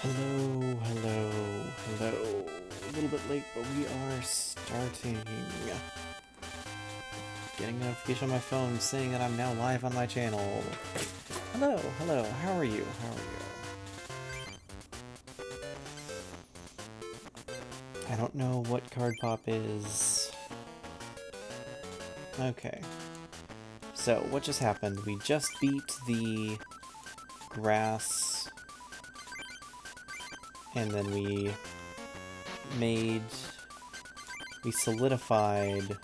Hello, hello, hello. A little bit late, but we are starting. Getting a notification on my phone saying that I'm now live on my channel. Hello, hello, how are you? How are you? I don't know what card pop is. Okay. So, what just happened? We just beat the grass, and then we solidified.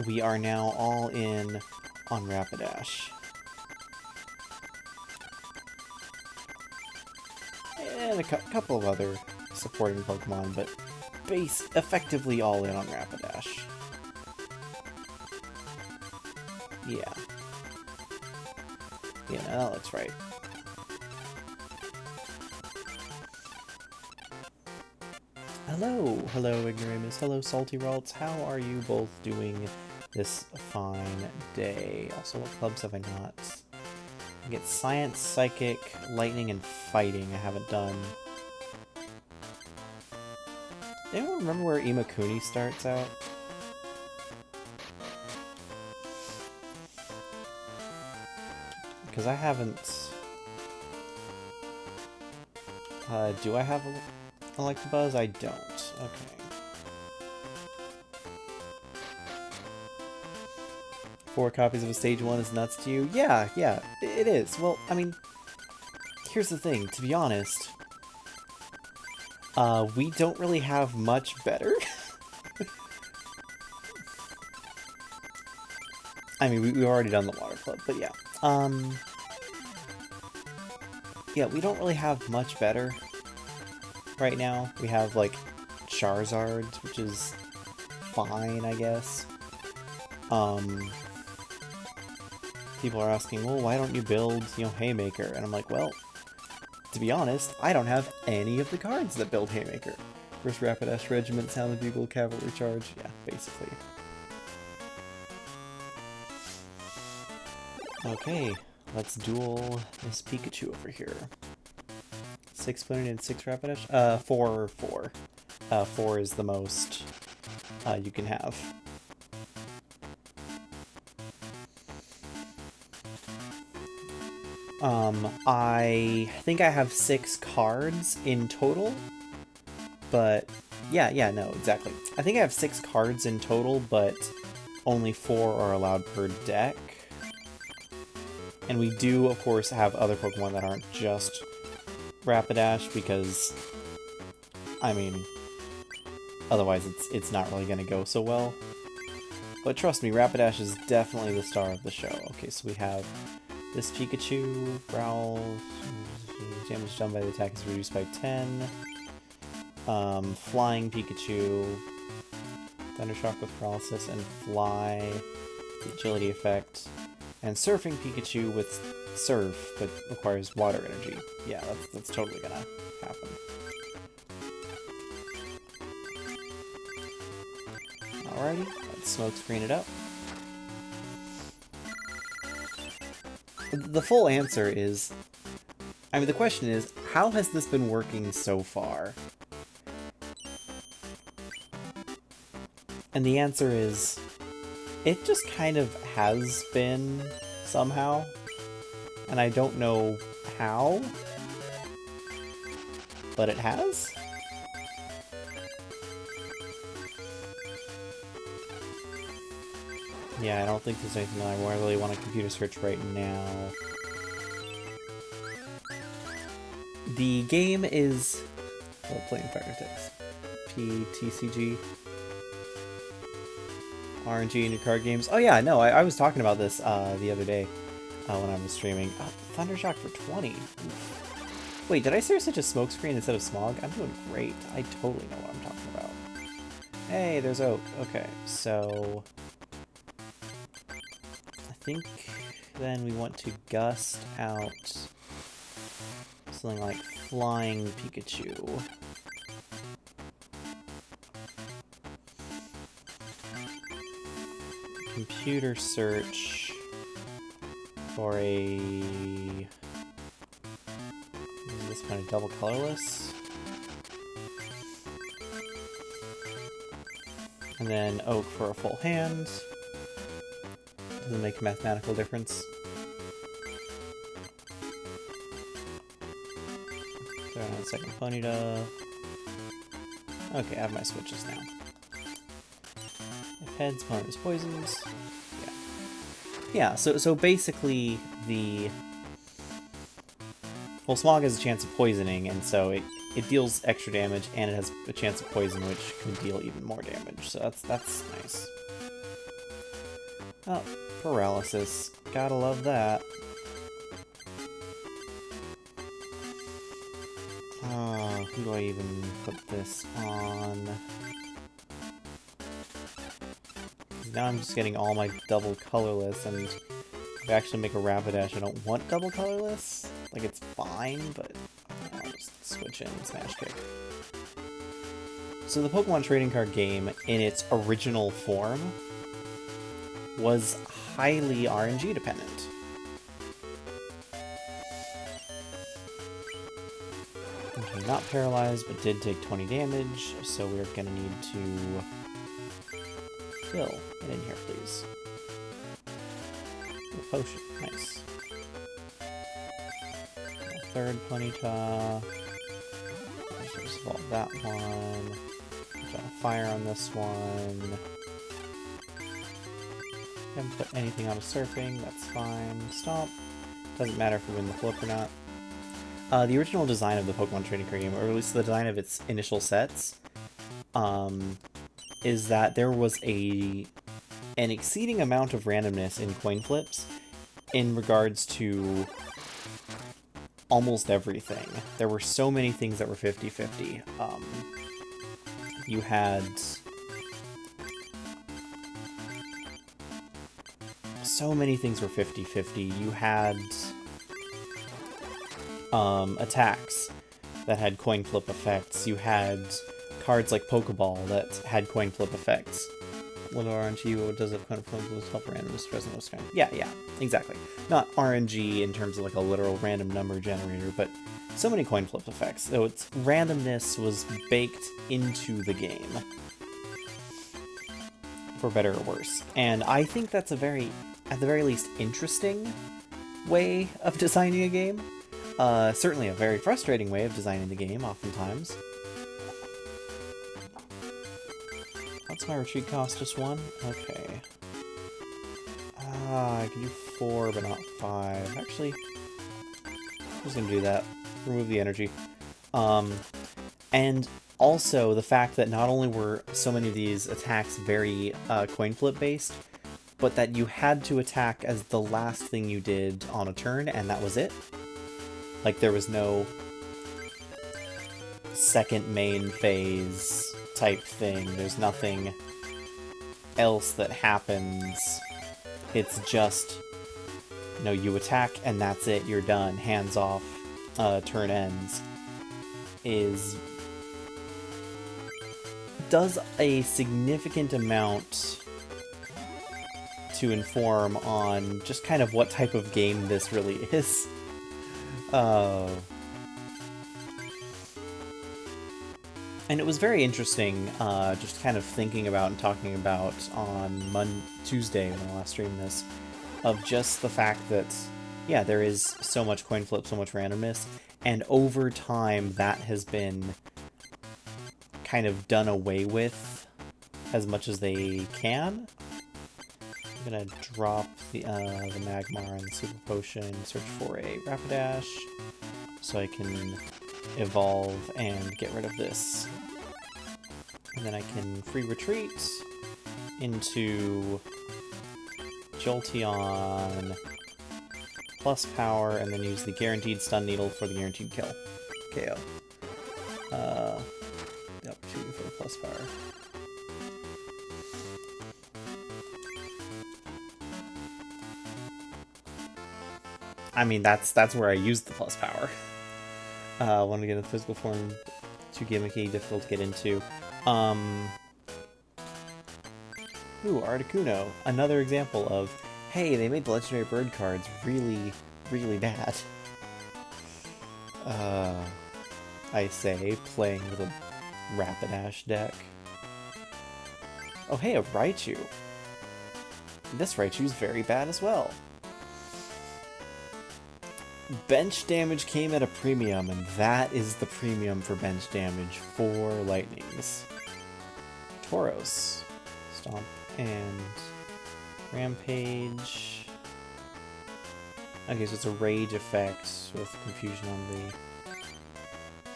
We are now all in on Rapidash. And a couple of other supporting Pokemon, but effectively all in on Rapidash. Yeah. Yeah, that looks right. Hello, hello Ignoramus, hello Salty Ralts, how are you both doing this fine day? Also, what clubs have I not? I get Science, Psychic, Lightning, and Fighting I haven't done. Anyone remember where Imakuni starts out? Because I haven't... do I have Electabuzz? I don't. Okay. 4 copies of a Stage 1 is nuts to you? Yeah, it is. Well, I mean, here's the thing, to be honest. We don't really have much better. I mean, we've already done the Water Club, but yeah. Yeah, we don't really have much better right now. We have, like, Charizard, which is fine, I guess. People are asking, well, why don't you build, Haymaker? And I'm like, well, to be honest, I don't have any of the cards that build Haymaker. First Rapidash Regiment, Sound the Bugle, Cavalry Charge, yeah, basically. Okay, let's duel this Pikachu over here. 6 Spooning and 6 Rapidash? 4. 4 is the most you can have. I think I have 6 cards in total, but yeah, no, exactly. I think I have 6 cards in total, but only 4 are allowed per deck. And we do, of course, have other Pokemon that aren't just Rapidash, because, I mean, otherwise it's not really going to go so well. But trust me, Rapidash is definitely the star of the show. Okay, so we have this Pikachu, Growl, damage done by the attack is reduced by 10. Flying Pikachu, Thundershock with Paralysis and Fly, the agility effect. And Surfing Pikachu with Surf, but requires water energy. Yeah, that's totally gonna happen. Alrighty, let's smokescreen it up. The full answer is... I mean, the question is, how has this been working so far? And the answer is... it just kind of has been, somehow. And I don't know how, but it has? Yeah, I don't think there's anything that I really want to computer search right now. The game is... well, playing Fire Text. TCG. RNG in your card games. Oh yeah, no, I was talking about this the other day when I was streaming. Oh, Thundershock for 20. Oof. Wait, did I seriously just smokescreen instead of Smog? I'm doing great. I totally know what I'm talking about. Hey, there's Oak. Okay, so... I think then we want to gust out something like Flying Pikachu. Computer search for a what's my double colorless? And then Oak for a full hand. Doesn't make a mathematical difference. Throw on a second Ponyta. Okay, I have my switches now. If heads, opponent is poisons. Yeah. Yeah, so basically the... Well, Smog has a chance of poisoning, and so it deals extra damage, and it has a chance of poison, which can deal even more damage. So that's nice. Oh, paralysis. Gotta love that. Who do I even put this on? Now I'm just getting all my double colorless, and if I actually make a Rapidash, I don't want double colorless. Like, it's fine, but I'll just switch in Smash Kick. So the Pokemon trading card game, in its original form, was highly RNG dependent. Okay, not paralyzed, but did take 20 damage, so we're gonna need to... Phil, get in here, please. Ooh, potion, nice. Third Ponyta. Let's just evolve that one. Put down a fire on this one. Haven't put anything on a surfing, that's fine. Stop. Doesn't matter if we win the flip or not. The original design of the Pokemon trading card game, or at least the design of its initial sets, is that there was an exceeding amount of randomness in coin flips in regards to almost everything. There were so many things that were 50-50. You had so many things were 50-50. You had attacks that had coin flip effects. You had cards like Pokeball that had coin flip effects. Little RNG, what does it coin flip help randomness present most time? Yeah, exactly. Not RNG in terms of like a literal random number generator, but so many coin flip effects. So its randomness was baked into the game, for better or worse. And I think that's a very, at the very least, interesting way of designing a game. Certainly a very frustrating way of designing the game, oftentimes. What's my retreat cost? Just one? Okay. I can do 4, but not 5. Actually, I'm just gonna do that. Remove the energy. And also, the fact that not only were so many of these attacks very coin flip based, but that you had to attack as the last thing you did on a turn, and that was it. Like, there was no second main phase type thing. There's nothing else that happens. It's just, you know, you attack and that's it, you're done. Hands off, turn ends. Does a significant amount to inform on just kind of what type of game this really is. And it was very interesting, just kind of thinking about and talking about on Tuesday when I last streamed this, of just the fact that, yeah, there is so much coin flip, so much randomness, and over time that has been kind of done away with as much as they can. I'm gonna drop the Magmar and the Super Potion, search for a Rapidash, so I can evolve and get rid of this. And then I can free retreat into Jolteon plus power, and then use the guaranteed stun needle for the guaranteed kill. KO. Yep, shooting for the plus power. I mean, that's where I used the plus power. Want to get in physical form, too gimmicky, difficult to get into. Ooh, Articuno. Another example of, hey, they made the legendary bird cards really, really bad. I say, playing with a Rapidash deck. Oh hey, a Raichu. This Raichu's very bad as well. Bench damage came at a premium, and that is the premium for bench damage for Lightnings. Tauros. Stomp and Rampage. Okay, so it's a Rage effect with Confusion on the...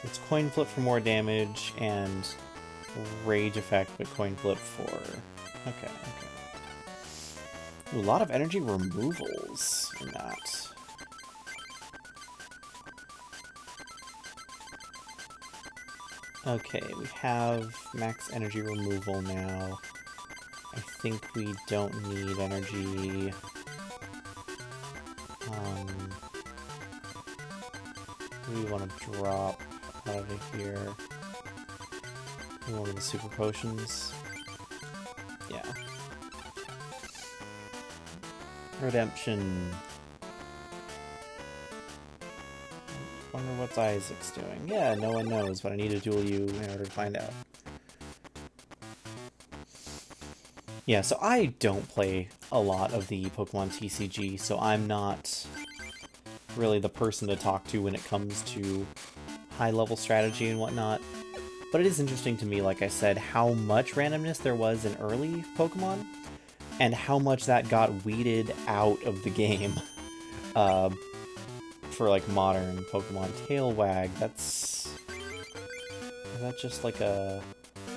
It's Coin Flip for more damage, and Rage effect, but Coin Flip for... Okay, okay. Ooh, a lot of energy removals in that. Okay, we have max energy removal now. I think we don't need energy. We want to drop out of here. One of the super potions. Yeah. Redemption. Wonder what Isaac's doing. Yeah, no one knows, but I need to duel you in order to find out. Yeah, so I don't play a lot of the Pokemon TCG, so I'm not really the person to talk to when it comes to high-level strategy and whatnot. But it is interesting to me, like I said, how much randomness there was in early Pokemon, and how much that got weeded out of the game. For like modern Pokemon. Tail Wag, is that just like a...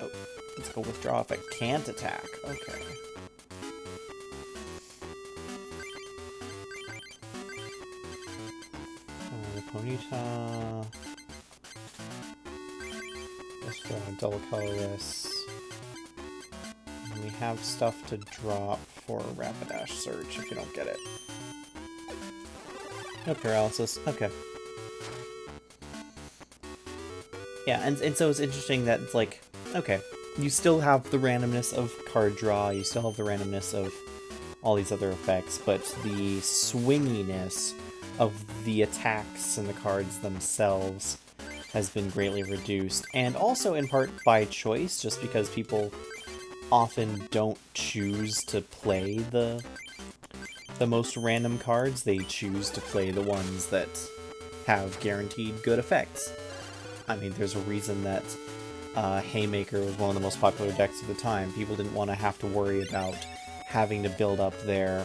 Oh, let's go withdraw if it can't attack. Okay. Ponyta. Let's go on double colorless. And we have stuff to drop for Rapidash Search if you don't get it. No paralysis. Okay. Yeah, and so it's interesting that it's like, okay, you still have the randomness of card draw, you still have the randomness of all these other effects, but the swinginess of the attacks and the cards themselves has been greatly reduced, and also in part by choice, just because people often don't choose to play the most random cards. They choose to play the ones that have guaranteed good effects. I mean, there's a reason that Haymaker was one of the most popular decks at the time. People didn't want to have to worry about having to build up their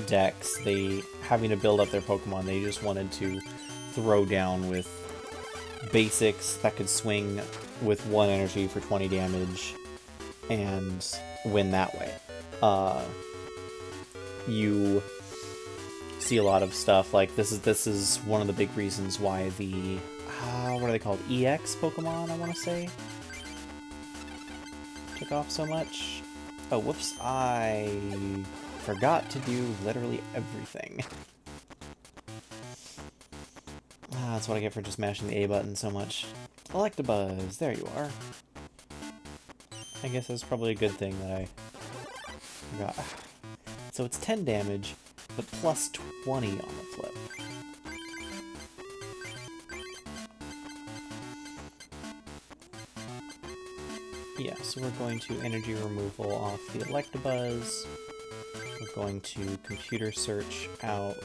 decks, having to build up their Pokemon. They just wanted to throw down with basics that could swing with 1 energy for 20 damage and win that way. You see a lot of stuff like this is one of the big reasons why the what are they called, EX Pokemon, I want to say, took off so much. Oh, whoops, I forgot to do literally everything. That's what I get for just mashing the A button so much. Electabuzz, there you are. I guess that's probably a good thing that I forgot. So it's 10 damage, but plus 20 on the flip. Yeah, so we're going to energy removal off the Electabuzz. We're going to computer search out...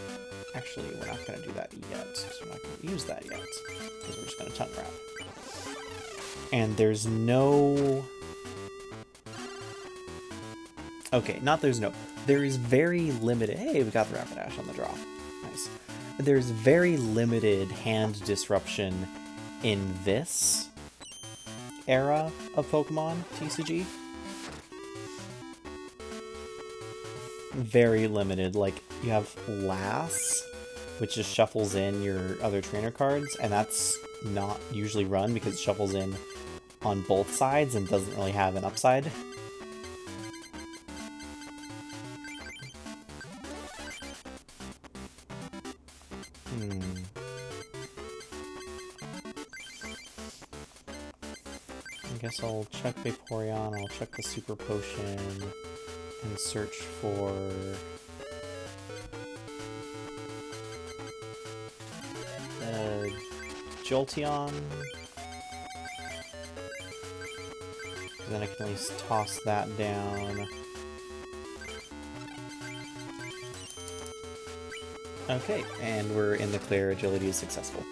Actually, we're not going to do that yet, because we're not going to use that yet, because we're just going to tongue wrap. And there's no... Okay, there is very limited... Hey, we got the Rapidash on the draw. Nice. There's very limited hand disruption in this era of Pokemon TCG. Very limited. Like, you have Lass, which just shuffles in your other trainer cards, and that's not usually run because it shuffles in on both sides and doesn't really have an upside. I guess I'll check Vaporeon, I'll check the Super Potion, and search for... Jolteon. Then I can at least toss that down. Okay, and we're in the clear. Agility is successful.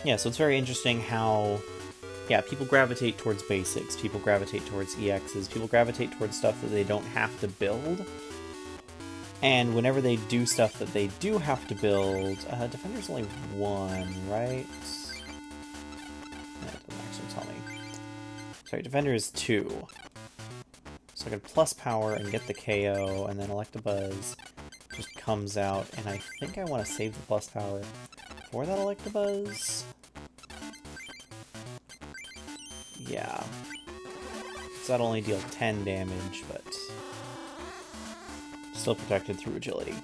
Yeah, so it's very interesting how, yeah, people gravitate towards basics, people gravitate towards EXs, people gravitate towards stuff that they don't have to build. And whenever they do stuff that they do have to build, Defender's only 1, right? That doesn't actually tell me. Sorry, Defender is 2. So I can plus power and get the KO, and then Electabuzz just comes out, and I think I want to save the plus power for that Electabuzz. Yeah. So that'll only deal 10 damage, but still protected through agility.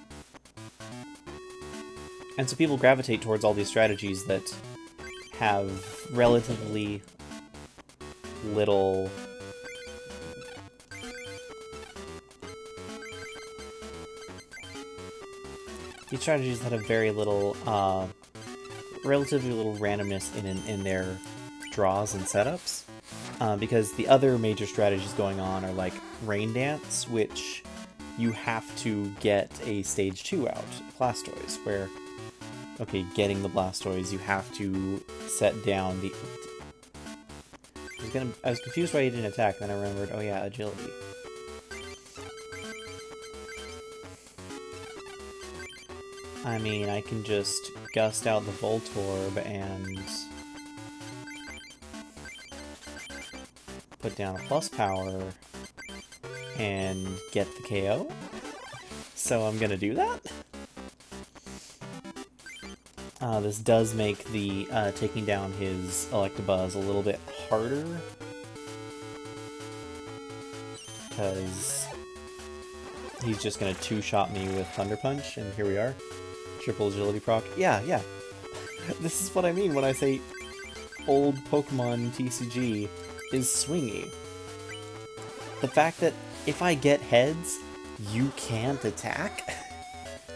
And so people gravitate towards all these strategies that have relatively little these strategies that have very little relatively little randomness in their draws and setups, because the other major strategies going on are like Rain Dance, which you have to get a stage 2 out, Blastoise, where, okay, getting the Blastoise, you have to set down the... I was confused why he didn't attack, then I remembered, oh yeah, agility. I mean, I can just gust out the Voltorb and put down a plus power and get the KO. So I'm gonna do that. This does make the taking down his Electabuzz a little bit harder, because he's just gonna two-shot me with Thunder Punch, and here we are. Triple agility proc. Yeah. This is what I mean when I say old Pokemon TCG is swingy. The fact that if I get heads, you can't attack?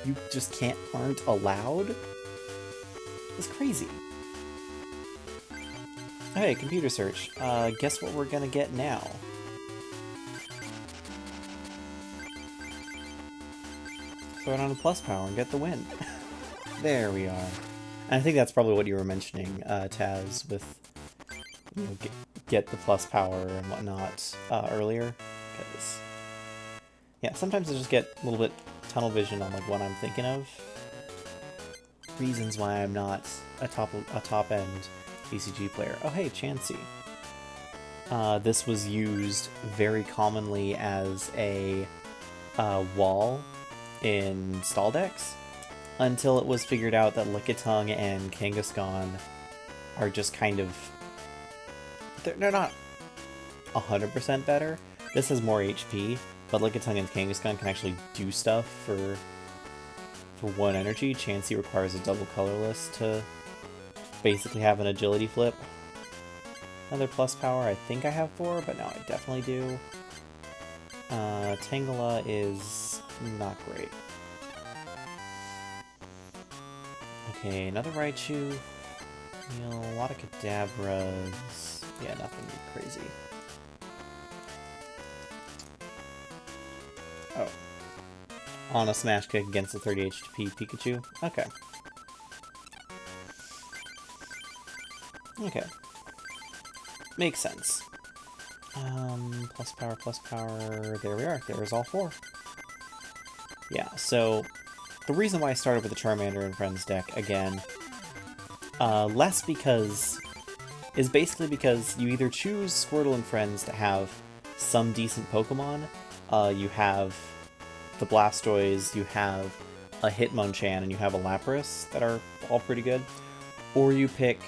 You just aren't allowed? It's crazy. Hey, computer search. Guess what we're gonna get now? Throw it on a plus power and get the win. There we are. And I think that's probably what you were mentioning, Taz, with, you know, get the plus power and whatnot earlier. Because, yeah, sometimes I just get a little bit tunnel vision on like what I'm thinking of. Reasons why I'm not a top-end TCG player. Oh hey, Chansey. This was used very commonly as a wall in stall decks, until it was figured out that Lickitung and Kangaskhan are just kind of... They're not 100% better. This has more HP, but Lickitung and Kangaskhan can actually do stuff for 1 energy. Chansey requires a double colorless to basically have an agility flip. Another plus power, I think I have 4, but no, I definitely do. Tangela is not great. Okay, another Raichu. You know, a lot of Kadabras. Yeah, nothing crazy. Oh. On a smash kick against the 30 HP Pikachu? Okay. Okay. Makes sense. Plus power, there we are. There's all 4. Yeah, so the reason why I started with the Charmander and Friends deck, again, less because, is basically because you either choose Squirtle and Friends to have some decent Pokemon, you have the Blastoise, you have a Hitmonchan, and you have a Lapras that are all pretty good, or you pick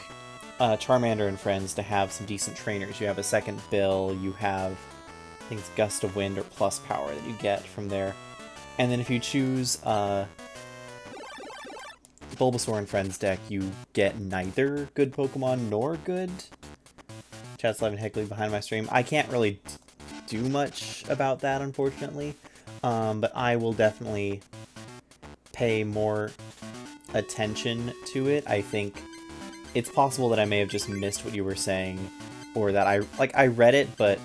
Charmander and Friends to have some decent trainers. You have a second Bill, you have, I think it's Gust of Wind or Plus Power that you get from there. And then if you choose Bulbasaur and Friends deck, you get neither good Pokemon nor good. Chat's 11 heckling behind my stream. I can't really do much about that, unfortunately. But I will definitely pay more attention to it, I think it's possible that I may have just missed what you were saying, or that I read it, but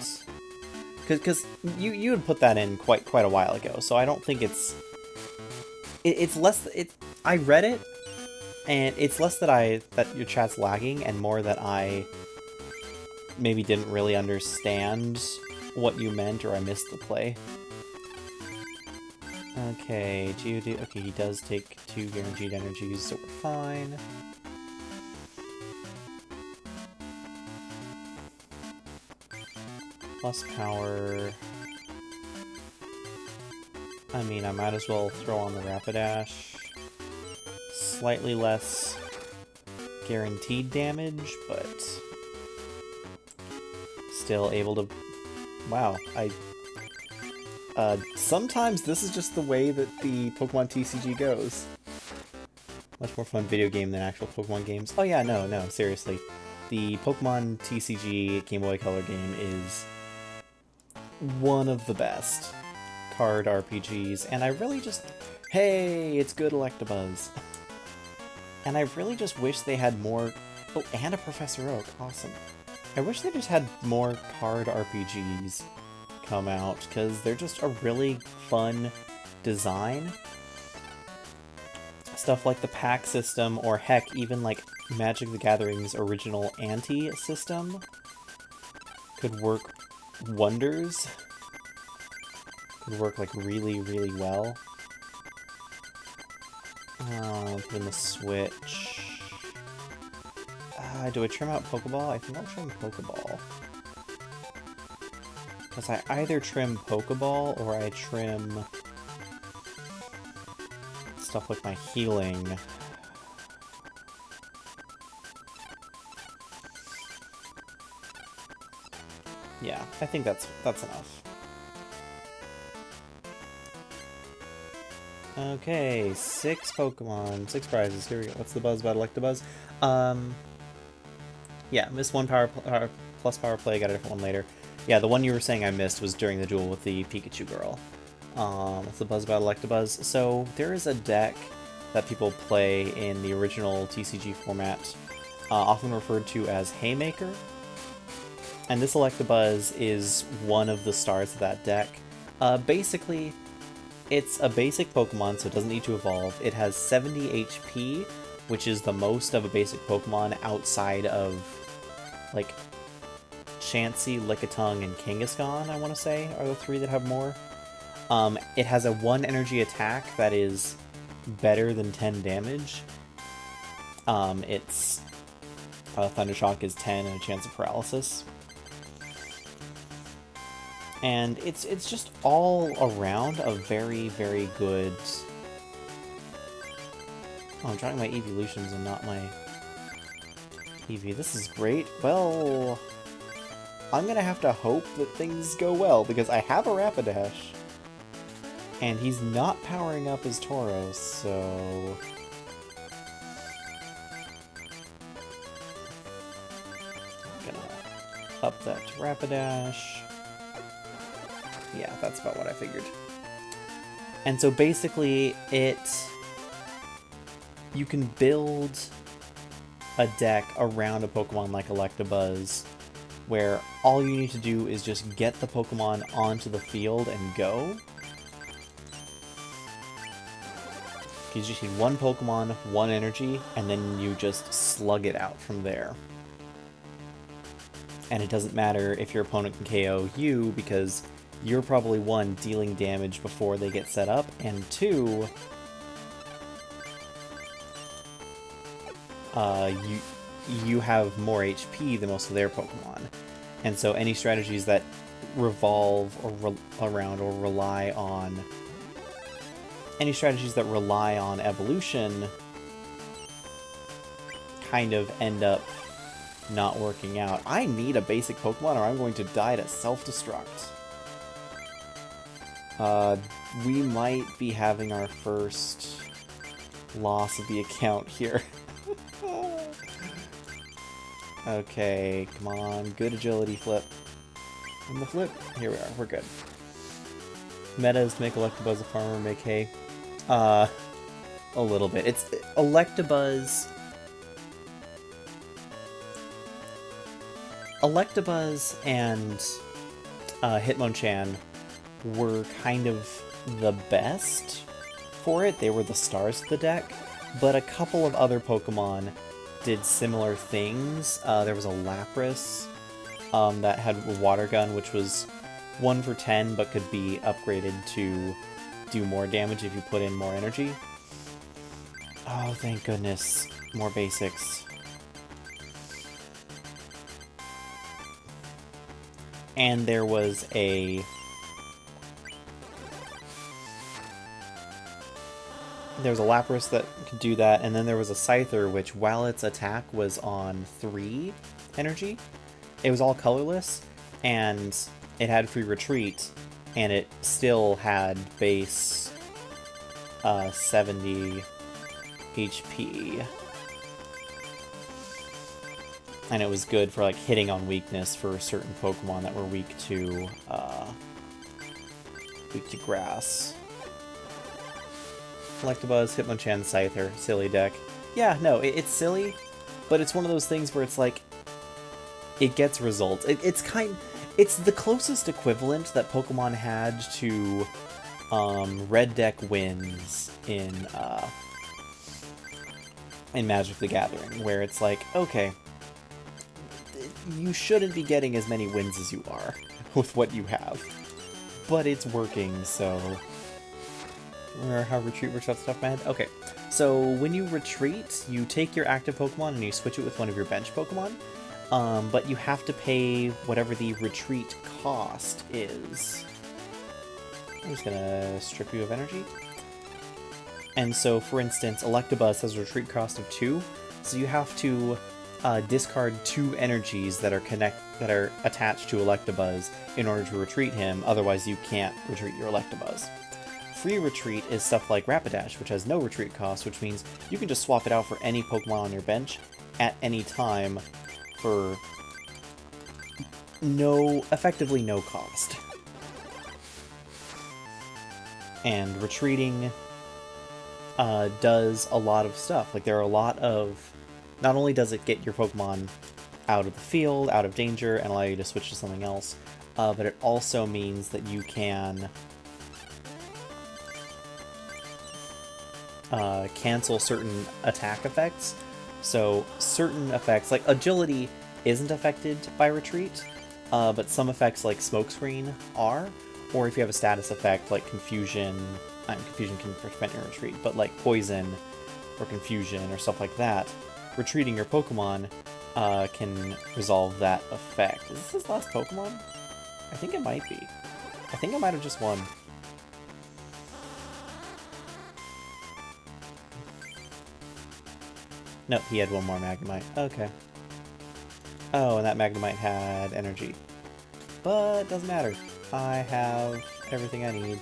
because you had put that in quite a while ago, so I don't think it's less I read it, and it's less that your chat's lagging, and more that I maybe didn't really understand what you meant, or I missed the play. Okay, Geodude. Okay, he does take 2 guaranteed energies, so we're fine. Plus power. I mean, I might as well throw on the Rapidash. Slightly less guaranteed damage, but still able to... Wow, sometimes this is just the way that the Pokemon TCG goes. Much more fun video game than actual Pokemon games. Oh yeah, no, seriously. The Pokemon TCG Game Boy Color game is one of the best card RPGs, and I really just... Hey, it's good Electabuzz! And I really just wish they had more... Oh, and a Professor Oak, awesome. I wish they just had more card RPGs come out, because they're just a really fun design. Stuff like the pack system, or heck, even like Magic the Gathering's original anti-system could work wonders. Could work like really well. Put in the Switch. Do I trim out Pokeball? I think I'll trim Pokeball. Because I either trim Pokeball or I trim stuff like my healing. Yeah, I think that's enough. Okay, 6 Pokemon, 6 prizes. Here we go. What's the buzz about Electabuzz? Yeah, missed 1 plus power play, got a different one later. Yeah, the one you were saying I missed was during the duel with the Pikachu girl. What's the buzz about Electabuzz? So, there is a deck that people play in the original TCG format, often referred to as Haymaker. And this Electabuzz is one of the stars of that deck. Basically, it's a basic Pokemon, so it doesn't need to evolve. It has 70 HP, which is the most of a basic Pokemon outside of, like, Chansey, Lickitung, and Kangaskhan, I want to say, are the 3 that have more. It has a 1 energy attack that is better than 10 damage. Its Thundershock is 10 and a chance of paralysis. And it's just all around a very good... Oh, I'm trying my evolutions and not my EV. This is great. Well, I'm gonna have to hope that things go well, because I have a Rapidash, and he's not powering up his Tauros, so... I'm gonna up that to Rapidash. Yeah, that's about what I figured. And so basically, you can build a deck around a Pokemon like Electabuzz, where all you need to do is just get the Pokemon onto the field and go. You just need 1 Pokemon, 1 energy, and then you just slug it out from there. And it doesn't matter if your opponent can KO you, because you're probably 1, dealing damage before they get set up, and 2, you have more HP than most of their Pokemon. And so any strategies that revolve or around or rely on... Any strategies that rely on evolution kind of end up not working out. I need a basic Pokemon or I'm going to die to self-destruct. We might be having our first loss of the account here. Okay, come on, good agility flip. And the flip, here we are, we're good. Meta is to make Electabuzz a farmer, make hay. a little bit. It's Electabuzz. Electabuzz and Hitmonchan were kind of the best for it. They were the stars of the deck, but a couple of other Pokemon did similar things. There was a Lapras that had a Water Gun, which was 1 for 10, but could be upgraded to do more damage if you put in more energy. Oh, thank goodness. More basics. And there was a... There was a Lapras that could do that, and then there was a Scyther, which, while its attack was on 3 energy, it was all colorless, and it had free retreat, and it still had base 70 HP. And it was good for like hitting on weakness for certain Pokemon that were weak to grass. Electabuzz, Hitmonchan, Scyther, silly deck. Yeah, no, it's silly, but it's one of those things where it's like it gets results. It's the closest equivalent that Pokemon had to red deck wins in Magic the Gathering, where it's like, okay, you shouldn't be getting as many wins as you are with what you have, but it's working, so... Remember how retreat works off the top of my head? Okay, so when you retreat, you take your active Pokemon and you switch it with one of your bench Pokemon, but you have to pay whatever the retreat cost is. I'm just gonna strip you of energy. And so, for instance, Electabuzz has a retreat cost of 2, so you have to discard 2 energies that are attached to Electabuzz in order to retreat him, otherwise you can't retreat your Electabuzz. Free retreat is stuff like Rapidash, which has no retreat cost, which means you can just swap it out for any Pokemon on your bench at any time for effectively no cost. And retreating does a lot of stuff. Like, there are a lot of... Not only does it get your Pokemon out of the field, out of danger, and allow you to switch to something else, but it also means that you can cancel certain attack effects. So certain effects, like agility, isn't affected by retreat, but some effects like smokescreen are, or if you have a status effect like confusion can prevent your retreat, but like poison or confusion or stuff like that, retreating your Pokemon can resolve that effect. Is this his last Pokemon? I think it might be. I think I might have just won. Nope, he had one more Magnemite. Okay. Oh, and that Magnemite had energy. But doesn't matter. I have everything I need.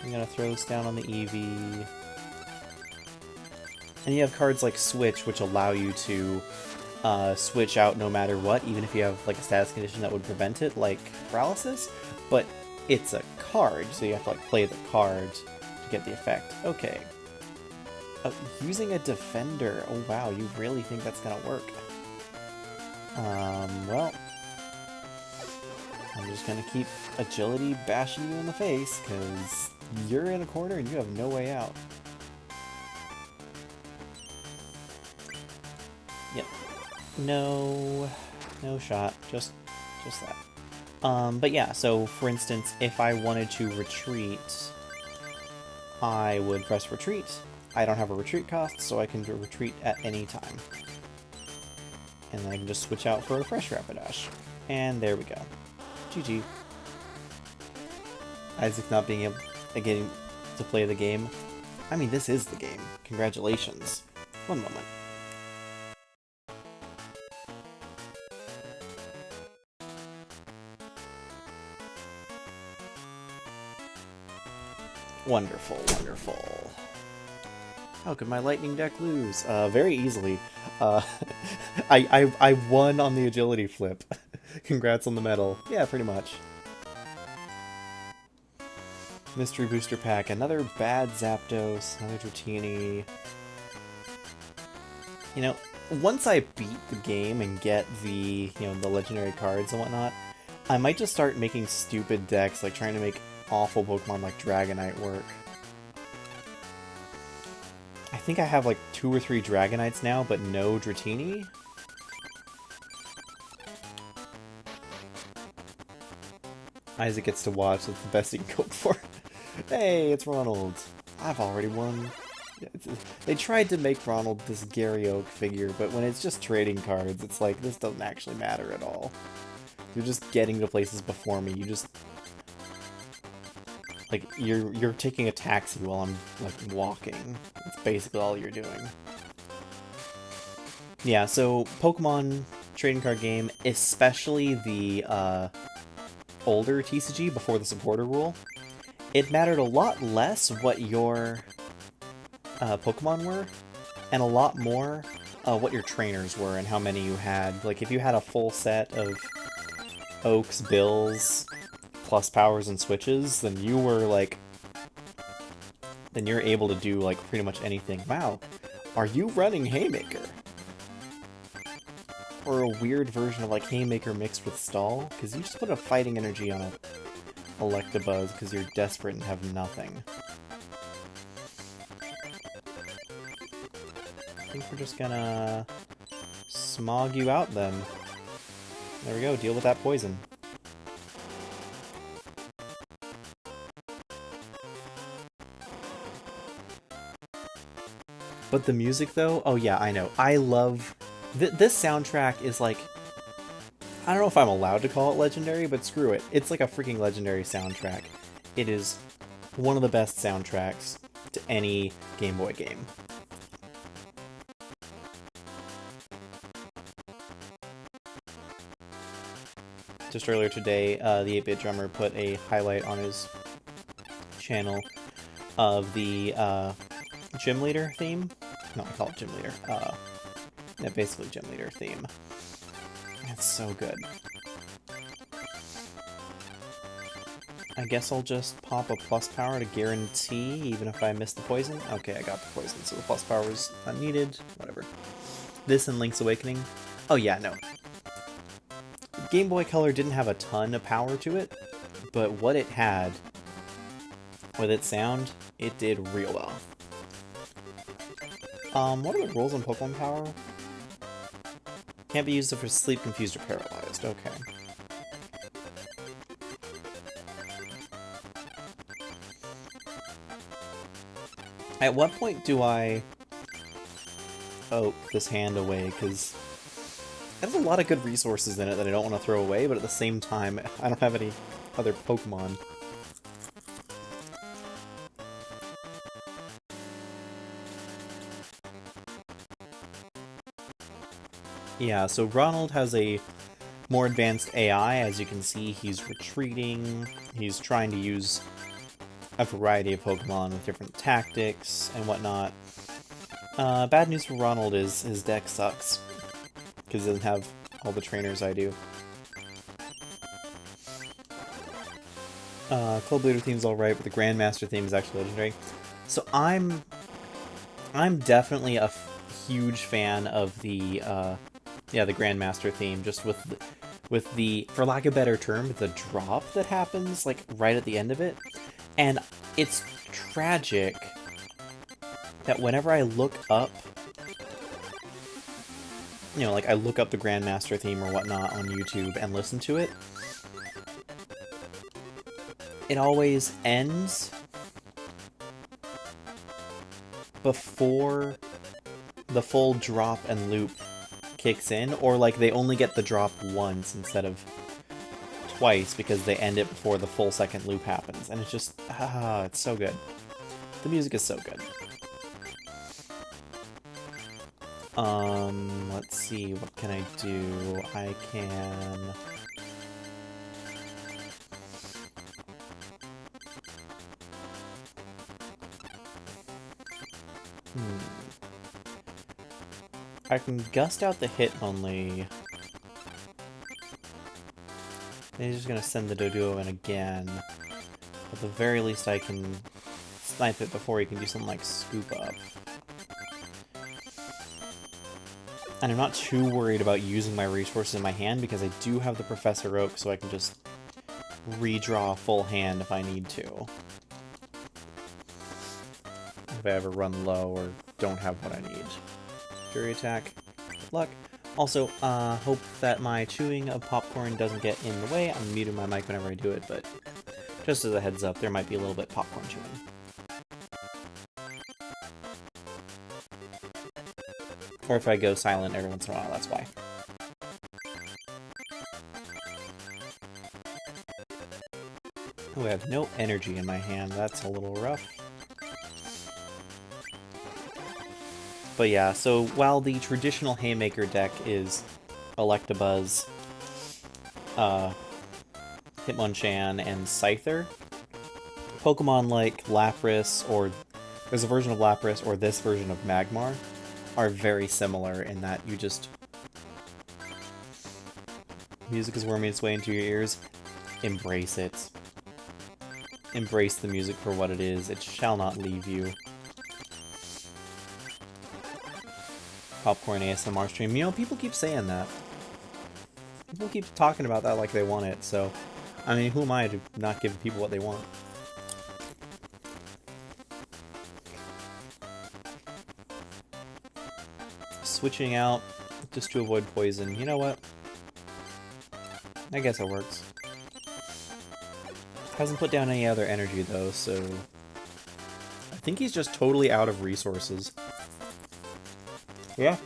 I'm gonna throw this down on the Eevee. And you have cards like Switch, which allow you to switch out no matter what, even if you have like a status condition that would prevent it, like Paralysis. But it's a card, so you have to like play the card to get the effect. Okay. Using a defender. Oh wow, you really think that's gonna work? Well, I'm just gonna keep agility bashing you in the face, because you're in a corner and you have no way out. Yep. No shot. Just that. But yeah, so for instance, if I wanted to retreat, I would press retreat. I don't have a retreat cost, so I can retreat at any time. And then I can just switch out for a fresh Rapidash. And there we go. GG. Isaac not being able getting to play the game. I mean, this is the game. Congratulations. One moment. Wonderful, wonderful. How could my lightning deck lose? Very easily. I won on the agility flip. Congrats on the medal. Yeah, pretty much. Mystery Booster Pack, another bad Zapdos, another Dratini. You know, once I beat the game and get the, the legendary cards and whatnot, I might just start making stupid decks, like trying to make awful Pokemon like Dragonite work. I think I have like 2 or 3 Dragonites now, but no Dratini. Isaac gets to watch, that's the best he can go for. Hey, it's Ronald. I've already won. They tried to make Ronald this Gary Oak figure, but when it's just trading cards, it's like, this doesn't actually matter at all. You're just getting to places before me, you just... Like, you're taking a taxi while I'm, like, walking. That's basically all you're doing. Yeah, so, Pokemon trading card game, especially the, older TCG before the supporter rule, it mattered a lot less what your Pokemon were, and a lot more what your trainers were and how many you had. Like, if you had a full set of Oaks, Bills, plus powers and switches, then you were, like... Then you're able to do, like, pretty much anything. Wow, are you running Haymaker? Or a weird version of, like, Haymaker mixed with Stall? Because you just put a fighting energy on a Electabuzz because you're desperate and have nothing. I think we're just gonna smog you out then. There we go, deal with that poison. But the music though, oh yeah, I know. I love... This soundtrack is like... I don't know if I'm allowed to call it legendary, but screw it. It's like a freaking legendary soundtrack. It is one of the best soundtracks to any Game Boy game. Just earlier today, the 8-Bit Drummer put a highlight on his channel of the Gym Leader theme. No, I call it Gym Leader. Yeah, basically Gym Leader theme. It's so good. I guess I'll just pop a plus power to guarantee, even if I miss the poison. Okay, I got the poison, so the plus power was unneeded. Whatever. This and Link's Awakening. Oh yeah, no. Game Boy Color didn't have a ton of power to it, but what it had with its sound, it did real well. What are the rules on Pokemon Power? Can't be used for sleep, confused, or paralyzed. Okay. At what point do I oak this hand away? Because it has a lot of good resources in it that I don't want to throw away, but at the same time, I don't have any other Pokemon. Yeah, so Ronald has a more advanced AI. As you can see, he's retreating. He's trying to use a variety of Pokemon with different tactics and whatnot. Bad news for Ronald is his deck sucks, because he doesn't have all the trainers I do. Club Leader theme's alright, but the Grandmaster theme is actually legendary. So I'm definitely a huge fan of the the Grandmaster theme, just with the, for lack of a better term, the drop that happens, like, right at the end of it. And it's tragic that whenever I look up, you know, like, I look up the Grandmaster theme or whatnot on YouTube and listen to it, it always ends before the full drop and loop kicks in, or like they only get the drop once instead of twice because they end it before the full second loop happens, and it's just, it's so good. The music is so good. Let's see, what can I do? I can... I can gust out the hit only. And he's just gonna send the Doduo in again. At the very least, I can snipe it before he can do something like Scoop Up. And I'm not too worried about using my resources in my hand because I do have the Professor Oak, so I can just redraw a full hand if I need to. If I ever run low or don't have what I need. Fury Attack. Good luck. Also, hope that my chewing of popcorn doesn't get in the way. I'm muting my mic whenever I do it, but just as a heads up, there might be a little bit popcorn chewing. Or if I go silent every once in a while, that's why. Oh, I have no energy in my hand. That's a little rough. But yeah, so while the traditional Haymaker deck is Electabuzz, Hitmonchan, and Scyther, Pokemon like Lapras, or there's a version of Lapras, or this version of Magmar, are very similar in that you just... Music is worming its way into your ears. Embrace it. Embrace the music for what it is. It shall not leave you. Popcorn ASMR stream. You know, people keep saying that. People keep talking about that like they want it, so... I mean, who am I to not give people what they want? Switching out just to avoid poison. You know what? I guess it works. Hasn't put down any other energy, though, so... I think he's just totally out of resources. Yeah.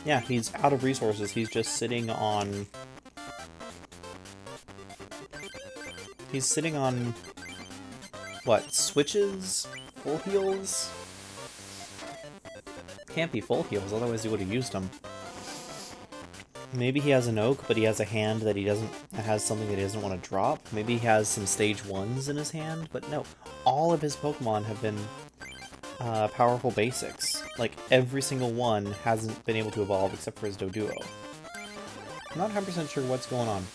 Yeah, he's out of resources. He's just sitting on... He's sitting on... What? Switches? Full heals? Can't be full heals, otherwise he would have used them. Maybe he has an Oak, but he has a hand that he doesn't... that has something that he doesn't want to drop. Maybe he has some stage 1s in his hand, but no. All of his Pokemon have been powerful basics. Like, every single one hasn't been able to evolve except for his Doduo. I'm not 100% sure what's going on.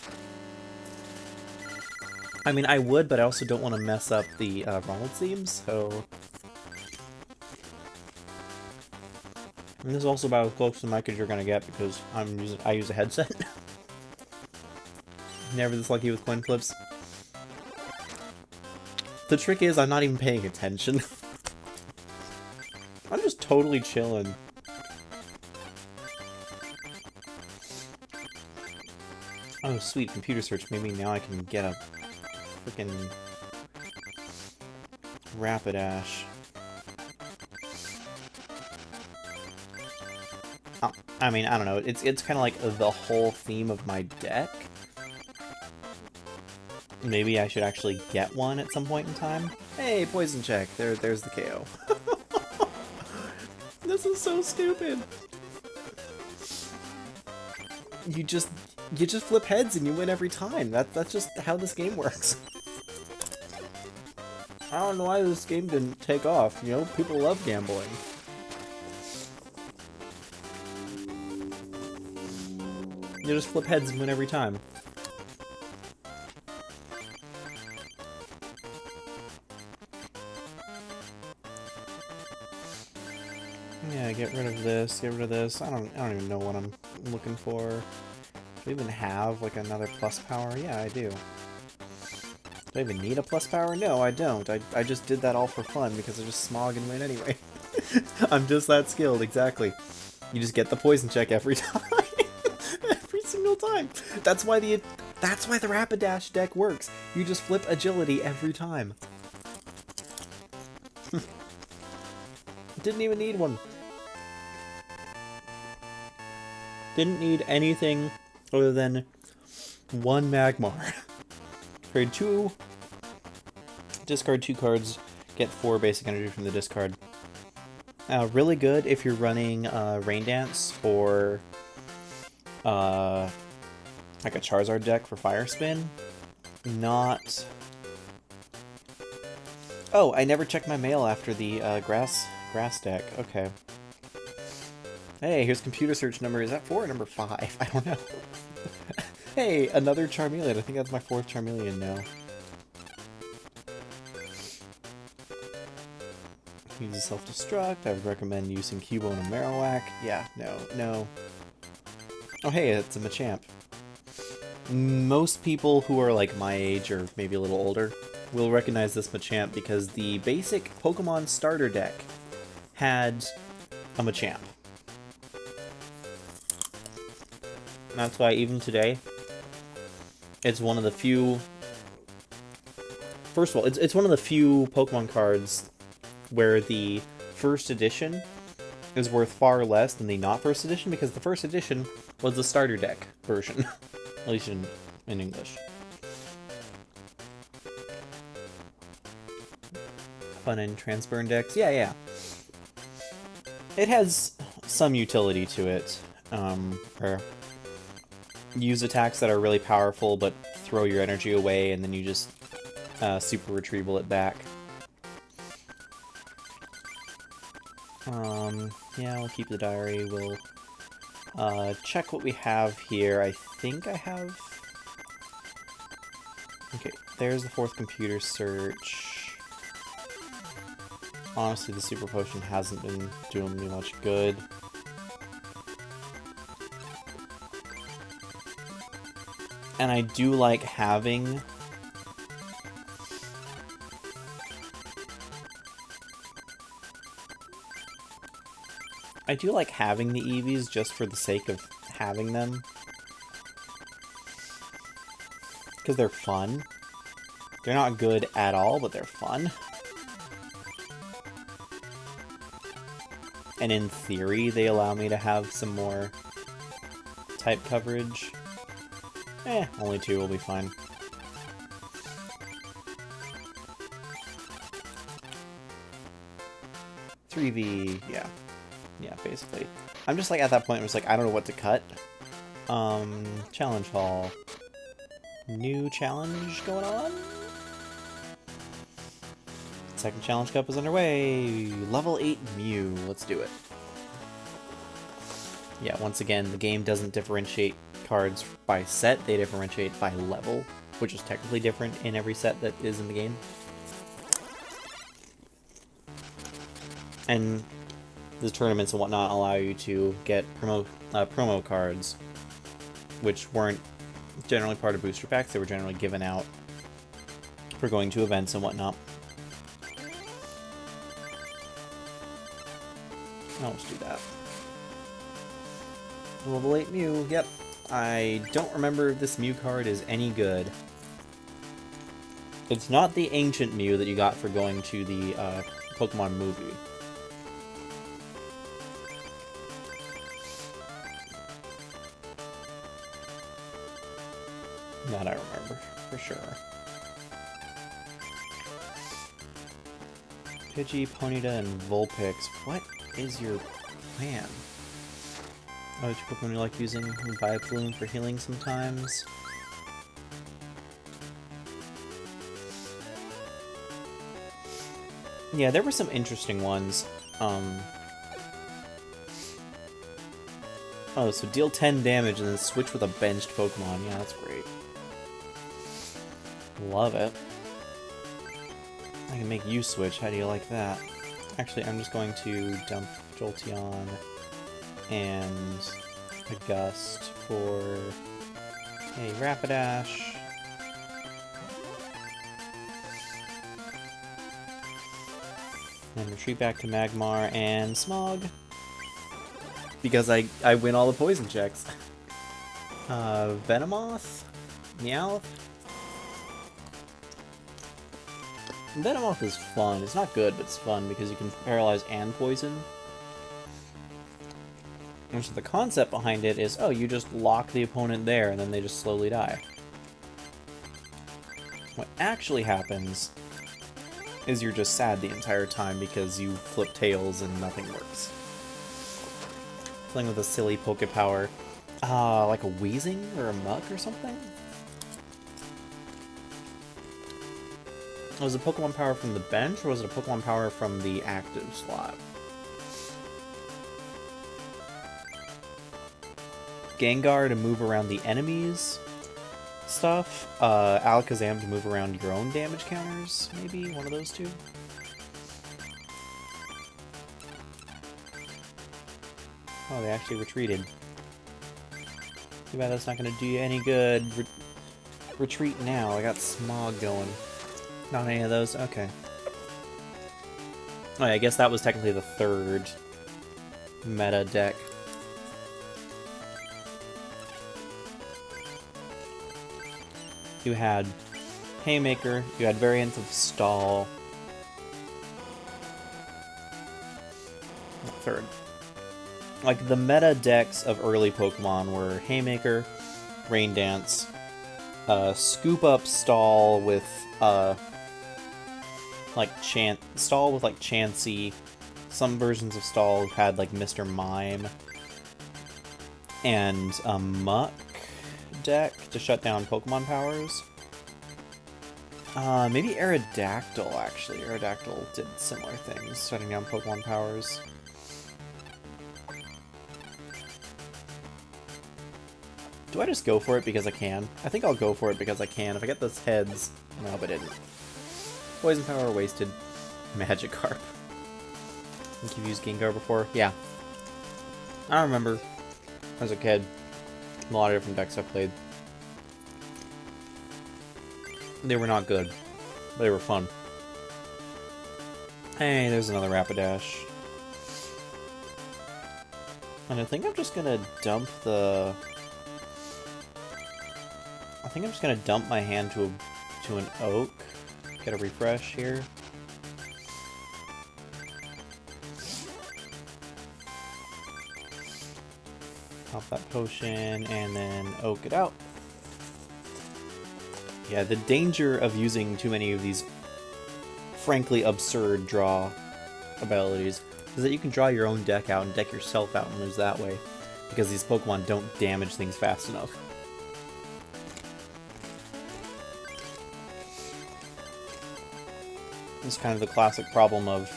I mean, I would, but I also don't want to mess up the Ronald themes, so... And this is also about as close to the mic as you're gonna get because I use a headset. Never this lucky with coin flips. The trick is I'm not even paying attention. I'm just totally chilling. Oh, sweet, computer search. Maybe now I can get a freaking Rapidash. I mean, I don't know. It's kind of like the whole theme of my deck. Maybe I should actually get one at some point in time. Hey, poison check. There's the KO. This is so stupid. You just flip heads and you win every time. That's just how this game works. I don't know why this game didn't take off. You know, people love gambling. You just flip heads and win every time. Yeah, get rid of this, get rid of this. I don't even know what I'm looking for. Do I even have like another plus power? Yeah, I do. Do I even need a plus power? No, I don't. I just did that all for fun because I just smog and win anyway. I'm just that skilled, exactly. You just get the poison check every time. Every single time. That's why the Rapidash deck works. You just flip agility every time. Didn't even need one. Didn't need anything other than one Magmar. Trade 2, discard 2 cards, get 4 basic energy from the discard. Really good if you're running Rain Dance or like a Charizard deck for Fire Spin. Not... Oh, I never checked my mail after the grass deck. Okay. Hey, here's computer search number. Is that 4 or number 5? I don't know. Hey, another Charmeleon. I think that's my 4th Charmeleon now. Uses self-destruct. I would recommend using Cubone and Marowak. Yeah, no. Oh hey, it's a Machamp. Most people who are like my age, or maybe a little older, will recognize this Machamp because the basic Pokemon starter deck had a Machamp. And that's why even today, it's one of the few... First of all, it's one of the few Pokemon cards where the first edition is worth far less than the not first edition, because the first edition was the starter deck version, at least in English. Fun in transburn decks, yeah. It has some utility to it, or use attacks that are really powerful but throw your energy away, and then you just super retrieval it back. Yeah, we'll keep the diary. We'll check what we have here. I think I have... Okay, there's the 4th computer search. Honestly, the super potion hasn't been doing me much good. And I do like having... the Eevees just for the sake of having them. Because they're fun. They're not good at all, but they're fun. And in theory, they allow me to have some more type coverage. Only 2 will be fine. $3V, yeah. Yeah, basically. I'm just like at that point, I'm just like, I don't know what to cut. Challenge hall. New challenge going on? Second challenge cup is underway. Level 8 Mew. Let's do it. Yeah, once again, the game doesn't differentiate cards by set, they differentiate by level, which is technically different in every set that is in the game. And the tournaments and whatnot allow you to get promo cards, which weren't generally part of booster packs. They were generally given out for going to events and whatnot. I'll just do that. Level 8 Mew, yep. I don't remember if this Mew card is any good. It's not the ancient Mew that you got for going to the Pokemon movie. That I remember, for sure. Pidgey, Ponyta, and Vulpix. What is your plan? Oh, which Pokemon you like using? Vileplume for healing sometimes. Yeah, there were some interesting ones. Oh, so deal 10 damage and then switch with a benched Pokemon. Yeah, that's great. Love it. I can make you switch. How do you like that? Actually, I'm just going to dump Jolteon and a Gust for a Rapidash. And retreat back to Magmar and Smog. Because I win all the poison checks. Venomoth? Meowth? Venomoth is fun. It's not good, but it's fun because you can paralyze and poison. And so the concept behind it is, oh, you just lock the opponent there and then they just slowly die. What actually happens is you're just sad the entire time because you flip tails and nothing works. Playing with a silly Pokepower. Like a Weezing or a Muck or something? Was it Pokemon Power from the bench, or was it a Pokemon Power from the active slot? Gengar to move around the enemies stuff. Alakazam to move around your own damage counters, maybe? One of those two? Oh, they actually retreated. Too bad that's not going to do you any good. Retreat now. I got Smog going. Not any of those? Okay. Oh, yeah, I guess that was technically the third meta deck. You had Haymaker, you had variants of Stall. Third. Like, the meta decks of early Pokemon were Haymaker, Rain Dance, Scoop Up Stall with, Stall with, like, Chansey. Some versions of Stall had, like, Mr. Mime. And a Muck deck to shut down Pokemon powers. Maybe Aerodactyl, actually. Aerodactyl did similar things, shutting down Pokemon powers. Do I just go for it because I can? I think I'll go for it because I can. If I get those heads... No, but I didn't. Poison power wasted. Magikarp. I think you've used Gengar before? Yeah. I remember. As a kid. A lot of different decks I've played. They were not good. But they were fun. Hey, there's another Rapidash. And I think I'm just gonna dump the... I think I'm just gonna dump my hand to an oak. Get a refresh here. Pop that potion and then oak it out. Yeah, the danger of using too many of these frankly absurd draw abilities is that you can draw your own deck out and deck yourself out and lose that way, because these Pokemon don't damage things fast enough. It's kind of the classic problem of,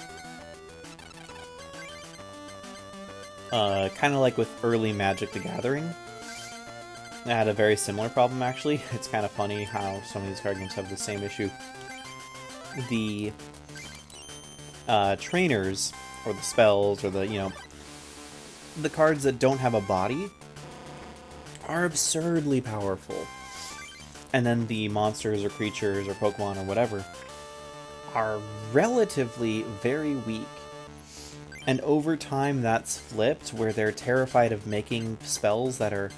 kind of like with early Magic the Gathering. I had a very similar problem, actually. It's kind of funny how some of these card games have the same issue. The trainers, or the spells, or the, the cards that don't have a body are absurdly powerful. And then the monsters, or creatures, or Pokemon, or whatever are relatively very weak. And over time that's flipped, where they're terrified of making spells that are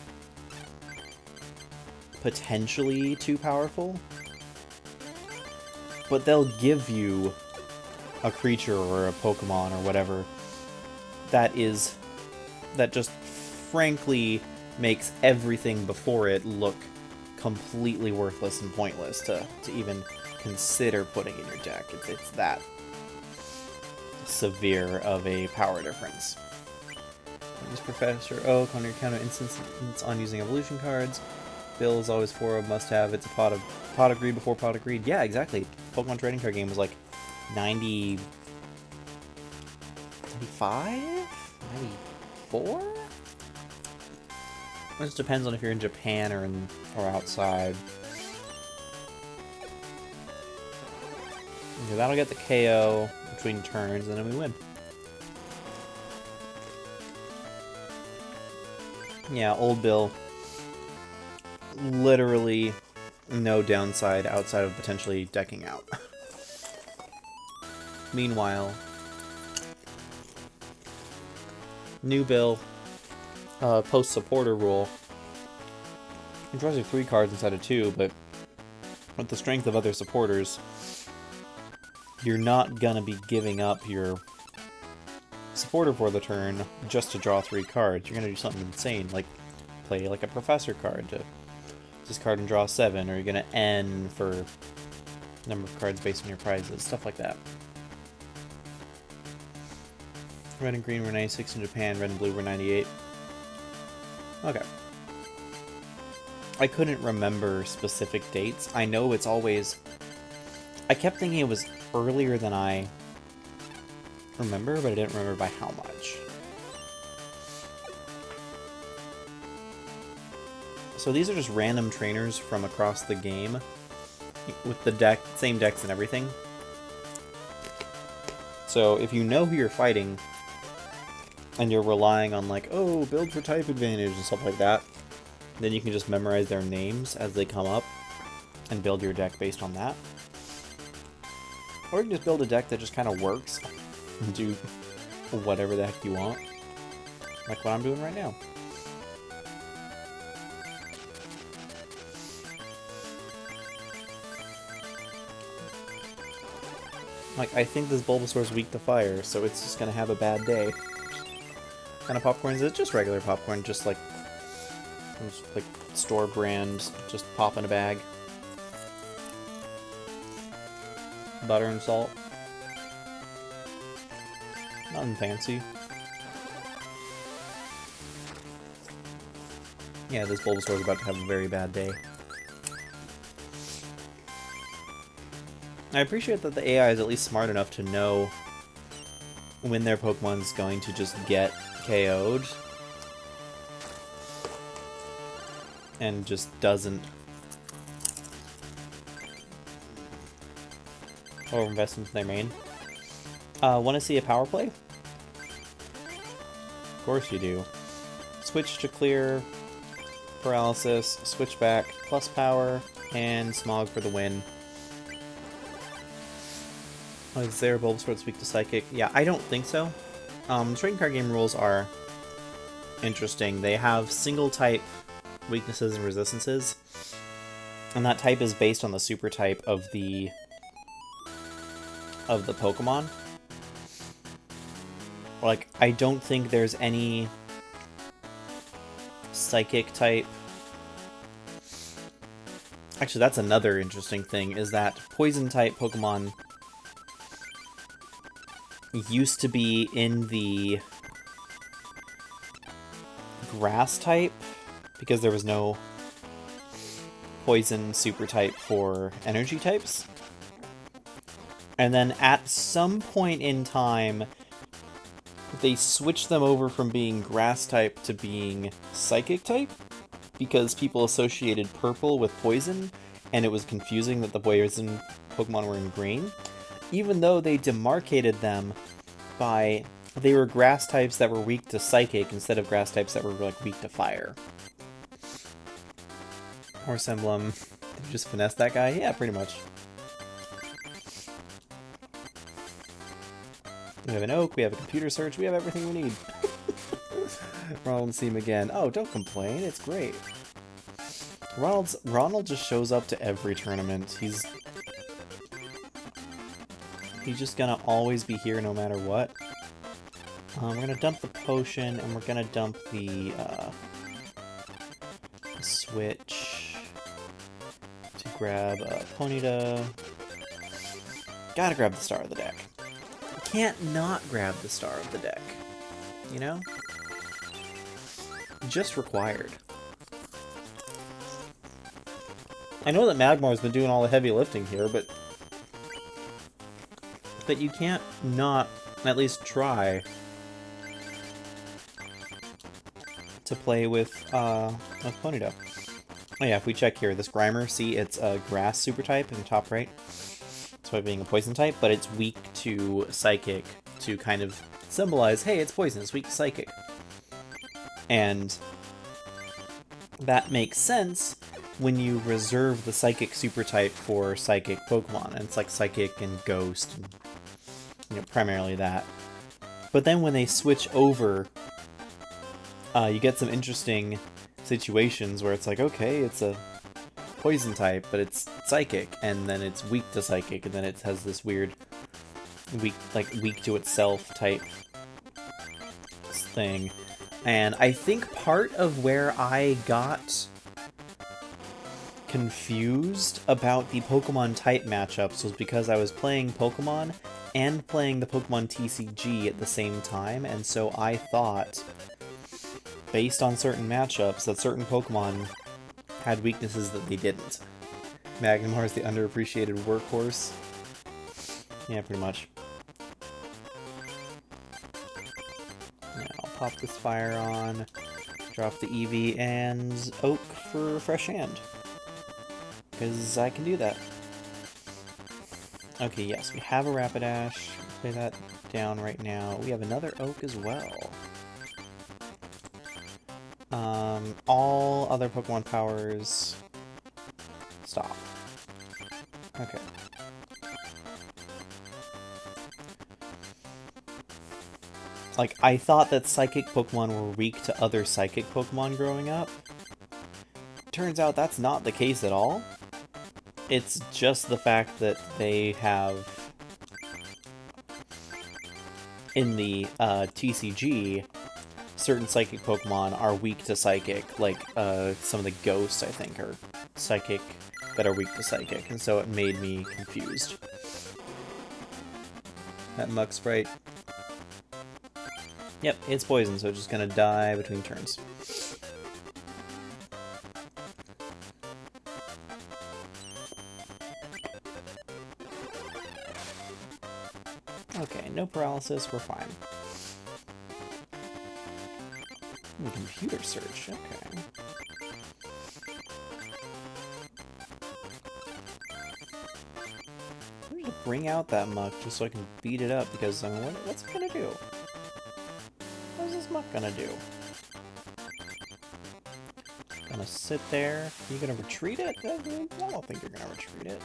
potentially too powerful. But they'll give you a creature or a Pokemon or whatever that just frankly makes everything before it look completely worthless and pointless to even consider putting in your deck. It's that severe of a power difference. Use Professor Oak on your counter instance on using evolution cards. Bill is always 4 of must have. It's a pot of greed before pot of greed. Yeah, exactly. Pokemon trading card game was like 95? 94? It just depends on if you're in Japan or outside. Okay, that'll get the KO between turns, and then we win. Yeah, old Bill. Literally no downside outside of potentially decking out. Meanwhile, new Bill, post-supporter rule. He draws you 3 cards instead of 2, but with the strength of other supporters, you're not gonna be giving up your supporter for the turn just to draw 3 cards. You're gonna do something insane, like play like a Professor card to discard and draw 7, or you're gonna N for number of cards based on your prizes, stuff like that. Red and green were 96 in Japan, red and blue were 98. Okay. I couldn't remember specific dates. I know it's always... I kept thinking it was earlier than I remember, but I didn't remember by how much. So these are just random trainers from across the game with the same decks and everything. So if you know who you're fighting, and you're relying on like, oh, build for type advantage and stuff like that, then you can just memorize their names as they come up and build your deck based on that. Or you can just build a deck that just kind of works and do whatever the heck you want, like what I'm doing right now. Like, I think this Bulbasaur's weak to fire, so it's just gonna have a bad day. What kind of popcorn is it? Just regular popcorn, just like store brand, just pop in a bag. Butter and salt. Nothing fancy. Yeah, this Bulbasaur's about to have a very bad day. I appreciate that the AI is at least smart enough to know when their Pokemon's going to just get KO'd and just doesn't overinvest into their main. Want to see a power play? Of course you do. Switch to clear, paralysis, switch back, plus power, and smog for the win. Is there a Bulbasaur that's weak to Psychic? Yeah, I don't think so. Trading card game rules are interesting. They have single type weaknesses and resistances, and that type is based on the super type of the Pokemon. Like, I don't think there's any Psychic type. Actually, that's another interesting thing, is that Poison type Pokemon used to be in the Grass type, because there was no Poison super type for energy types. And then at some point in time, they switched them over from being Grass type to being Psychic type, because people associated purple with poison, and it was confusing that the poison Pokemon were in green. Even though they demarcated them by, they were grass types that were weak to Psychic instead of grass types that were like weak to fire. Horse Emblem, did you just finesse that guy? Yeah, pretty much. We have an oak, we have a computer search, we have everything we need. Ronald see him again. Oh, don't complain, it's great. Ronald just shows up to every tournament. He's just gonna always be here no matter what. We're gonna dump the potion, and we're gonna dump the switch to grab Ponyta. Gotta grab the star of the deck. Can't not grab the star of the deck, you know? Just required. I know that Magmar's been doing all the heavy lifting here, but you can't not at least try to play with Ponyta. Oh yeah, if we check here, this Grimer, see, it's a Grass super type in the top right. Despite being a Poison type, but it's weak to Psychic to kind of symbolize, hey, it's Poison, it's weak to Psychic. And that makes sense when you reserve the Psychic super type for Psychic Pokemon, and it's like Psychic and Ghost, and, you know, primarily that. But then when they switch over, you get some interesting situations where it's like, okay, it's a Poison type, but it's Psychic, and then it's weak to Psychic, and then it has this weird weak to itself type thing. And I think part of where I got confused about the Pokemon type matchups was because I was playing Pokemon and playing the Pokemon TCG at the same time, and so I thought, based on certain matchups, that certain Pokemon had weaknesses that they didn't. Magnamar is the underappreciated workhorse. Yeah, pretty much. Now I'll pop this fire on, drop the Eevee, and Oak for Fresh Hand. Because I can do that. Okay, yes, we have a Rapidash. Play that down right now. We have another Oak as well. All other Pokemon powers... Stop. Okay. Like, I thought that Psychic Pokemon were weak to other Psychic Pokemon growing up. Turns out that's not the case at all. It's just the fact that they have... In the TCG, certain Psychic Pokemon are weak to Psychic, like some of the Ghosts, I think, are Psychic that are weak to Psychic, and so it made me confused. That Muck Sprite. Yep, it's poison, so it's just gonna die between turns. Okay, no paralysis, we're fine. Computer search, okay. I'm gonna bring out that Muck just so I can beat it up, because I mean, what's it gonna do? What is this Muck gonna do? Gonna sit there? Are you gonna retreat it? I don't think you're gonna retreat it.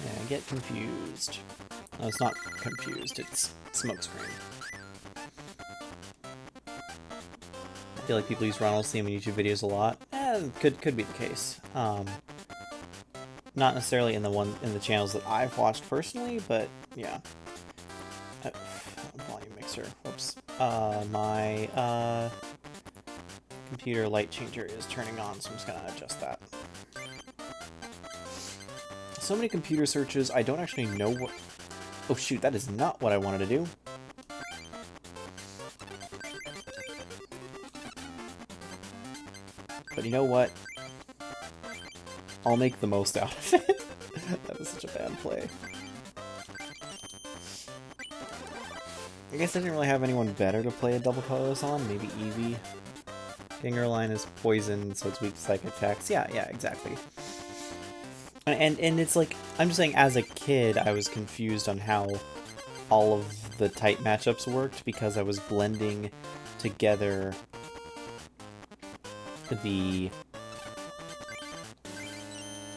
Yeah, I get confused. No, it's not confused, it's Smokescreen. I feel like people use Ronald's theme in YouTube videos a lot. Could be the case. Not necessarily in the channels that I've watched personally, but yeah. Volume mixer. Whoops. My computer light changer is turning on, so I'm just gonna adjust that. So many computer searches, I don't actually know what... Oh shoot, that is not what I wanted to do. But you know what? I'll make the most out of it. That was such a bad play. I guess I didn't really have anyone better to play a double colorless on. Maybe Eevee. Gingerline is poison, so it's weak to psychic attacks. Yeah, exactly. And it's like, I'm just saying, as a kid, I was confused on how all of the type matchups worked, because I was blending together the...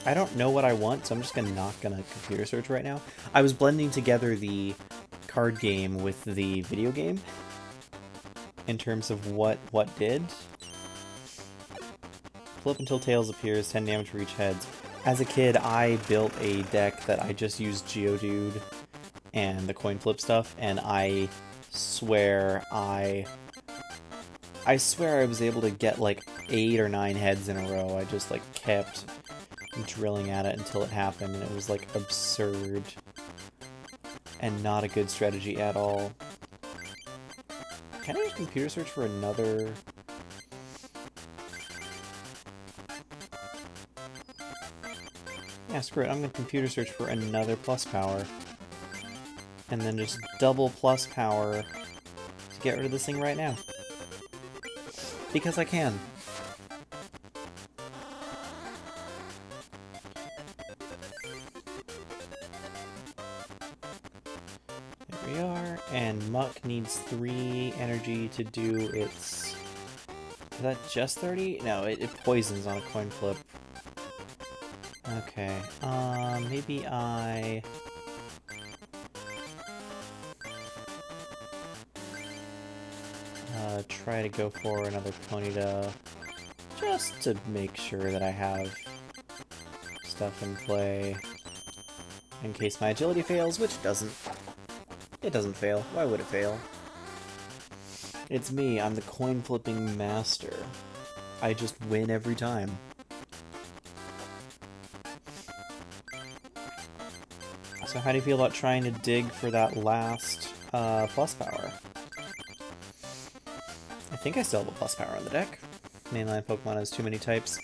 I don't know what I want, so I'm just not gonna computer search right now. I was blending together the card game with the video game in terms of what did. Flip until tails appears, 10 damage for each heads. As a kid, I built a deck that I just used Geodude and the coin flip stuff, and I swear I was able to get like 8 or 9 heads in a row. I just like kept drilling at it until it happened, and it was like absurd and not a good strategy at all. Can I use computer search for another... Yeah, screw it. I'm gonna computer search for another plus power. And then just double plus power to get rid of this thing right now. Because I can. There we are. And Muck needs 3 energy to do its... Is that just 30? No, it poisons on a coin flip. Okay, maybe I... try to go for another Ponyta, just to make sure that I have stuff in play, in case my agility fails, which it doesn't. It doesn't fail. Why would it fail? It's me, I'm the coin flipping master. I just win every time. So how do you feel about trying to dig for that last plus power? I think I still have a plus power on the deck. Mainline Pokemon has too many types.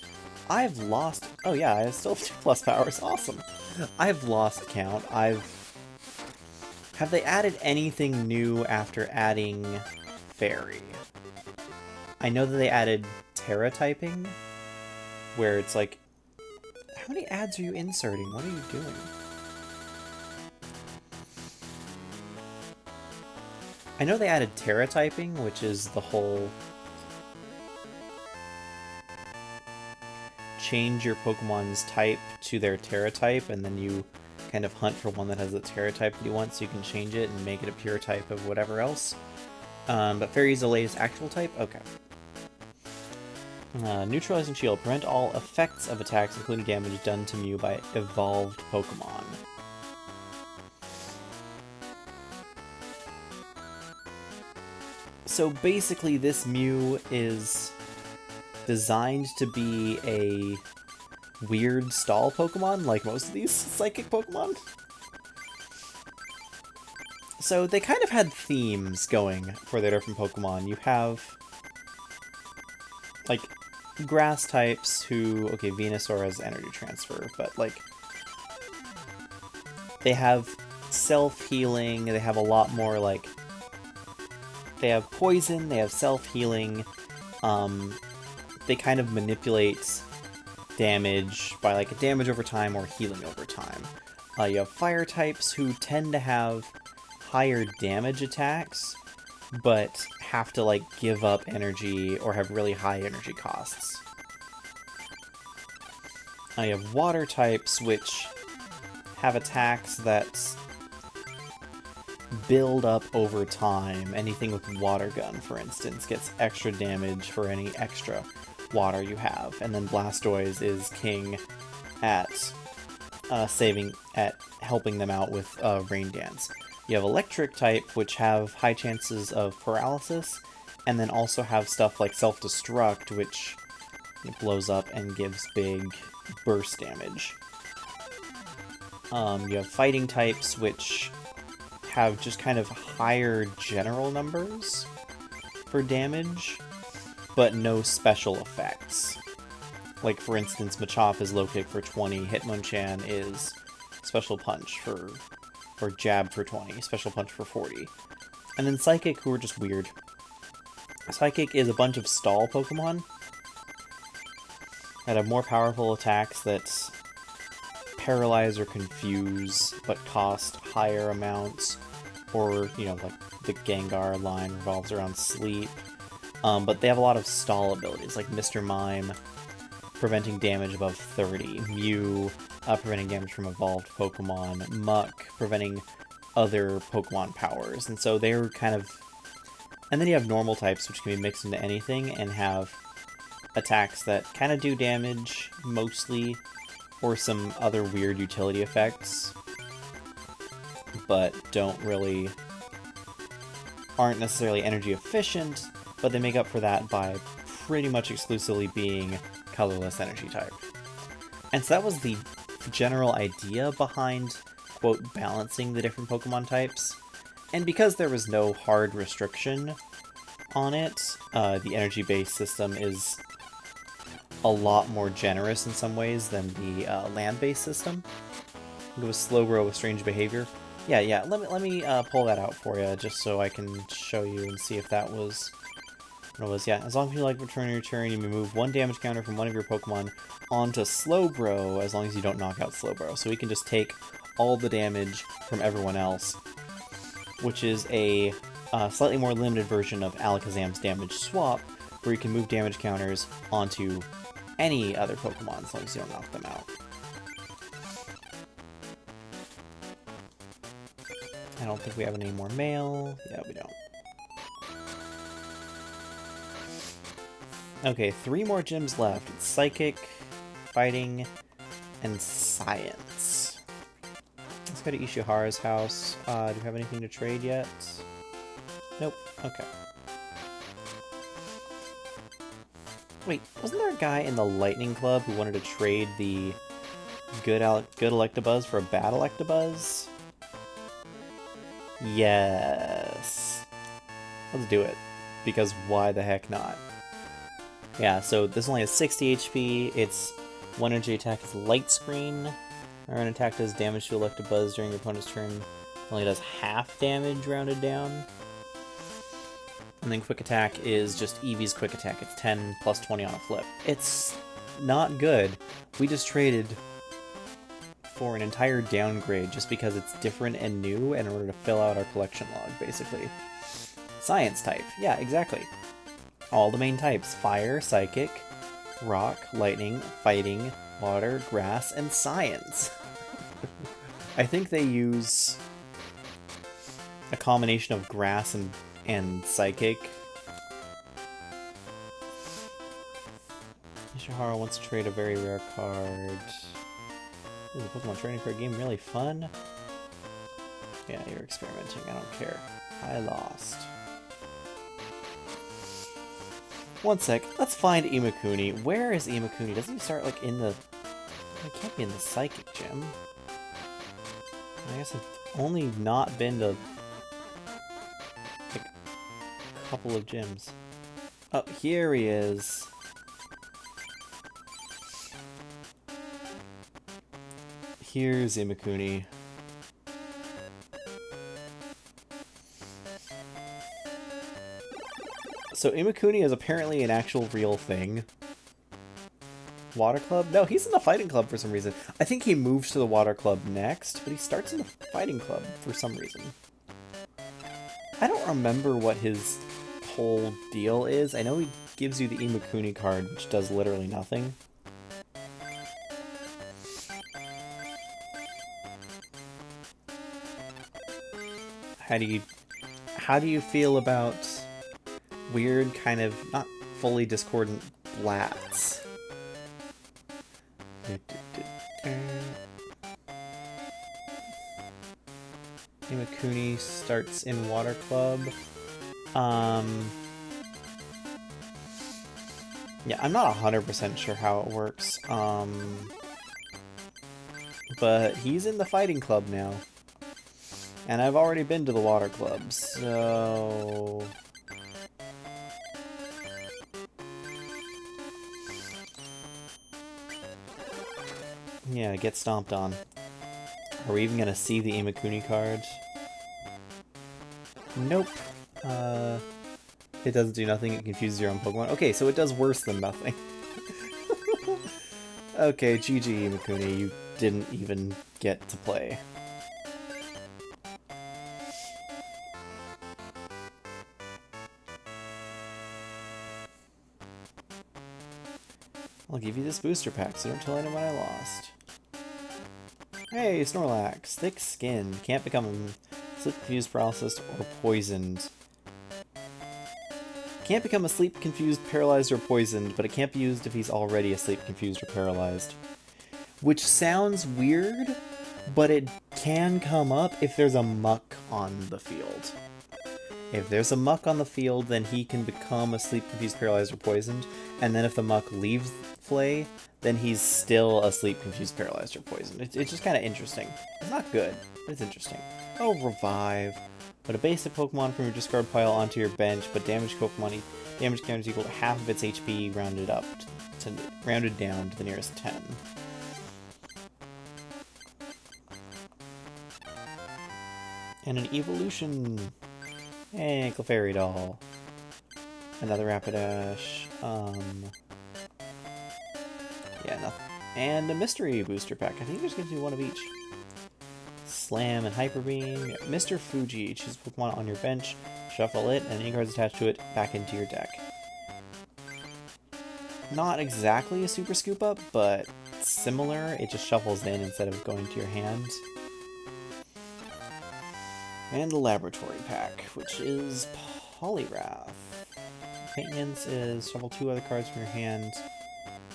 I've lost... Oh yeah, I still have 2 plus powers. Awesome. I've lost count. Have they added anything new after adding Fairy? I know that they added Terra typing, where it's like... How many ads are you inserting? What are you doing? I know they added Terra typing, which is the whole change your Pokemon's type to their Terra type, and then you kind of hunt for one that has the Terra type that you want, so you can change it and make it a pure type of whatever else. But Fairy is the latest actual type? Okay. Neutralizing Shield. Prevent all effects of attacks, including damage done to Mew by evolved Pokemon. So basically this Mew is designed to be a weird stall Pokemon, like most of these Psychic Pokemon. So they kind of had themes going for their different Pokemon. You have, like, grass types who, okay, Venusaur has energy transfer, but, like, they have self-healing, they have a lot more, like, they have poison, they have self-healing, they kind of manipulate damage by, like, damage over time or healing over time. You have fire types who tend to have higher damage attacks, but have to, like, give up energy or have really high energy costs. You have water types, which have attacks that build up over time. Anything with Water Gun, for instance, gets extra damage for any extra water you have. And then Blastoise is king at helping them out with Rain Dance. You have electric type, which have high chances of paralysis, and then also have stuff like self-destruct, which blows up and gives big burst damage. You have fighting types, which have just kind of higher general numbers for damage, but no special effects. Like, for instance, Machop is low kick for 20, Hitmonchan is special punch for, or jab for 20, special punch for 40. And then Psychic, who are just weird. Psychic is a bunch of stall Pokemon that have more powerful attacks that paralyze or confuse, but cost higher amounts, or, you know, like the Gengar line revolves around sleep. But they have a lot of stall abilities, like Mr. Mime, preventing damage above 30, Mew, preventing damage from evolved Pokemon, Muck, preventing other Pokemon powers, and so they're kind of... And then you have normal types, which can be mixed into anything, and have attacks that kind of do damage, mostly, or some other weird utility effects, but aren't necessarily energy efficient, but they make up for that by pretty much exclusively being colorless energy type. And so that was the general idea behind, quote, balancing the different Pokemon types. And because there was no hard restriction on it, the energy-based system is a lot more generous in some ways than the land-based system. It was Slowbro with strange behavior. Yeah, let me pull that out for you, just so I can show you and see if that was what it was. Yeah, as long as you like return your turn, you may move one damage counter from one of your Pokemon onto Slowbro, as long as you don't knock out Slowbro. So we can just take all the damage from everyone else, which is a slightly more limited version of Alakazam's damage swap, where you can move damage counters onto any other Pokemon, as long as you don't knock them out. I don't think we have any more mail. Yeah, we don't. Okay, 3 more gyms left. It's Psychic, Fighting, and Science. Let's go to Ishihara's house. Do we have anything to trade yet? Nope. Okay. Wait, wasn't there a guy in the Lightning Club who wanted to trade the good Electabuzz for a bad Electabuzz? Yes. Let's do it. Because why the heck not? Yeah, so this only has 60 HP, its 1 energy attack is Light Screen. Our own attack does damage to Electabuzz during your opponent's turn. It only does half damage rounded down. And then Quick Attack is just Eevee's Quick Attack. It's 10 plus 20 on a flip. It's not good. We just traded for an entire downgrade just because it's different and new in order to fill out our collection log, basically. Science type. Yeah, exactly. All the main types. Fire, psychic, rock, lightning, fighting, water, grass, and science. I think they use a combination of grass and psychic. Ishihara wants to trade a very rare card. Is the Pokemon trading card game really fun? Yeah, you're experimenting. I don't care. I lost. One sec. Let's find Imakuni. Where is Imakuni? Doesn't he start like in the... It can't be in the Psychic Gym. I guess I've only not been to like a couple of gyms. Oh, here he is. Here's Imakuni. So Imakuni is apparently an actual real thing. Water Club? No, he's in the Fighting Club for some reason. I think he moves to the Water Club next, but he starts in the Fighting Club for some reason. I don't remember what his whole deal is. I know he gives you the Imakuni card, which does literally nothing. How do you feel about weird, kind of not fully discordant blats? Imakuni starts in Water Club. Yeah, I'm not 100% sure how it works. But he's in the Fighting Club now. And I've already been to the Water Club, so... Yeah, get stomped on. Are we even gonna see the Imakuni card? Nope. It doesn't do nothing, it confuses your own Pokemon. Okay, so it does worse than nothing. Okay, GG Imakuni, you didn't even get to play. I'll give you this booster pack, so don't tell anyone I lost. Hey, Snorlax. Thick skin. Can't become sleep confused, paralyzed, or poisoned. Can't become asleep, confused, paralyzed, or poisoned, but it can't be used if he's already asleep, confused, or paralyzed. Which sounds weird, but it can come up if there's a muck on the field. If there's a muck on the field, then he can become asleep, confused, paralyzed, or poisoned, and then if the muck leaves play, then he's still asleep, confused, paralyzed, or poisoned. It's just kind of interesting. It's not good, but it's interesting. Oh, Revive. Put a basic Pokemon from your discard pile onto your bench, but damage Pokemon damage count is equal to half of its HP rounded down to the nearest 10. And an evolution. Hey, Clefairy Doll. Another Rapidash. Yeah, nothing. And a mystery booster pack. I think there's going to be one of each. Slam and Hyper Beam. Yeah, Mr. Fuji. Choose a Pokemon on your bench, shuffle it, and any cards attached to it back into your deck. Not exactly a Super Scoop Up, but similar. It just shuffles in instead of going to your hand. And the Laboratory pack, which is Poliwrath. Maintenance is shuffle 2 other cards from your hand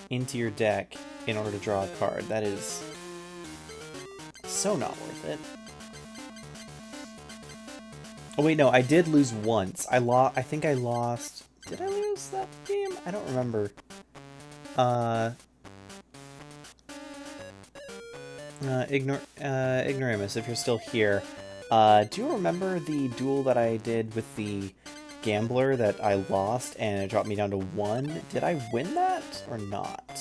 into your deck in order to draw a card. That is so not worth it. Oh wait, no, I did lose once. I think I lost... Did I lose that game? I don't remember. Ignoramus, if you're still here. Do you remember the duel that I did with the Gambler that I lost and it dropped me down to 1? Did I win that or not?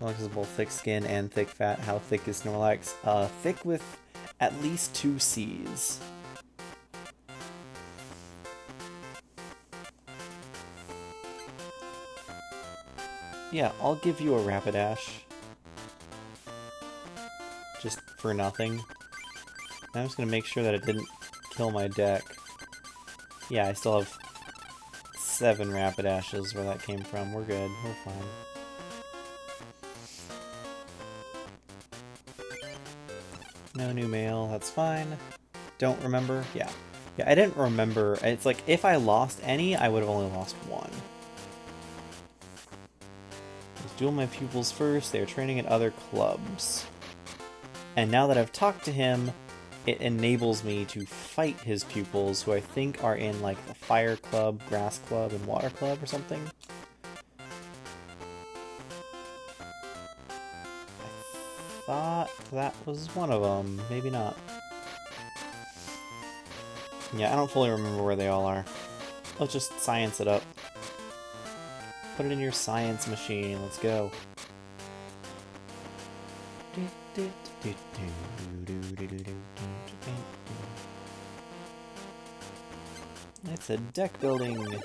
Snorlax is both thick skin and thick fat. How thick is Snorlax? Thick with at least 2 C's. Yeah, I'll give you a Rapidash. Just for nothing. I'm just gonna make sure that it didn't kill my deck. Yeah, I still have 7 Rapidashes where that came from. We're good. We're fine. No new mail. That's fine. Don't remember? Yeah. Yeah, I didn't remember. It's like, if I lost any, I would have only lost 1. Let's duel my pupils first. They are training at other clubs. And now that I've talked to him, it enables me to fight his pupils, who I think are in, like, the Fire Club, Grass Club, and Water Club or something. I thought that was one of them. Maybe not. Yeah, I don't fully remember where they all are. Let's just science it up. Put it in your science machine. Let's go. It's a deck building.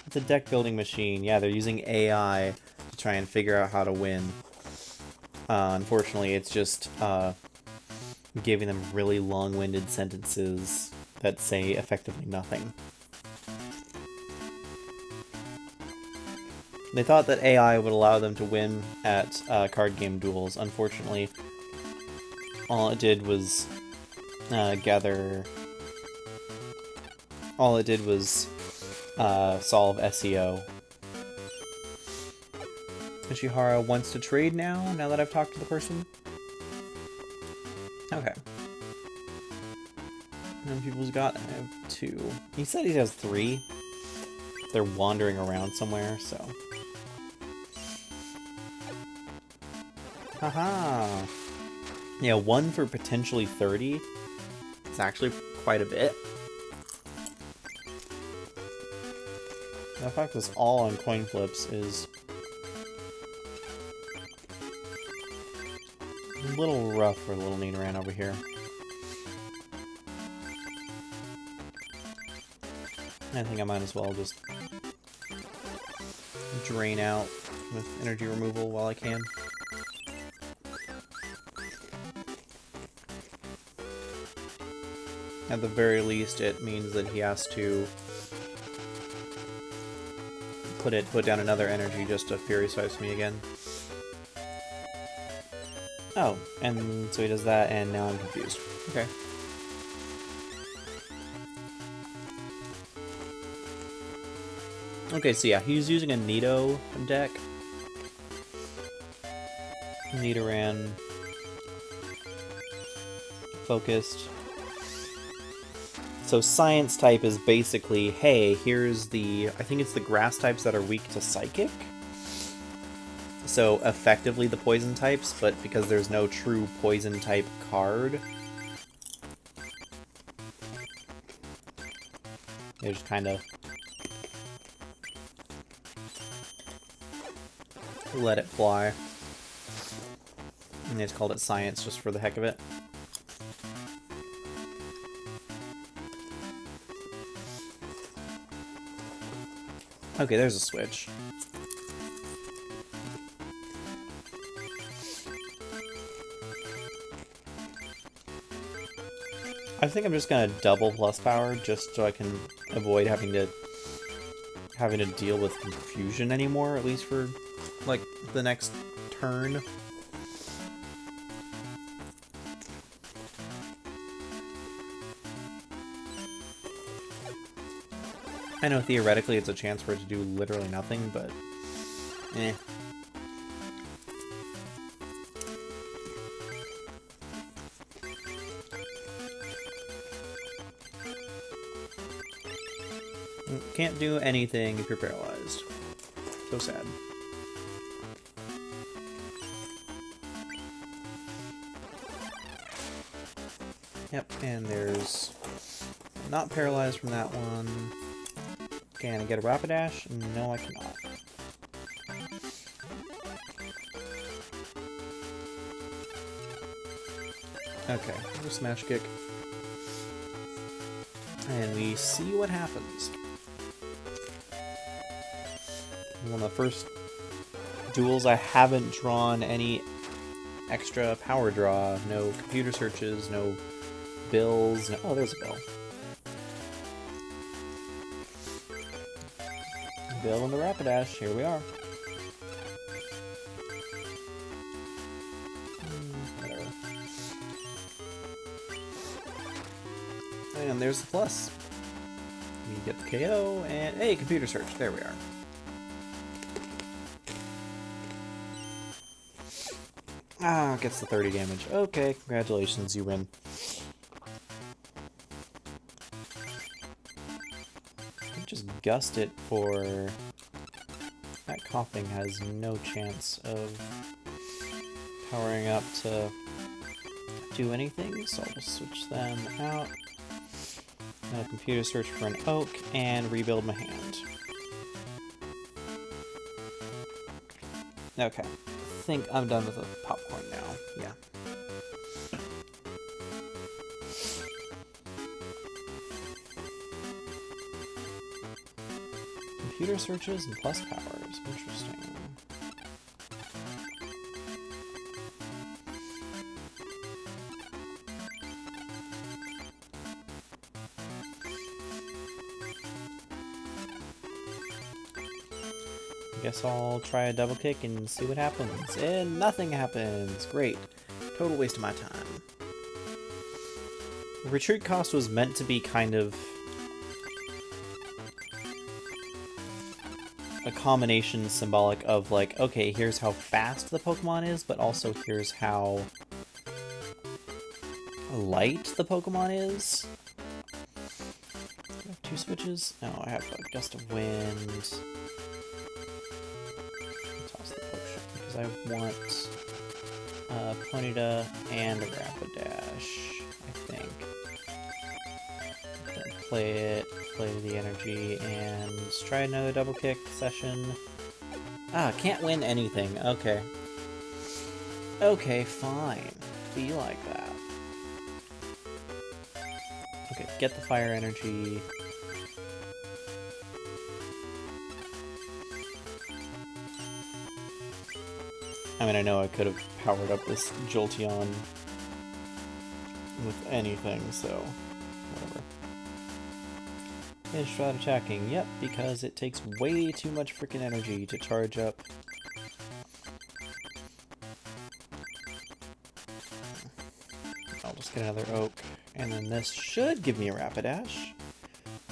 It's a deck building machine. Yeah, they're using AI to try and figure out how to win. Unfortunately, it's just giving them really long-winded sentences that say effectively nothing. They thought that AI would allow them to win at card game duels. Unfortunately, all it did was All it did was solve SEO. Ishihara wants to trade now that I've talked to the person? Okay. How many people's got? I have 2. He said he has 3. They're wandering around somewhere, so... Haha! Yeah, 1 for potentially 30. It's actually quite a bit. The fact this all on coin flips is a little rough for little Nidoran over here. I think I might as well just drain out with energy removal while I can. At the very least, it means that he has to put down another energy just to Fury Swipes me again. Oh, and so he does that, and now I'm confused. Okay. Okay, so yeah, he's using a Nido deck. Nidoran. Focused. So Science type is basically, hey, here's the... I think it's the Grass types that are weak to Psychic. So effectively the Poison types, but because there's no true Poison type card, they just kind of let it fly. And they just called it Science just for the heck of it. Okay, there's a switch. I think I'm just gonna double plus power just so I can avoid having to deal with confusion anymore, at least for like the next turn. I know theoretically it's a chance for it to do literally nothing, but eh. Can't do anything if you're paralyzed. So sad. Yep, and there's... not paralyzed from that one. Can I get a Rapidash? No, I cannot. Okay, we'll Smash Kick. And we see what happens. One of the first duels I haven't drawn any extra power draw. No computer searches, no bills. No, oh, there's a bill. Building the Rapidash, here we are. Whatever. And there's the plus. We get the KO, and hey, computer search, there we are. Ah, gets the 30 damage. Okay, congratulations, you win. Just gust it for... That coughing has no chance of powering up to do anything, so I'll just switch them out. Now computer search for an oak and rebuild my hand. Okay, I think I'm done with the popcorn now. Yeah. Computer searches and plus powers. Interesting. Guess I'll try a double kick and see what happens. And nothing happens. Great. Total waste of my time. Retreat cost was meant to be kind of a combination symbolic of like, okay, here's how fast the Pokemon is, but also here's how light the Pokemon is. Do I have 2 switches? No, I have a Gust of Wind. Toss the potion because I want Ponyta and a Rapidash, I think. Then play it, play the energy, and try another double kick session. Ah, can't win anything. Okay. Okay, fine. Be like that. Okay, get the fire energy. I mean, I know I could have powered up this Jolteon with anything, so whatever. Finish strat attacking. Yep, because it takes way too much freaking energy to charge up. I'll just get another Oak, and then this should give me a Rapidash.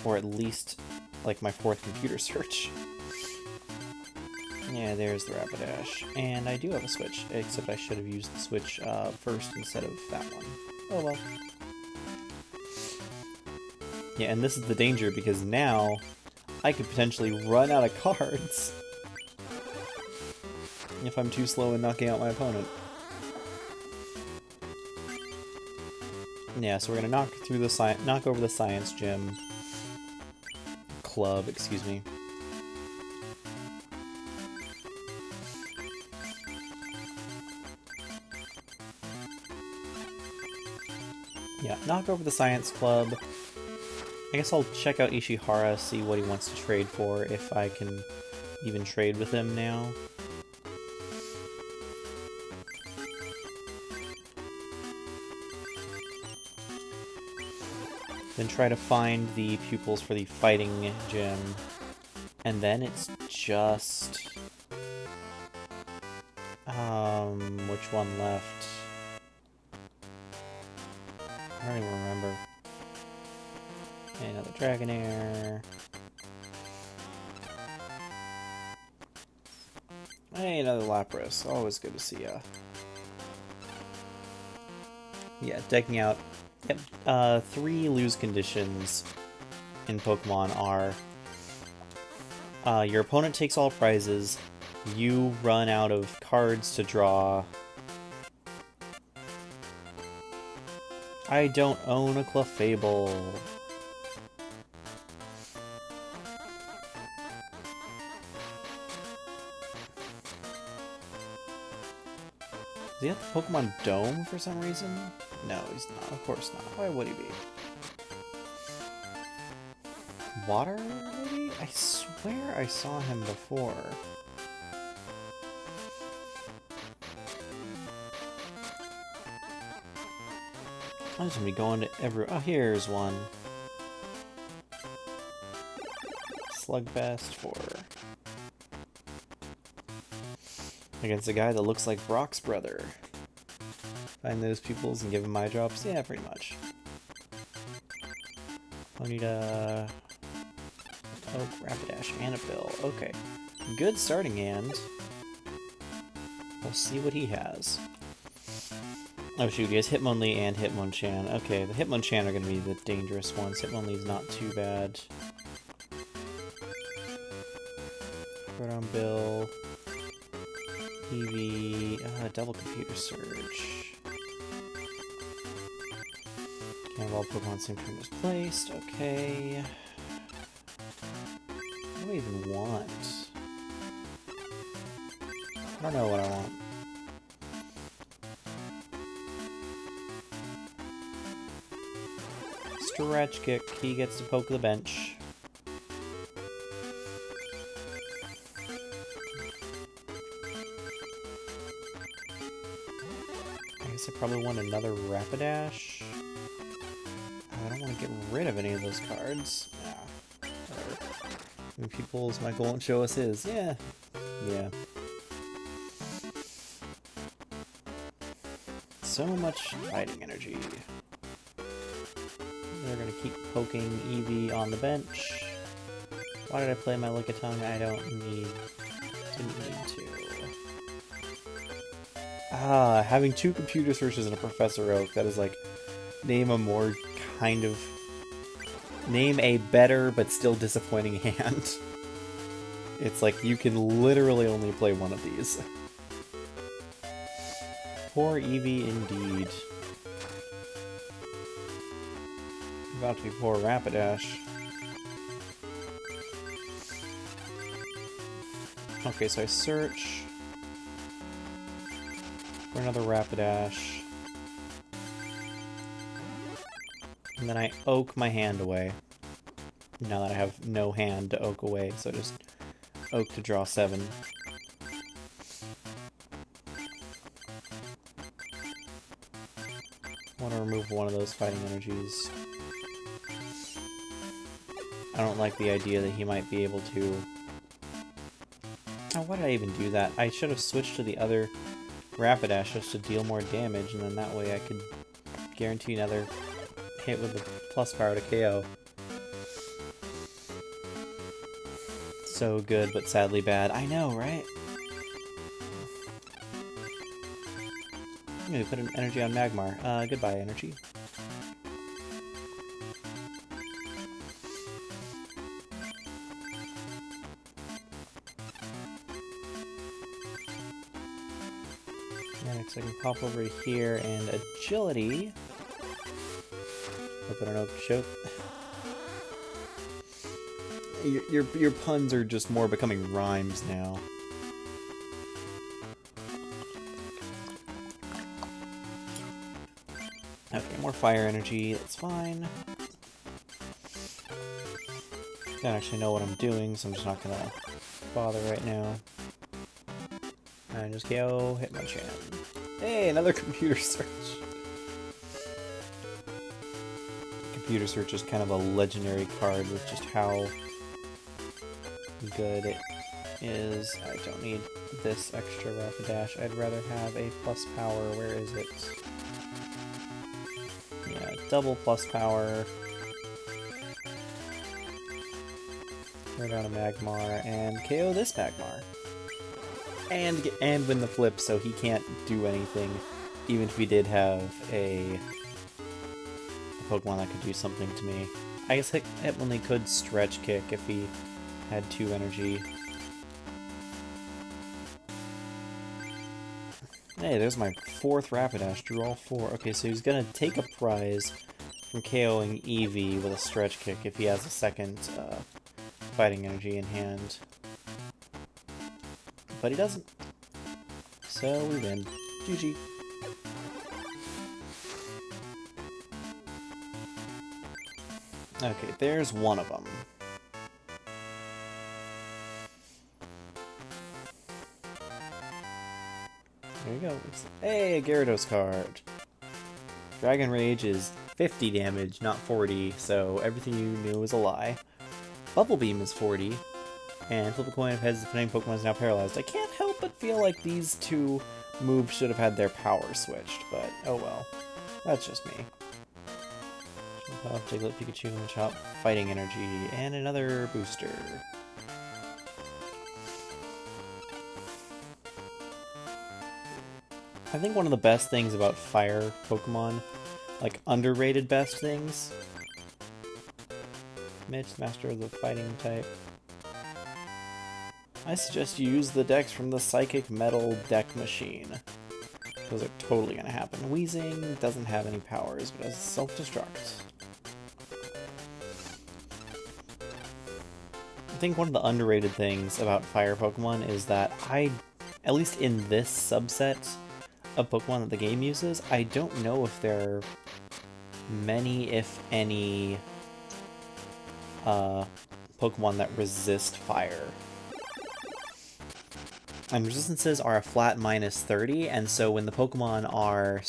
Or at least, like, my 4th computer search. Yeah, there's the Rapidash. And I do have a switch, except I should have used the switch first instead of that one. Oh well. Yeah, and this is the danger, because now I could potentially run out of cards if I'm too slow in knocking out my opponent. Yeah, so we're gonna knock over the Science Gym. Club, excuse me. Yeah, knock over the Science Club. I guess I'll check out Ishihara, see what he wants to trade for, if I can even trade with him now. Then try to find the pupils for the fighting gym. And then it's just... which one left? I don't even remember. Another Dragonair. Hey, another Lapras. Always good to see ya. Yeah, decking out. Yep. 3 lose conditions in Pokemon are your opponent takes all prizes, you run out of cards to draw. I don't own a Clefable. Is he at the Pokemon Dome for some reason? No, he's not. Of course not. Why would he be? Water, maybe? I swear I saw him before. I'm just gonna be going to every... Oh, here's one. Slugfest for Against a guy that looks like Brock's brother. Find those pupils and give them my drops? Yeah, pretty much. Ponyta... Oh, Rapidash, Annabelle. Okay. Good starting hand. We'll see what he has. Oh shoot, he has Hitmonlee and Hitmonchan. Okay, the Hitmonchan are going to be the dangerous ones. Hitmonlee's not too bad. Bill, Eevee, double Computer Surge. Cannonball Pokemon same turn is placed. Okay. What do I even want? I don't know what I want. Stretch Kick. He gets to poke the bench. I guess I probably want another Rapidash. I don't want to get rid of any of those cards. Yeah, whatever. I mean, people's Michael won't show us his. Yeah. Yeah. So much fighting energy. They're gonna keep poking Eevee on the bench. Why did I play my Lickitung? I didn't need to. Ah, having 2 Computer Searches and a Professor Oak, that is like, name a better but still disappointing hand. It's like, you can literally only play one of these. Poor Eevee indeed. About to be poor Rapidash. Okay, so I search for another Rapidash. And then I oak my hand away. Now that I have no hand to oak away, so just oak to draw 7. I want to remove one of those fighting energies. I don't like the idea that he might be able to... Oh, why did I even do that? I should have switched to the other Rapidash just to deal more damage, and then that way I could guarantee another hit with the plus power to KO. So good, but sadly bad. I know, right? I'm gonna put an energy on Magmar. Goodbye, energy. Next I can pop over here and agility. Hope I don't know, choke. Your puns are just more becoming rhymes now. Okay, more fire energy, that's fine. Don't actually know what I'm doing, so I'm just not gonna bother right now. And just KO, Hitmonchan. Hey, another Computer Search! Computer Search is kind of a legendary card with just how good it is. I don't need this extra Rapidash. I'd rather have a plus power. Where is it? Yeah, double plus power. Throw down a Magmar and KO this Magmar. And win the flip, so he can't do anything, even if he did have a Pokemon that could do something to me. I guess Hitmonlee could Stretch Kick if he had 2 energy. Hey, there's my 4th Rapidash. Drew all 4. Okay, so he's gonna take a prize from KOing Eevee with a Stretch Kick if he has a second fighting energy in hand. But he doesn't. So we win. GG. Okay, there's one of them. There you go. Hey, a Gyarados card. Dragon Rage is 50 damage, not 40, so everything you knew is a lie. Bubble Beam is 40. And flip a coin if heads, the defending Pokemon is now paralyzed. I can't help but feel like these two moves should have had their power switched, but oh well. That's just me. Diglett, Pikachu, Machop, Fighting Energy, and another booster. I think one of the best things about fire Pokemon, like underrated best things, Mitch, Master of the Fighting type. I suggest you use the decks from the Psychic Metal deck machine. Those are totally gonna happen. Wheezing doesn't have any powers, but has self-destruct. I think one of the underrated things about fire Pokemon is that at least in this subset of Pokemon that the game uses, I don't know if there are many, if any, Pokemon that resist fire. And resistances are a flat -30, and so when the Pokemon are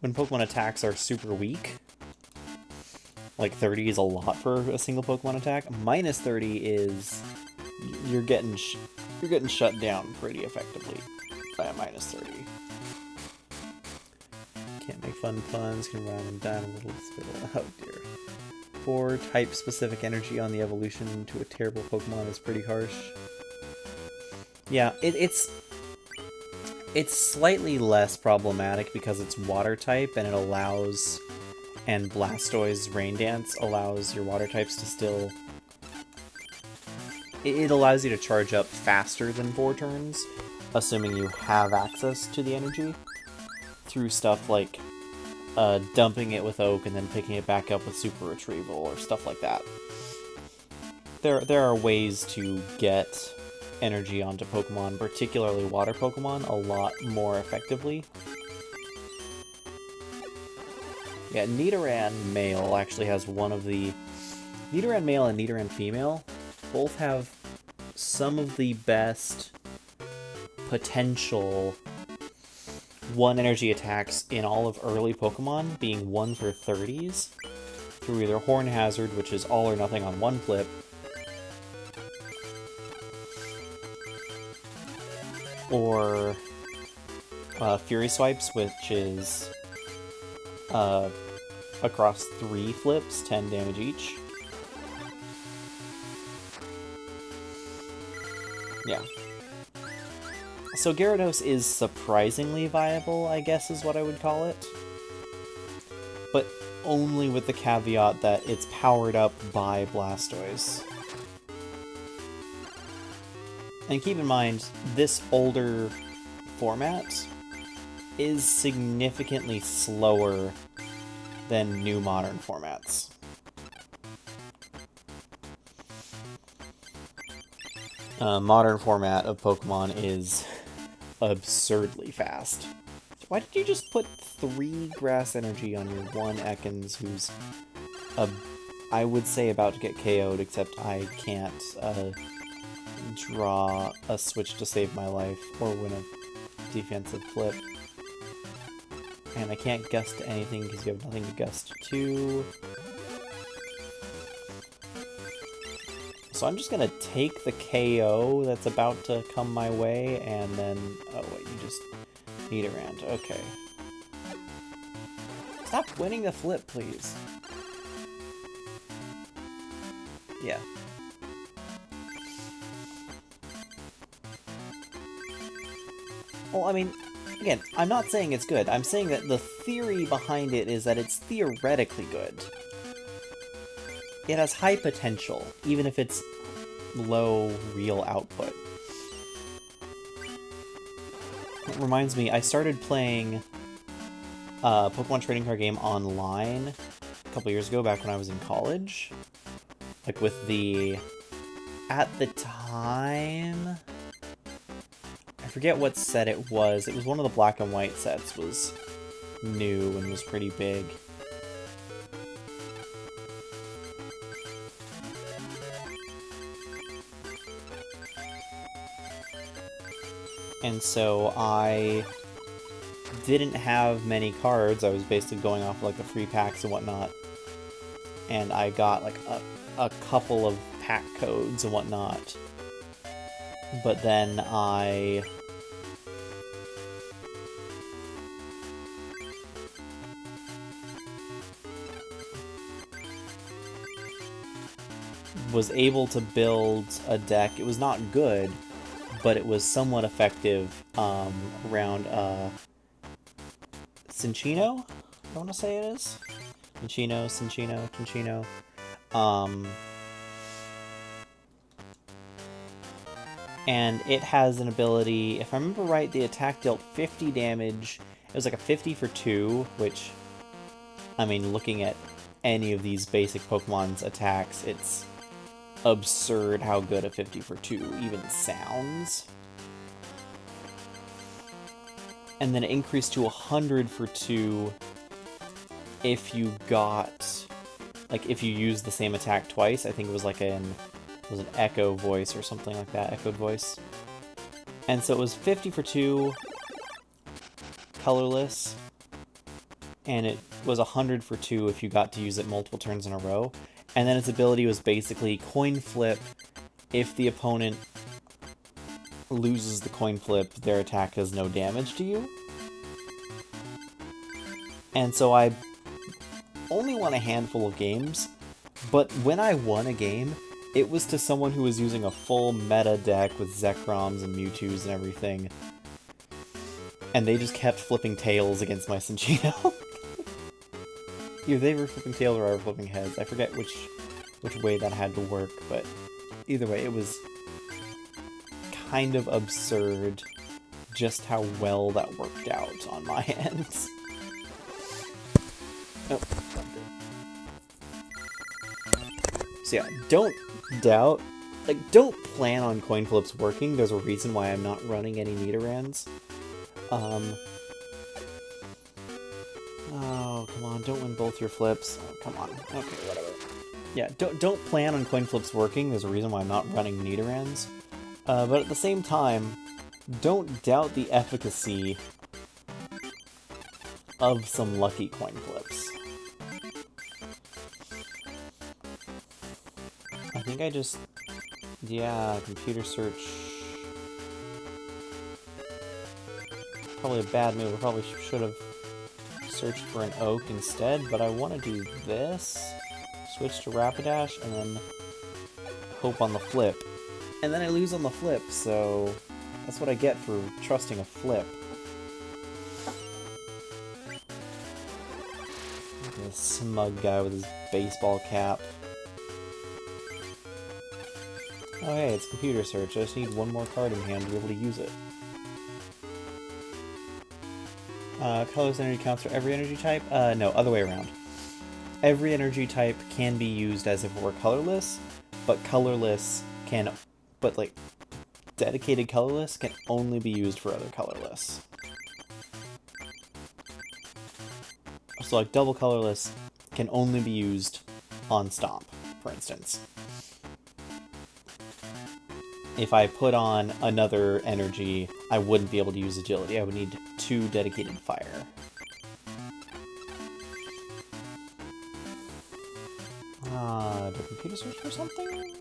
when Pokemon attacks are super weak, like 30 is a lot for a single Pokemon attack, -30 is you're getting shut down pretty effectively by a -30. Can't make fun puns, can rhyme and dine a little spittle. Oh dear. 4 type-specific energy on the evolution to a terrible Pokemon is pretty harsh. Yeah, it's slightly less problematic because it's water type and it allows, and Blastoise's Rain Dance allows your water types to still, it allows you to charge up faster than 4 turns, assuming you have access to the energy, through stuff like dumping it with Oak and then picking it back up with Super Retrieval or stuff like that. There are ways to get energy onto Pokemon, particularly water Pokemon, a lot more effectively. Yeah, Nidoran male actually has one of the... Nidoran male and Nidoran female both have some of the best potential 1 energy attacks in all of early Pokemon, being 1 for 30s, through either Horn Hazard, which is all or nothing on 1 flip, or Fury Swipes, which is across 3 flips, 10 damage each. Yeah. So Gyarados is surprisingly viable, I guess is what I would call it. But only with the caveat that it's powered up by Blastoise. And keep in mind, this older format is significantly slower than new modern formats. Modern format of Pokemon is absurdly fast. Why did you just put 3 grass energy on your 1 Ekans who's, I would say about to get KO'd, except I can't, draw a switch to save my life or win a defensive flip. And I can't gust to anything because you have nothing to gust to. So I'm just gonna take the KO that's about to come my way and then... Oh wait, you just need around. Okay. Stop winning the flip, please. Yeah. Well, I mean, again, I'm not saying it's good. I'm saying that the theory behind it is that it's theoretically good. It has high potential, even if it's low real output. It reminds me, I started playing a Pokemon trading card game online a couple years ago, back when I was in college. Like with the... At the time... I forget what set it was. It was one of the black and white sets, was new and was pretty big. And so I didn't have many cards. I was basically going off like the free packs and whatnot. And I got like a couple of pack codes and whatnot. but then I was able to build a deck. It was not good, but it was somewhat effective around Cinchino, I want to say it is. Cinchino. And it has an ability, if I remember right, the attack dealt 50 damage. It was like a 50 for 2, which, I mean, looking at any of these basic Pokemon's attacks, it's absurd how good a 50 for 2 even sounds. And then it increased to 100 for 2 if you got, like, if you used the same attack twice. I think it was like it was an echo voice or something like that, echoed voice. And so it was 50 for 2, colorless, and it was 100 for 2 if you got to use it multiple turns in a row. And then its ability was basically coin flip. If the opponent loses the coin flip, their attack does no damage to you. And so I only won a handful of games, but when I won a game, it was to someone who was using a full meta deck with Zekroms and Mewtwo's and everything. And they just kept flipping tails against my Cinchino. Either they were flipping tails or I were flipping heads. I forget which way that had to work, but either way, it was kind of absurd just how well that worked out on my end. Oh. So yeah, don't plan on coin flips working. There's a reason why I'm not running any Nidorans. Oh, come on, don't win both your flips. Oh, come on. Okay, whatever. Yeah, don't plan on coin flips working. There's a reason why I'm not running Nidorans. But at the same time, don't doubt the efficacy of some lucky coin flips. I think I just... yeah, computer search... probably a bad move. I probably should have searched for an oak instead, but I want to do this, switch to Rapidash, and then hope on the flip. And then I lose on the flip, so that's what I get for trusting a flip. This smug guy with his baseball cap. Oh hey, it's computer search. I just need one more card in hand to be able to use it. Colors energy counts for every energy type? No, other way around. Every energy type can be used as if it were colorless, but dedicated colorless can only be used for other colorless. So like double colorless can only be used on Stomp, for instance. If I put on another energy, I wouldn't be able to use agility. I would need 2 dedicated fire. Do I computer search for something?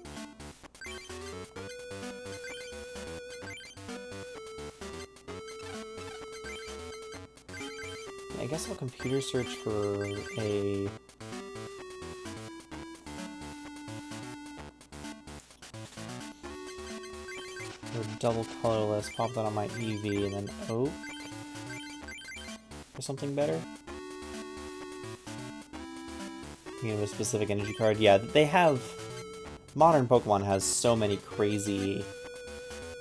I guess I'll computer search for a... double colorless, pop that on my EV, and then oak for something better. You know, a specific energy card. Yeah, they have... modern Pokemon has so many crazy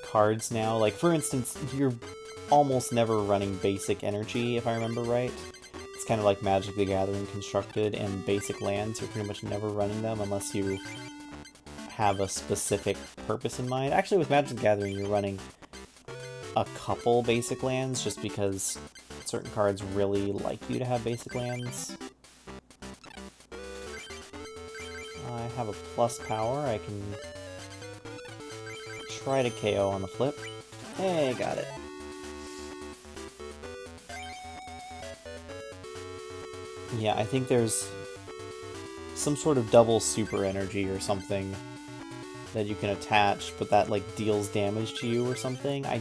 cards now. Like, for instance, you're almost never running basic energy, if I remember right. It's kind of like Magic the Gathering constructed, and basic lands, you're pretty much never running them unless you have a specific purpose in mind. Actually, with Magic the Gathering, you're running a couple basic lands just because certain cards really like you to have basic lands. I have a plus power. I can try to KO on the flip. Hey, got it. Yeah, I think there's some sort of double super energy or something that you can attach, but that like deals damage to you or something. I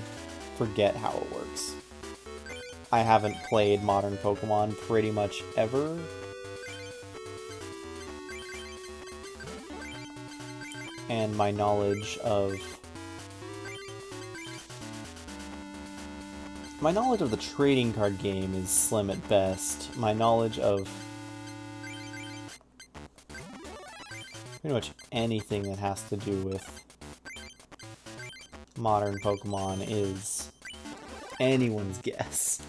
forget how it works. I haven't played modern Pokemon pretty much ever. And my knowledge of the trading card game is slim at best. My knowledge of pretty much anything that has to do with modern Pokemon is anyone's guess.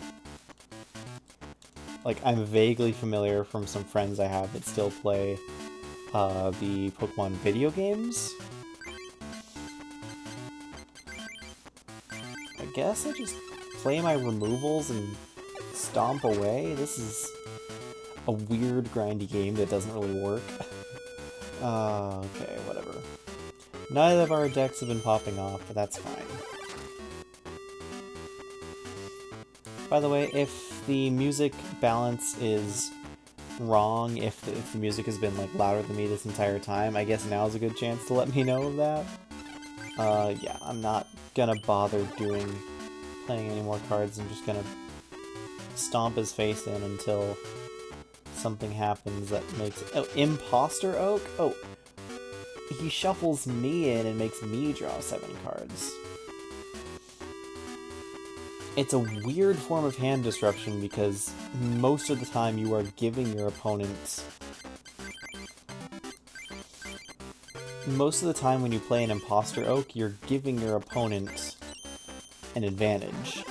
Like, I'm vaguely familiar from some friends I have that still play the Pokemon video games. I guess I just play my removals and stomp away. This is a weird grindy game that doesn't really work. Okay, whatever. Neither of our decks have been popping off, but that's fine. By the way, if the music balance is wrong, if the music has been like louder than me this entire time, I guess now's a good chance to let me know of that. Yeah, I'm not gonna bother playing any more cards. I'm just gonna stomp his face in until something happens that makes it... Oh, Imposter Oak? Oh, he shuffles me in and makes me draw 7 cards. It's a weird form of hand disruption because most of the time you are giving your opponent... Most of the time when you play an Imposter Oak, you're giving your opponent an advantage.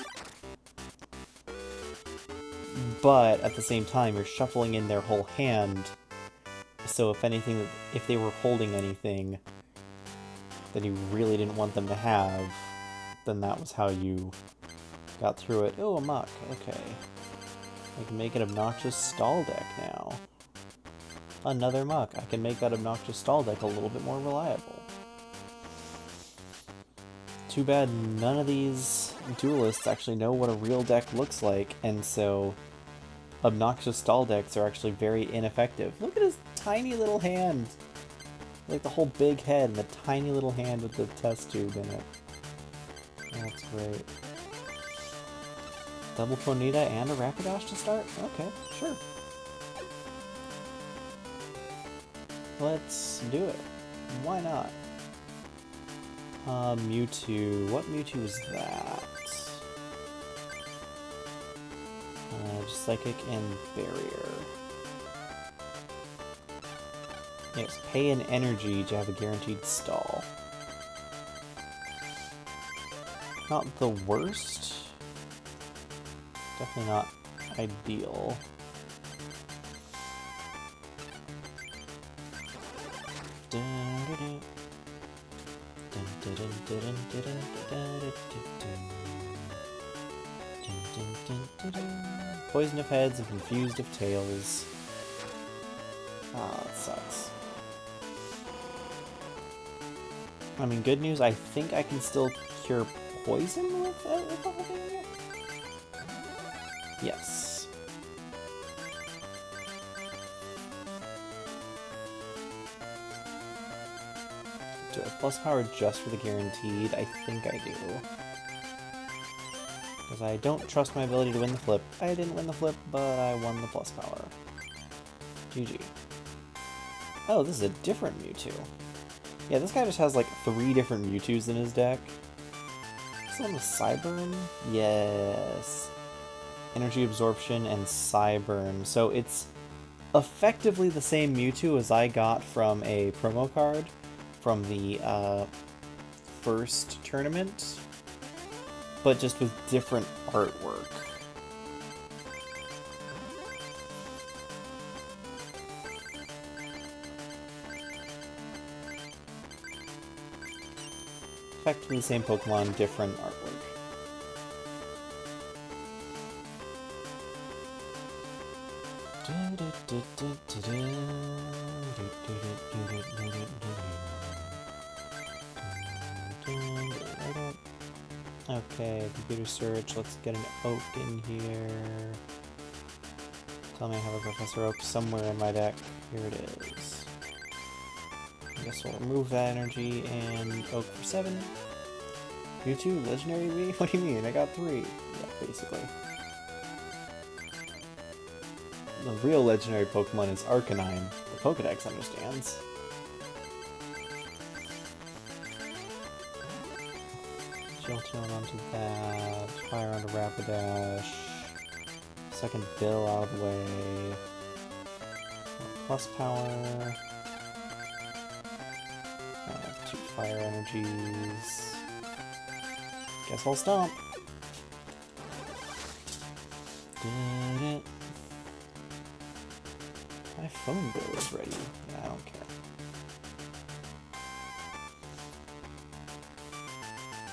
But at the same time, you're shuffling in their whole hand, so if anything, if they were holding anything that you really didn't want them to have, then that was how you got through it. Oh, a muck, okay. I can make an obnoxious stall deck now. Another muck. I can make that obnoxious stall deck a little bit more reliable. Too bad none of these duelists actually know what a real deck looks like, and so obnoxious stall decks are actually very ineffective. Look at his tiny little hand! Like the whole big head and the tiny little hand with the test tube in it. That's great. Double Ponyta and a Rapidash to start? Okay, sure. Let's do it. Why not? Mewtwo. What Mewtwo is that? Psychic and Barrier. Yes, pay an energy to have a guaranteed stall. Not the worst. Definitely not ideal. Poison of heads and confused of tails. Ah, that sucks. I mean, good news, I think I can still cure poison with it? Yes. Do I have plus power just for the guaranteed? I think I do. Because I don't trust my ability to win the flip. I didn't win the flip, but I won the plus power. GG. Oh, this is a different Mewtwo. Yeah, this guy just has like 3 different Mewtwo's in his deck. Is that a Cyburn? Yes. Energy Absorption and Cyburn. So it's effectively the same Mewtwo as I got from a promo card from the first tournament, but just with different artwork. Effectively the same Pokemon, different artwork. Okay, computer search, let's get an Oak in here. Tell me I have a Professor Oak somewhere in my deck. Here it is. guess we'll remove that energy and Oak for 7. Mewtwo, Legendary V? What do you mean? I got 3. Yeah, basically. The real legendary Pokemon is Arcanine. The Pokedex understands. Jolteon onto that. Fire onto Rapidash. Second Bill out of the way. Plus power. I have 2 fire energies. Guess I'll stomp. My phone bill is ready. Yeah, I don't care.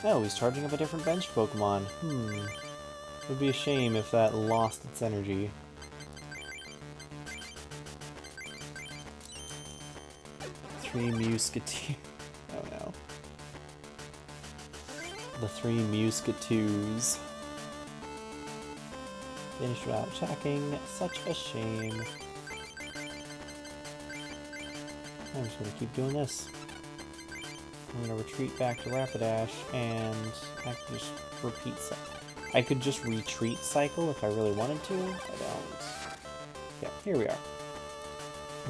Oh, he's charging up a different bench Pokemon. It would be a shame if that lost its energy. Three Musketeers. Oh no. The 3 Musketeers. Finished without attacking. Such a shame. I'm just gonna keep doing this. I'm gonna retreat back to Rapidash, and I can just repeat. I could just retreat cycle if I really wanted to. I don't. Yeah, here we are.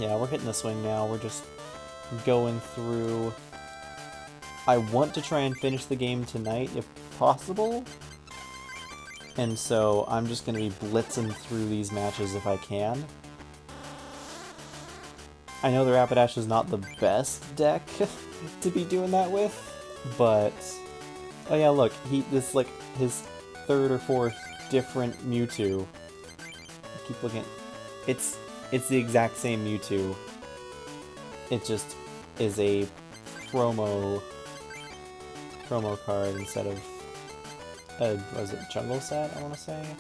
Yeah, we're hitting the swing now. We're just going through. I want to try and finish the game tonight if possible, and so I'm just gonna be blitzing through these matches if I can. I know the Rapidash is not the best deck to be doing that with, but oh yeah, look, this is like his 3rd or 4th different Mewtwo. I keep looking. It's the exact same Mewtwo. It just is a promo card instead of was it jungle set? I want to say.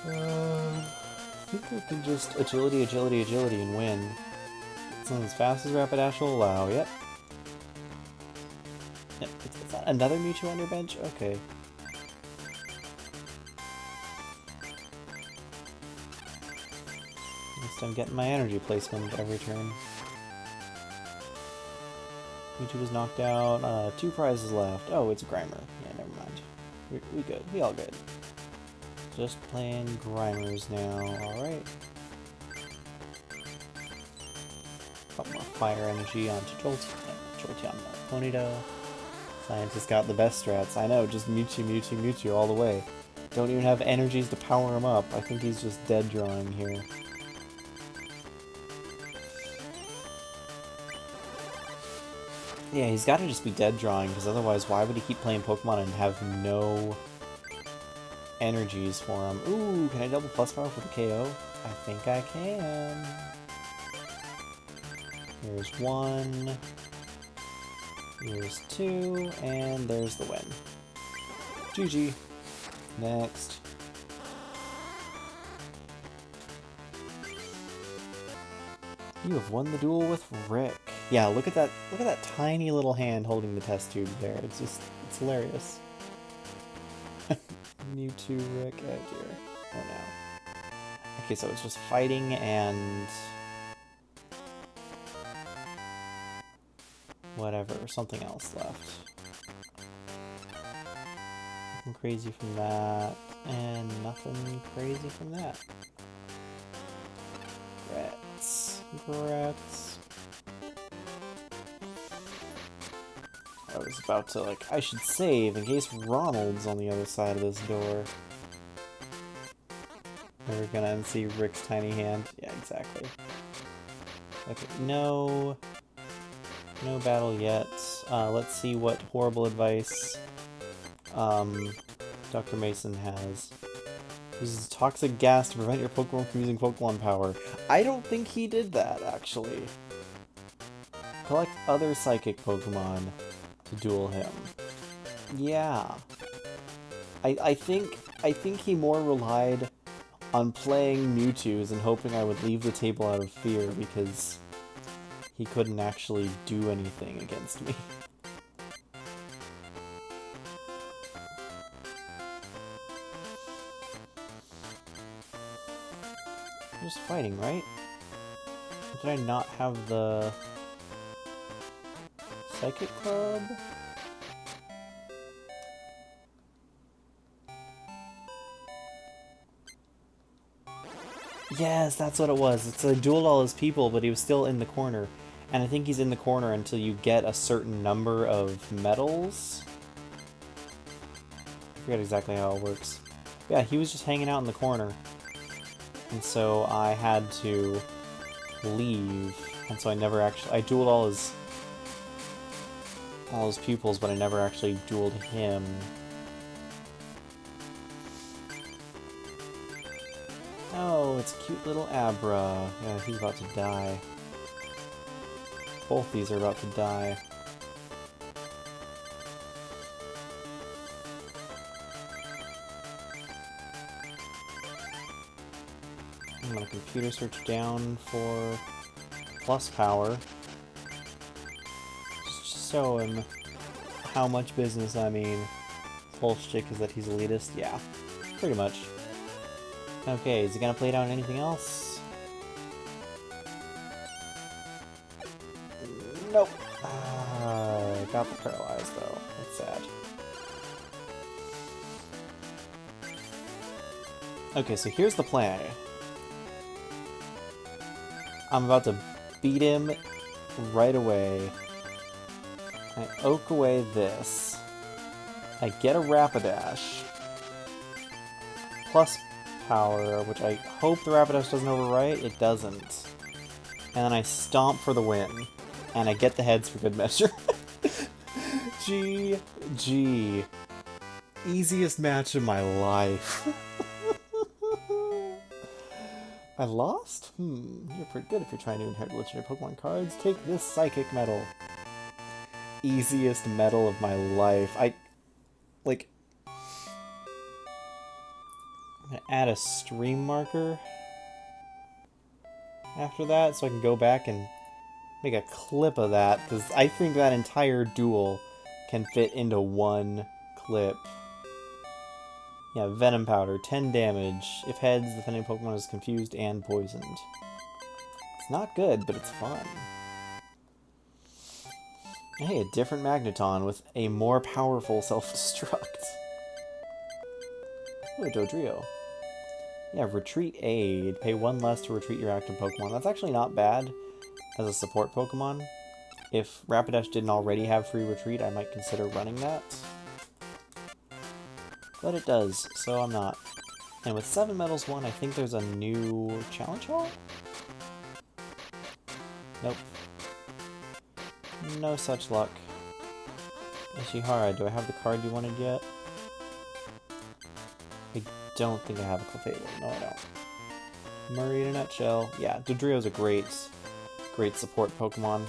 I think I can just agility and win. It's not as fast as Rapidash will allow. Yep. Yep. It's not another Mewtwo on your bench? Okay. At least I'm getting my energy placement every turn. Mewtwo was knocked out. 2 prizes left. Oh, it's a Grimer. Yeah, never mind. We good. We all good. Just playing Grimers now. Alright. Got more fire energy onto Jolteon, Ponyta. Scientist got the best strats. I know, just Mewtwo all the way. Don't even have energies to power him up. I think he's just dead drawing here. Yeah, he's got to just be dead drawing, because otherwise why would he keep playing Pokemon and have no energies for him? Ooh, can I double plus power for the KO? I think I can. Here's 1. Here's 2, and there's the win. GG. Next. You have won the duel with Rick. Yeah, look at that tiny little hand holding the test tube there. It's hilarious. Mewtwo, Rick, oh dear. Oh no. Okay, so it's just fighting and whatever, something else left. Nothing crazy from that, and nothing crazy from that. Grats. I was about to, I should save in case Ronald's on the other side of this door. We're gonna see Rick's tiny hand. Yeah, exactly. Okay, no battle yet. Let's see what horrible advice Dr. Mason has. Uses toxic gas to prevent your Pokemon from using Pokemon power. I don't think he did that, actually. Collect other psychic Pokemon to duel him. Yeah. I think he more relied on playing Mewtwo's and hoping I would leave the table out of fear because he couldn't actually do anything against me. just fighting, right? Did I not have the Psychic Club? Yes, that's what it was. It's a dueled all his people, but he was still in the corner. And I think he's in the corner until you get a certain number of medals. I forget exactly how it works. Yeah, he was just hanging out in the corner. And so I had to leave. And so I never actually... I dueled all his pupils, but I never actually dueled him. Oh, it's cute little Abra. Yeah, he's about to die. Both these are about to die. I'm gonna computer search down for plus power. Just show him how much business I mean. His whole shtick is that he's elitist. Yeah, pretty much. Okay, is he gonna play down anything else? Nope. Got the paralyzed though. That's sad. Okay, so here's the plan. I'm about to beat him right away. I oak away this. I get a Rapidash. Plus power, which I hope the Rapidash doesn't overwrite. It doesn't. And then I stomp for the win. And I get the heads for good measure. GG. Easiest match of my life. I lost? You're pretty good if you're trying to inherit legendary Pokemon cards. Take this Psychic Medal. Easiest medal of my life. I'm gonna add a stream marker after that so I can go back and make a clip of that, because I think that entire duel can fit into one clip. Yeah, Venom Powder, 10 damage. If heads, the defending Pokemon is confused and poisoned. It's not good, but it's fun. Hey, a different Magneton with a more powerful self-destruct. Ooh, Dodrio. Yeah, Retreat Aid. Pay 1 less to retreat your active Pokemon. That's actually not bad as a support Pokemon. If Rapidash didn't already have free retreat, I might consider running that. But it does, so I'm not. And with 7 medals won, I think there's a new challenge hall? Nope. No such luck. Ishihara, do I have the card you wanted yet? I don't think I have a Clefable. No, I don't. Murray in a nutshell. Yeah, Dodrio's a great support Pokemon.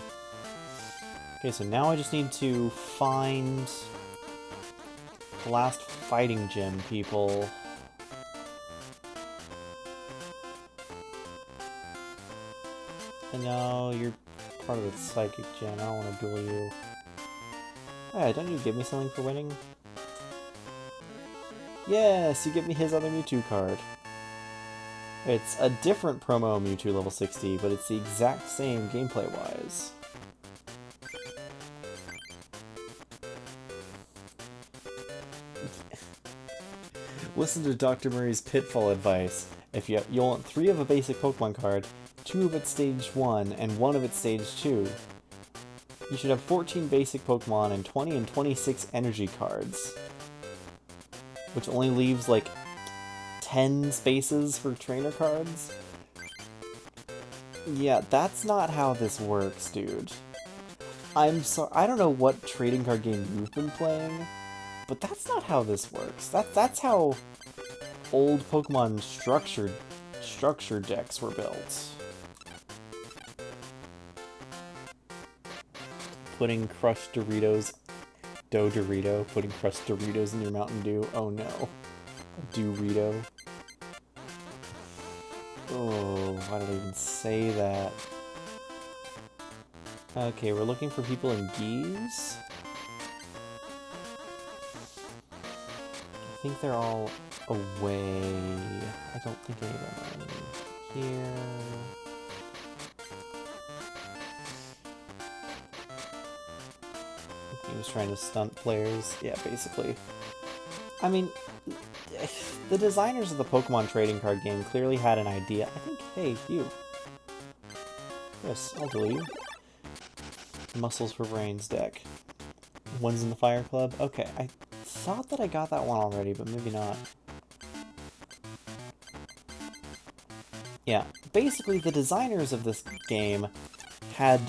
Okay, so now I just need to find the last fighting gym people. No, you're part of the Psychic Gym. I don't want to duel you. Hey, don't you give me something for winning? Yes, you give me his other Mewtwo card. It's a different promo Mewtwo level 60, but it's the exact same gameplay-wise. Listen to Dr. Murray's pitfall advice. If you want 3 of a basic Pokemon card, 2 of its stage 1, and 1 of its stage 2. You should have 14 basic Pokemon and 20 and 26 energy cards. Which only leaves like 10 spaces for trainer cards. Yeah, that's not how this works, dude. I'm sorry, I don't know what trading card game you've been playing, but that's not how this works. That's how old Pokemon structure decks were built. Putting crushed Doritos, Dorito, putting crushed Doritos in your Mountain Dew. Oh no. Dorito. Oh, why did I even say that? Okay, we're looking for people in Geese. I think they're all away. I don't think any of them are in here. He was trying to stunt players. Yeah, basically. I mean, the designers of the Pokemon trading card game clearly had an idea. I think, hey, you. Chris, I'll delete you. Muscles for Brains deck. One's in the Fire Club? Okay, I thought that I got that one already, but maybe not. Yeah, basically the designers of this game had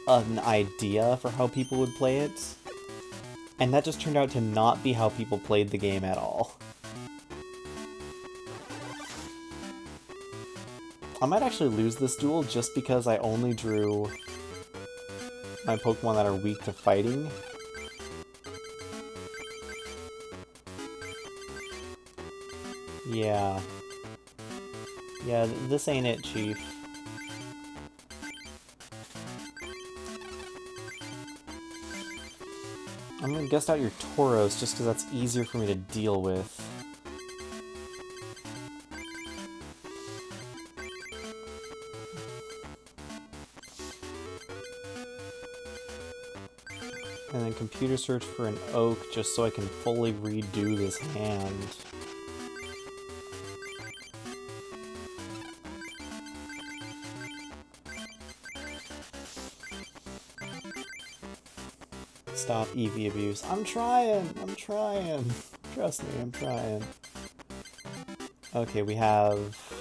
an idea for how people would play it, and that just turned out to not be how people played the game at all. I might actually lose this duel just because I only drew my Pokemon that are weak to fighting. Yeah. Yeah, this ain't it, Chief. I'm gonna gust out your Tauros just because that's easier for me to deal with. And then computer search for an oak just so I can fully redo this hand. Stop EV abuse. I'm trying! I'm trying! Trust me, I'm trying. Okay, we have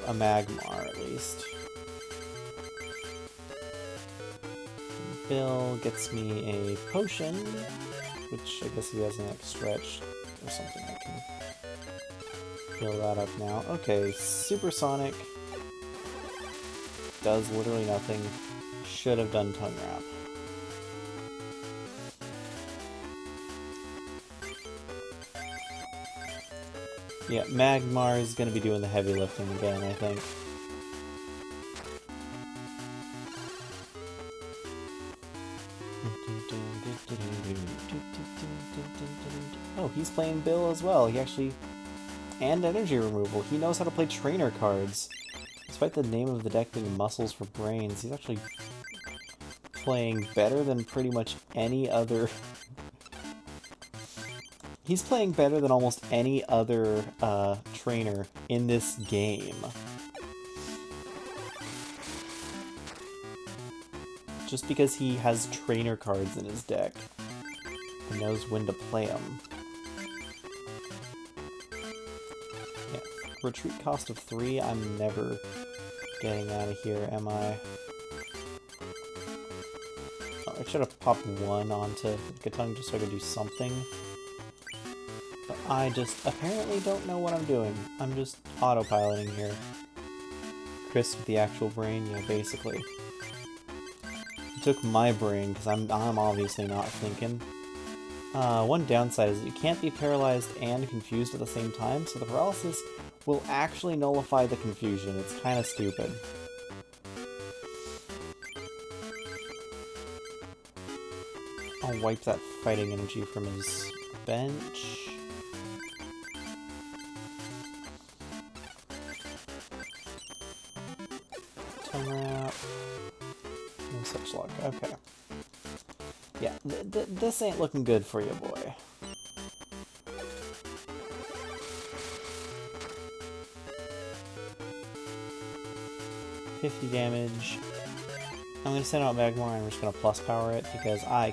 a Magmar at least. Bill gets me a potion, which I guess he has an stretch or something. I can fill that up now. Okay, Supersonic does literally nothing. Should have done Tongue Wrap. Yeah, Magmar is going to be doing the heavy lifting again, I think. Oh, he's playing Bill as well. He actually... And energy removal. He knows how to play trainer cards. Despite the name of the deck being Muscles for Brains, he's actually playing better than pretty much any other... He's playing better than almost any other trainer in this game. Just because he has trainer cards in his deck and knows when to play them. Yeah. Retreat cost of 3, I'm never getting out of here, am I? Oh, I should have popped 1 onto Gatung just so I could do something. But I just apparently don't know what I'm doing. I'm just autopiloting here. Chris with the actual brain, yeah, basically. He took my brain, because I'm obviously not thinking. One downside is that you can't be paralyzed and confused at the same time, so the paralysis will actually nullify the confusion. It's kind of stupid. I'll wipe that fighting energy from his bench. Wrap. No such luck. Okay. Yeah, this ain't looking good for you, boy. $50 damage. I'm gonna send out Magmar and we're just gonna plus power it because I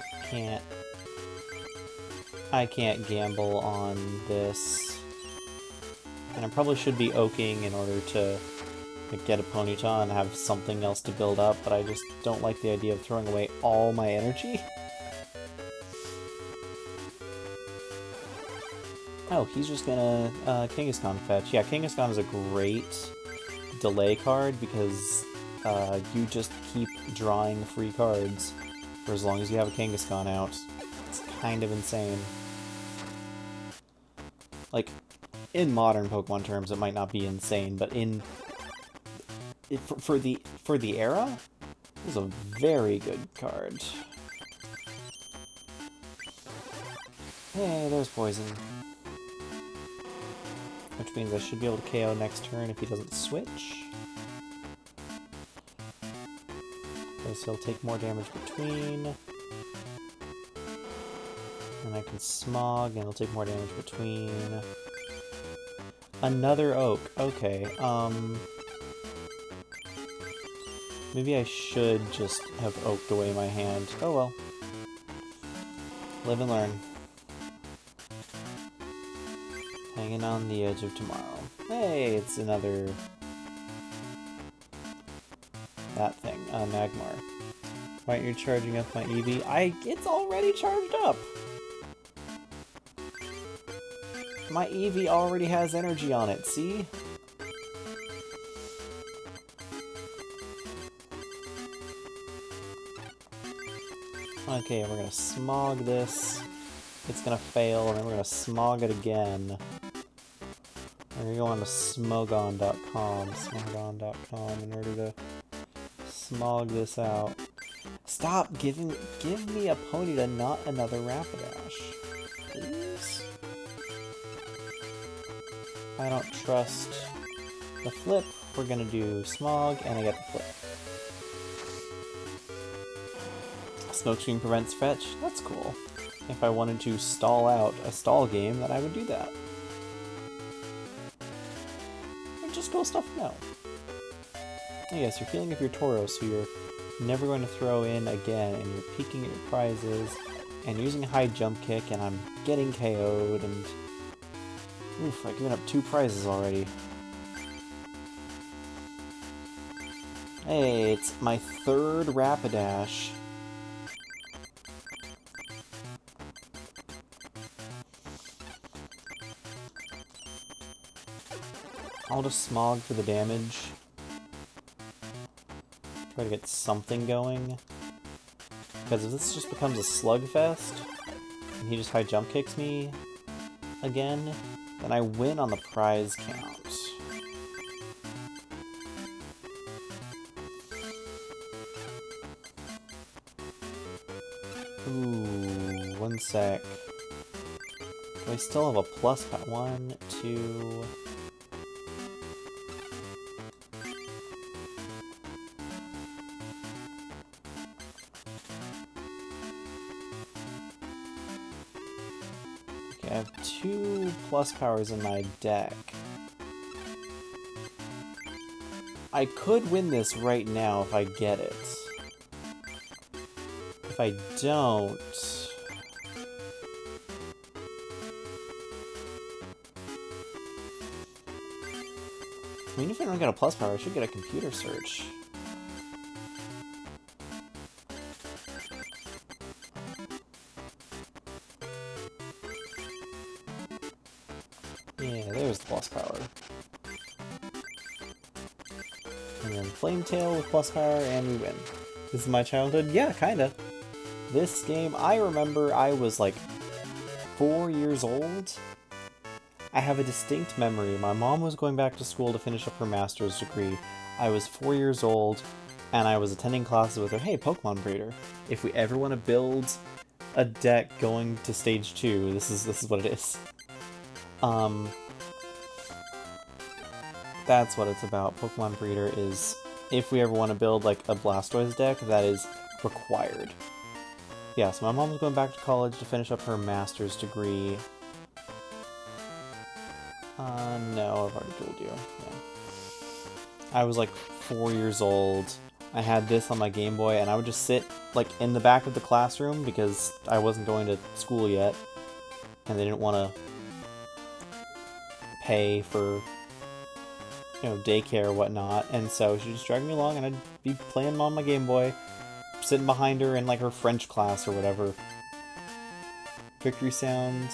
can't gamble on this. And I probably should be oaking in order to get a Ponyta and have something else to build up, but I just don't like the idea of throwing away all my energy. Oh, he's just gonna Kangaskhan fetch. Yeah, Kangaskhan is a great delay card because you just keep drawing free cards for as long as you have a Kangaskhan out. It's kind of insane. Like, in modern Pokemon terms, it might not be insane, but for the era, it was a very good card. Hey, there's poison. Which means I should be able to KO next turn if he doesn't switch. Okay, so he'll take more damage between. And I can smog, and it'll take more damage between. Another oak. Okay, maybe I should just have oaked away my hand. Oh well. Live and learn. Hanging on the edge of tomorrow. Hey, it's another... that thing. Magmar. Why aren't you charging up my EV? It's already charged up! My EV already has energy on it, see? Okay, we're gonna smog this. It's gonna fail, and then we're gonna smog it again. We're gonna go on to smogon.com in order to smog this out. Stop give me a Ponyta, not another Rapidash. Please? I don't trust the flip. We're gonna do smog, and I get the flip. Smokescreen prevents fetch? That's cool. If I wanted to stall out a stall game, then I would do that. Just cool stuff to know. Yes, you're feeling up your Tauros, who you're never going to throw in again, and you're peeking at your prizes, and using a high jump kick, and I'm getting KO'd, and... oof, I've given up 2 prizes already. Hey, it's my 3rd Rapidash. I'll just smog for the damage. Try to get something going. Because if this just becomes a slugfest, and he just high jump kicks me again, then I win on the prize count. Ooh, 1 sec. Do I still have a plus 1, 2... I have 2 plus powers in my deck. I could win this right now if I get it. If I don't... I mean, if I don't get a plus power, I should get a computer search. Yeah, there's the plus power. And then Flametail with plus power, and we win. This is my childhood? Yeah, kinda. This game, I remember I was like 4 years old. I have a distinct memory. My mom was going back to school to finish up her master's degree. I was 4 years old, and I was attending classes with her. Hey, Pokemon Breeder, if we ever want to build a deck going to stage 2, this is what it is. That's what it's about. Pokemon Breeder is, if we ever want to build like a Blastoise deck, that is required. Yeah, so my mom was going back to college to finish up her master's degree. No, I've already told you. Yeah. I was like 4 years old. I had this on my Game Boy, and I would just sit like in the back of the classroom because I wasn't going to school yet, and they didn't want to pay for, you know, daycare or whatnot, and so she just dragged me along, and I'd be playing on my Game Boy, sitting behind her in like her French class or whatever. Victory sounds,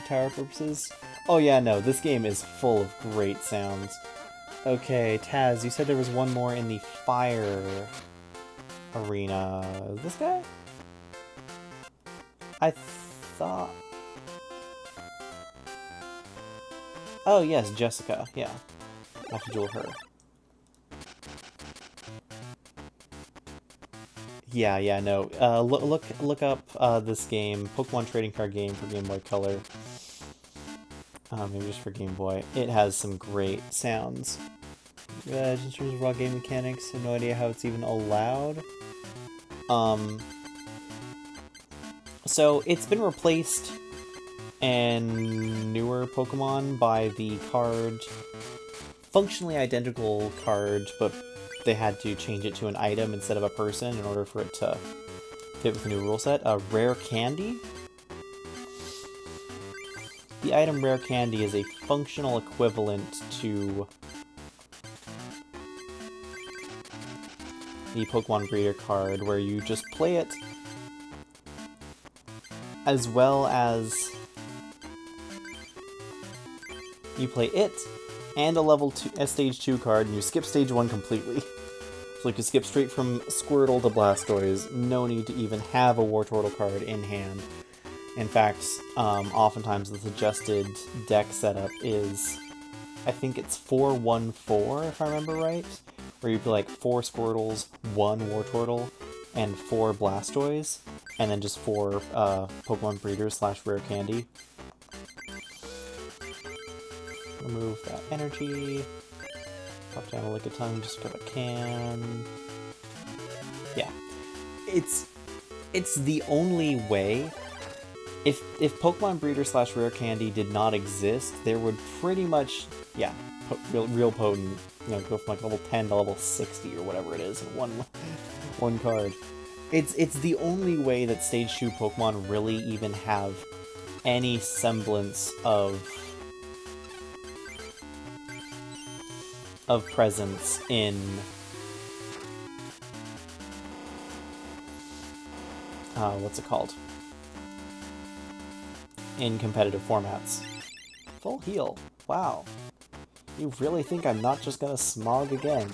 tower purposes. Oh yeah, no, this game is full of great sounds. Okay, Taz, you said there was one more in the fire arena. Is this guy? I thought... oh yes, Jessica, yeah. I have to duel her. Yeah, no. Look up this game, Pokemon Trading Card Game for Game Boy Color. Maybe just for Game Boy. It has some great sounds. Just in terms of raw game mechanics, I have no idea how it's even allowed. So it's been replaced in newer Pokemon by the card, functionally identical card, but they had to change it to an item instead of a person in order for it to fit with the new rule set. Rare Candy. The item Rare Candy is a functional equivalent to the Pokemon Breeder card, where you just play it as well as you play it and a stage 2 card, and you skip stage 1 completely. So you can skip straight from Squirtle to Blastoise, no need to even have a Wartortle card in hand. In fact, oftentimes the suggested deck setup is, I think it's 4-1-4, if I remember right, where you play like 4 Squirtles, 1 Wartortle, and 4 Blastoise, and then just 4 Pokemon Breeders / Rare Candy. Remove that energy. Pop down a Lickitung just because I can. Yeah. It's the only way. If Pokemon Breeder / Rare Candy did not exist, there would pretty much, yeah, real potent, you know, go from like level 10 to level 60 or whatever it is in one card. It's the only way that Stage 2 Pokemon really even have any semblance of presence in what's it called? In competitive formats. Full heal. Wow. You really think I'm not just gonna smog again?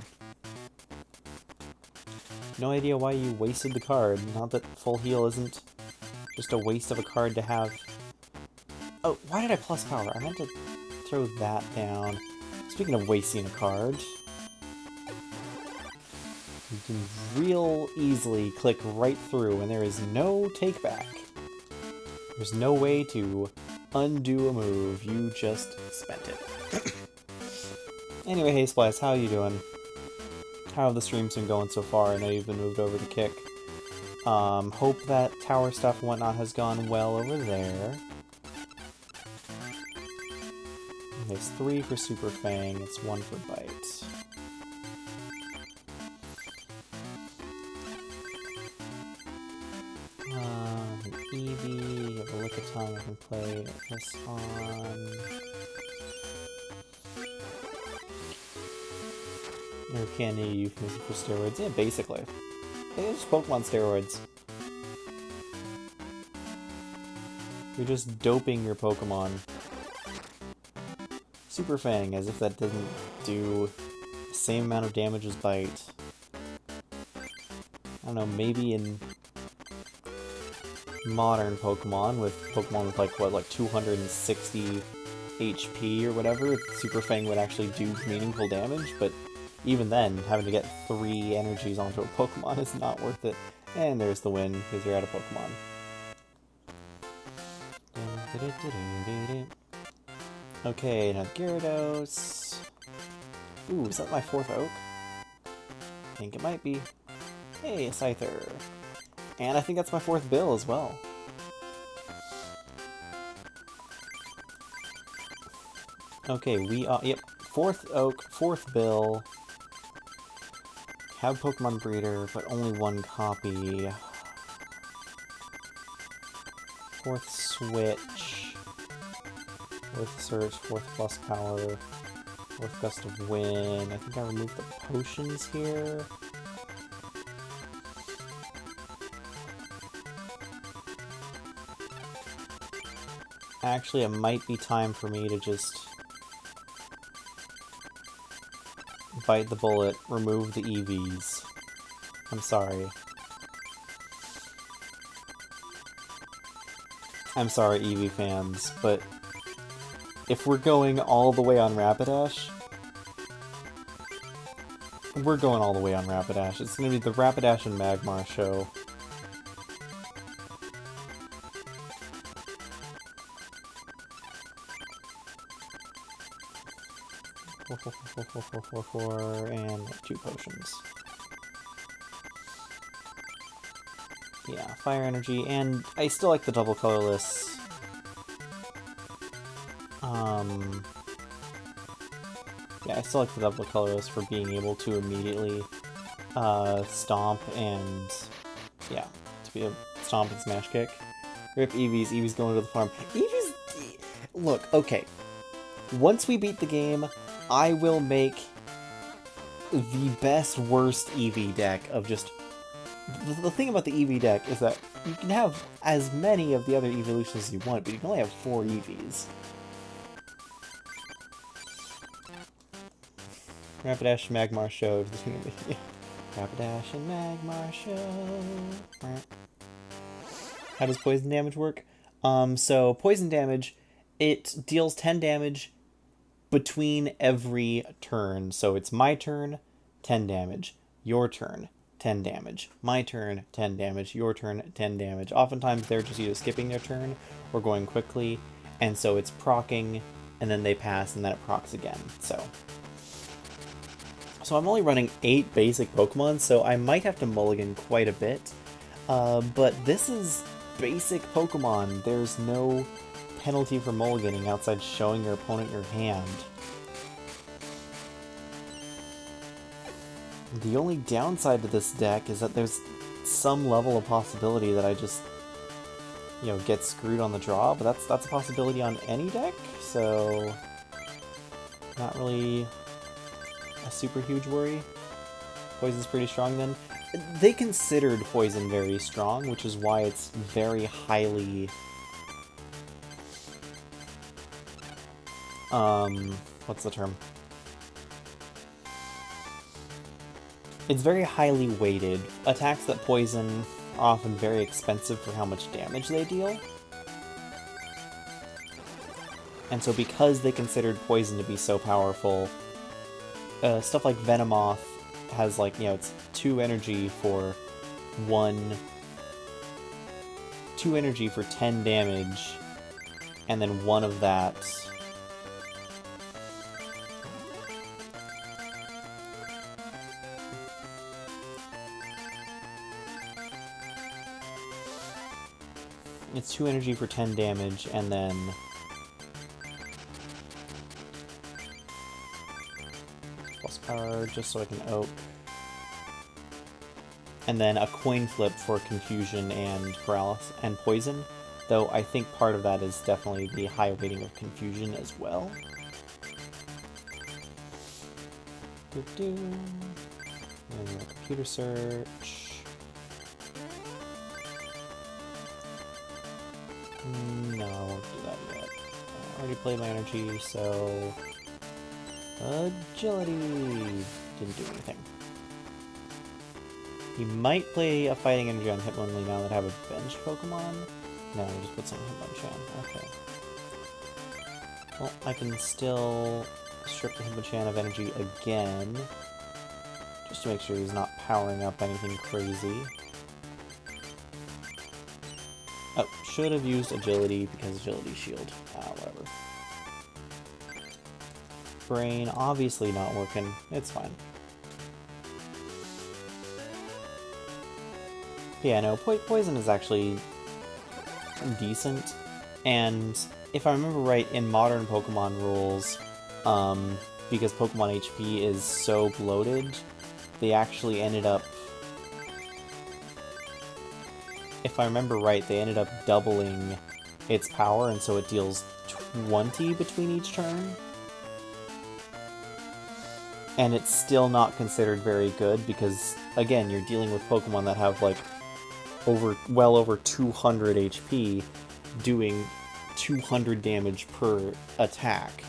No idea why you wasted the card. Not that full heal isn't just a waste of a card to have. Oh, why did I plus power? I meant to throw that down. Speaking of wasting a card, you can real easily click right through and there is no take back. There's no way to undo a move, you just spent it. Anyway, hey Splice, how you doing? How have the streams been going so far? I know you've been moved over to Kick. Hope that tower stuff and whatnot has gone well over there. There's 3 for Super Fang, it's 1 for Bite. Eevee, you have a Lickitung I can play this on. Rare Candy, euphemism for steroids. Yeah, basically. It's just Pokemon steroids. You're just doping your Pokemon. Super Fang, as if that doesn't do the same amount of damage as Bite. I don't know, maybe in modern Pokemon, with Pokemon with like 260 HP or whatever, Super Fang would actually do meaningful damage, but even then, having to get 3 energies onto a Pokemon is not worth it. And there's the win, because you're out of Pokemon. Okay, now Gyarados. Ooh, is that my 4th Oak? I think it might be. Hey, a Scyther. And I think that's my 4th Bill as well. Okay, we are, yep, 4th Oak, 4th Bill. Have Pokemon Breeder, but only 1 copy. 4th Switch. 4th Search, 4th Plus Power. 4th Gust of Wind. I think I removed the potions here. Actually, it might be time for me to just bite the bullet, remove the EVs. I'm sorry. I'm sorry, Eevee fans, but if we're going all the way on Rapidash, we're going all the way on Rapidash. It's gonna be the Rapidash and Magmar show. Four, and 2 potions. fire energy, and I still like the double colorless. Yeah, I still like the double colorless for being able to immediately stomp and, yeah, to be a stomp and smash kick. Rip Eevee's. Eevee's going to the farm. Eevee's... Look, okay. Once we beat the game, I will make the best worst Eevee deck of just... The thing about the Eevee deck is that you can have as many of the other evolutions as you want, but you can only have 4 Eevees. Rapidash, Magmar showed. Rapidash and Magmar show. How does poison damage work? So poison damage, it deals 10 damage between every turn. So it's my turn, 10 damage. Your turn, 10 damage. My turn, 10 damage. Your turn, 10 damage. Oftentimes they're just either skipping their turn or going quickly, and so it's proccing, and then they pass, and then it procs again. So I'm only running 8 basic Pokemon, so I might have to mulligan quite a bit. But this is basic Pokemon. There's no penalty for mulliganing outside showing your opponent your hand. The only downside to this deck is that there's some level of possibility that I just, you know, get screwed on the draw, but that's a possibility on any deck, so not really a super huge worry. Poison's pretty strong then. They considered Poison very strong, which is why it's very highly... what's the term? It's very highly weighted. Attacks that poison are often very expensive for how much damage they deal. And so because they considered Poison to be so powerful, stuff like Venomoth has, like, you know, it's 2 energy for 10 damage, and then 1 of that it's 2 energy for 10 damage, and then plus power just so I can oak. And then a coin flip for confusion and paralysis and poison, though I think part of that is definitely the high weighting of confusion as well. And computer search. No, I won't do that yet. I already played my energy, so... Agility! Didn't do anything. He might play a fighting energy on Hitmonlee now that I have a benched Pokemon. No, just put some Hitmonchan. Okay. Well, I can still strip the Hitmonchan of energy again, just to make sure he's not powering up anything crazy. Oh, should have used Agility because Agility Shield. Whatever. Brain, obviously not working. It's fine. Yeah, no, Poison is actually decent, and if I remember right, in modern Pokemon rules, because Pokemon HP is so bloated, they actually ended up... If I remember right, they ended up doubling its power, and so it deals 20 between each turn. And it's still not considered very good, because, again, you're dealing with Pokemon that have, like, well over 200 HP, doing 200 damage per attack.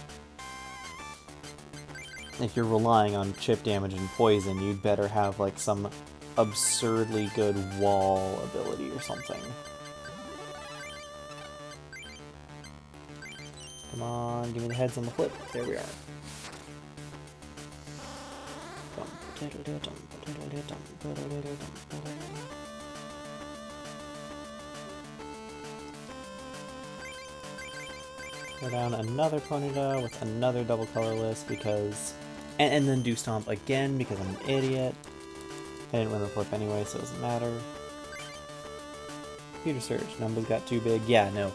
If you're relying on chip damage and poison, you'd better have, like, some absurdly good wall ability or something. Come on, give me the heads on the flip. There we are. Go down another Ponyta with another double colorless because... And then do Stomp again because I'm an idiot. I didn't win the flip anyway, so it doesn't matter. Computer search. Numbers got too big. Yeah, no.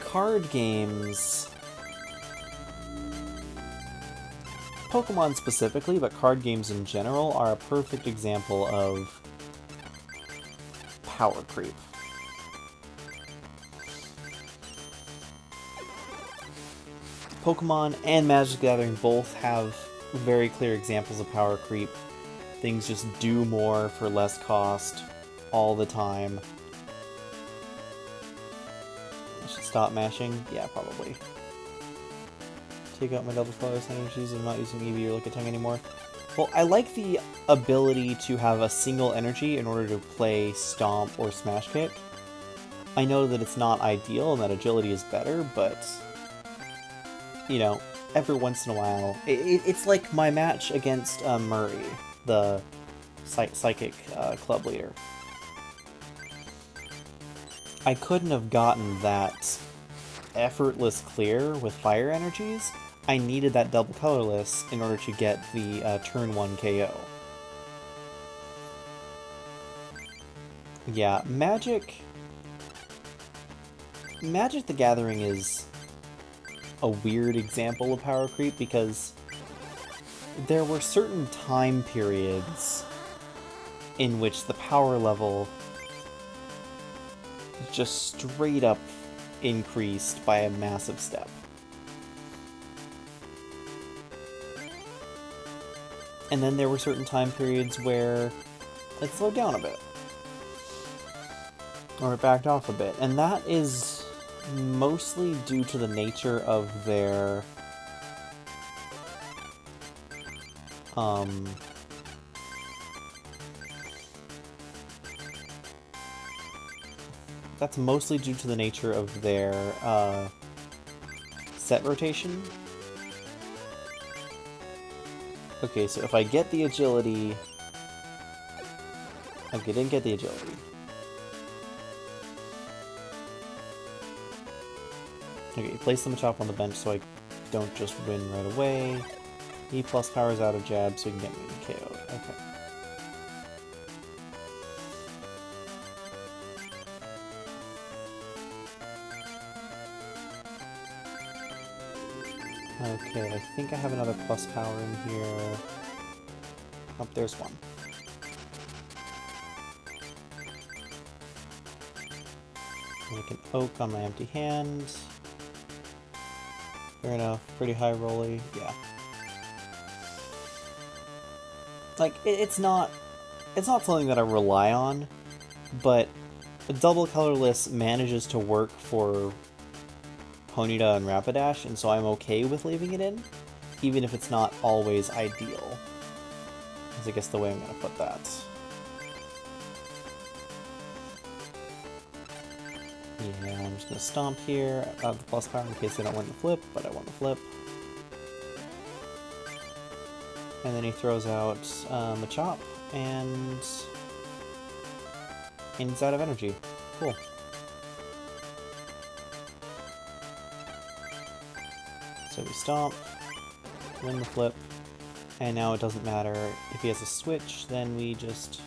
Card games... Pokemon specifically, but card games in general, are a perfect example of power creep. Pokemon and Magic the Gathering both have very clear examples of power creep. Things just do more for less cost all the time. I should stop mashing? Yeah, probably. Take out my double colorless energies. I'm not using EV or Lickitung anymore. Well, I like the ability to have a single energy in order to play Stomp or Smash Kick. I know that it's not ideal and that agility is better, but... you know, every once in a while... It's like my match against Murray, the Psychic club leader. I couldn't have gotten that effortless clear with fire energies. I needed that double colorless in order to get the turn 1 KO. Yeah, Magic the Gathering is a weird example of power creep because there were certain time periods in which the power level just straight up increased by a massive step. And then there were certain time periods where it slowed down a bit. Or it backed off a bit. And that is mostly due to the nature of their... that's mostly due to the nature of their set rotation. Okay, so if I get the agility... okay, didn't get the agility. Okay, place the Machop on the bench so I don't just win right away. E plus powers out of jab so you can get me KO'd. Okay. Okay, I think I have another plus power in here. Oh, there's one. Make an Oak on my empty hand. Fair enough. Pretty high rolly. Yeah. Like, it's not something that I rely on, but a double colorless manages to work for Ponyta and Rapidash, and so I'm okay with leaving it in, even if it's not always ideal. Is I guess the way I'm gonna put that. Yeah, I'm just gonna stomp here. I have the plus power in case I don't win the flip, but I won the flip. And then he throws out Machop, and he's out of energy. Cool. So we stomp, win the flip, and now it doesn't matter if he has a switch, then we just...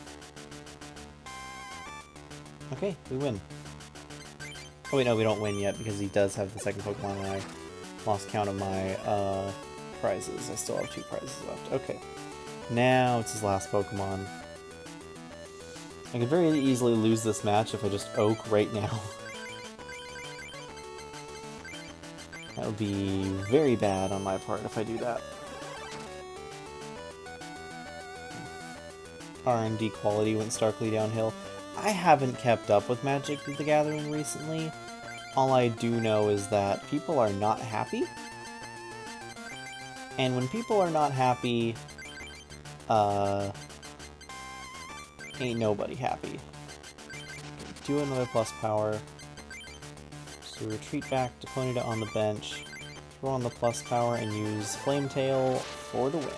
okay, we win. Oh wait, no, we don't win yet because he does have the second Pokemon and I lost count of my prizes. I still have 2 prizes left. Okay, now it's his last Pokemon. I could very easily lose this match if I just Oak right now. That would be very bad on my part if I do that. R&D quality went starkly downhill. I haven't kept up with Magic the Gathering recently. All I do know is that people are not happy. And when people are not happy, ain't nobody happy. Do another plus power. So retreat back to Ponyta on the bench, throw on the plus power, and use Flame Tail for the win.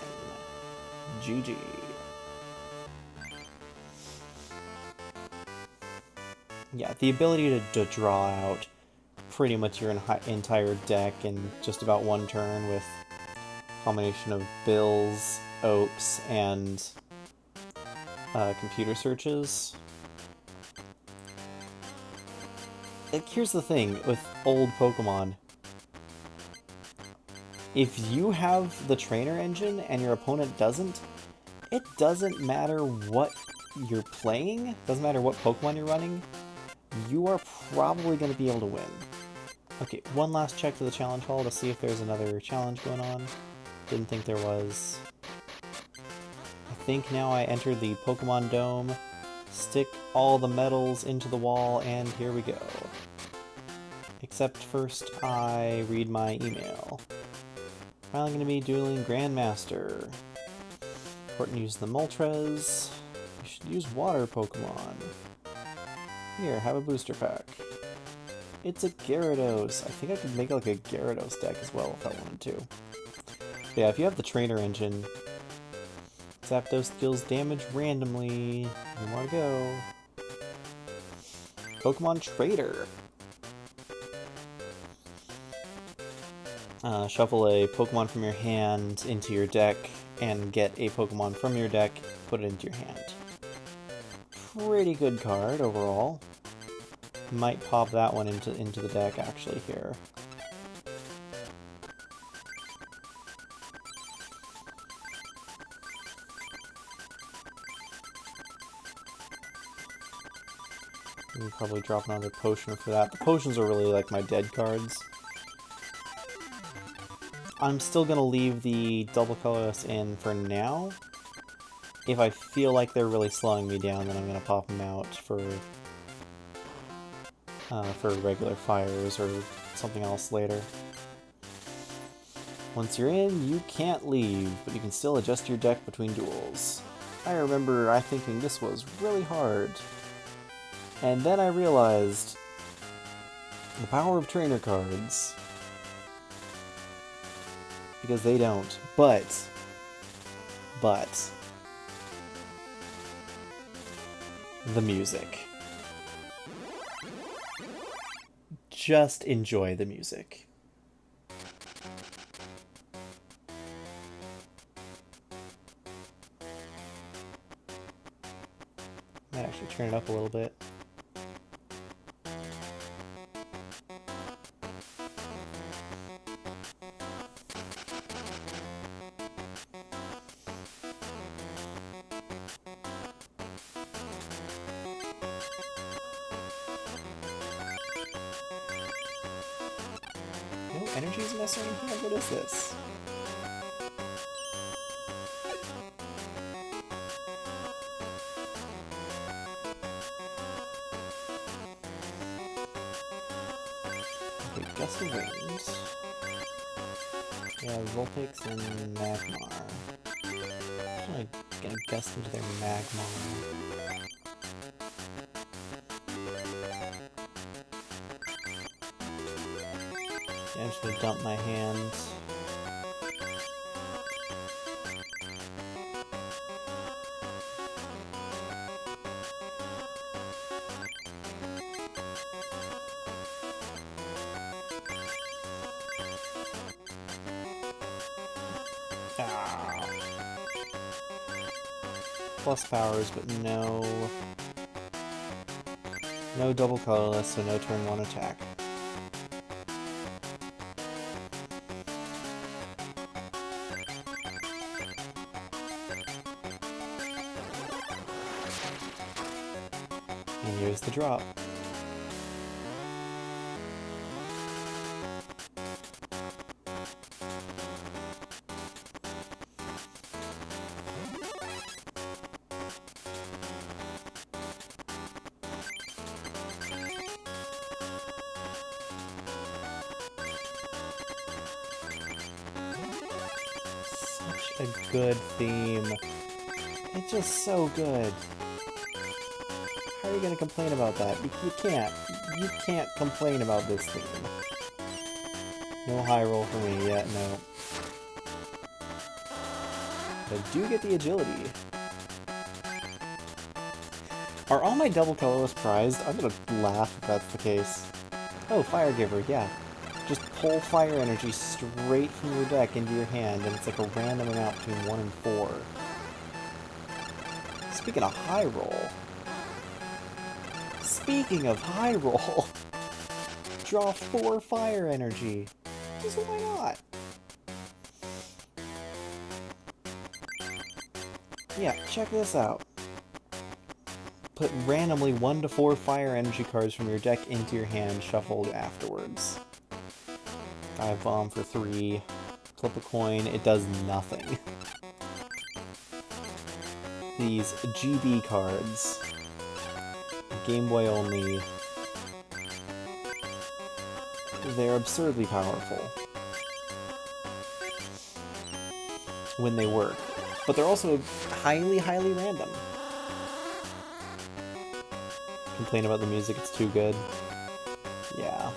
GG. Yeah, the ability to draw out pretty much your entire deck in just about one turn with a combination of Bills, Oaks, and computer searches. Like, here's the thing with old Pokemon. If you have the trainer engine and your opponent doesn't, it doesn't matter what you're playing, doesn't matter what Pokemon you're running, you are probably going to be able to win. Okay, one last check to the challenge hall to see if there's another challenge going on. Didn't think there was. I think now I enter the Pokemon Dome, stick all the medals into the wall, and here we go. Except first I read my email. Finally going to be dueling Grandmaster. Important to use the Moltres. You should use water Pokemon. Here, have a booster pack. It's a Gyarados. I think I could make like a Gyarados deck as well if I wanted to. But yeah, if you have the trainer engine, Zapdos deals damage randomly. One more to go. Pokemon Trader. Shuffle a Pokemon from your hand into your deck and get a Pokemon from your deck, put it into your hand. Pretty good card overall. Might pop that one into the deck actually here. We'll probably drop another potion for that. The potions are really like my dead cards. I'm still going to leave the double colorless in for now. If I feel like they're really slowing me down, then I'm going to pop them out for regular fires or something else later. Once you're in, you can't leave, but you can still adjust your deck between duels. I remember thinking this was really hard. And then I realized the power of trainer cards. Because they don't. But the music. Just enjoy the music. Might actually turn it up a little bit. Energy's messing in here? What is this? Okay, Gust of Wind. Yeah, Vulpix and Magmar. I'm like gonna gust into their Magmar. I'm just gonna dump my hand. Ah. Plus powers, but no double colorless, so no turn 1 attack. And here's the drop. Such a good theme. It's just so good. How are you gonna complain about that? You can't. You can't complain about this theme. No high roll for me yet, no. But I do get the agility. Are all my double colorless prized? I'm gonna laugh if that's the case. Oh, Fire Giver, yeah. Just pull fire energy straight from your deck into your hand, and it's like a random amount between 1 and 4. Speaking of high roll. Speaking of high roll. Draw 4 fire energy. Just why not? Yeah, check this out. Put randomly 1 to 4 fire energy cards from your deck into your hand, shuffled afterwards. Dive Bomb for 3. Flip a coin, it does nothing. These GB cards. Game Boy only. They're absurdly powerful. When they work. But they're also highly, highly random. Complain about the music, it's too good. Yeah.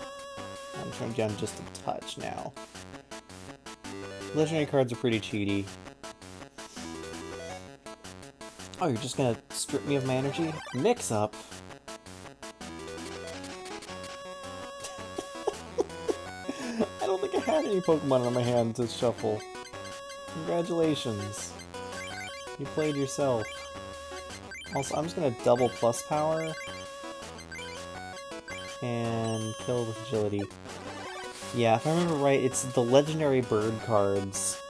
I'm turning down just a touch now. Legendary cards are pretty cheaty. Oh, you're just gonna strip me of my energy? Mix up? I don't think I had any Pokemon in my hand to shuffle. Congratulations. You played yourself. Also, I'm just gonna double plus power and kill with agility. Yeah, if I remember right, it's the legendary bird cards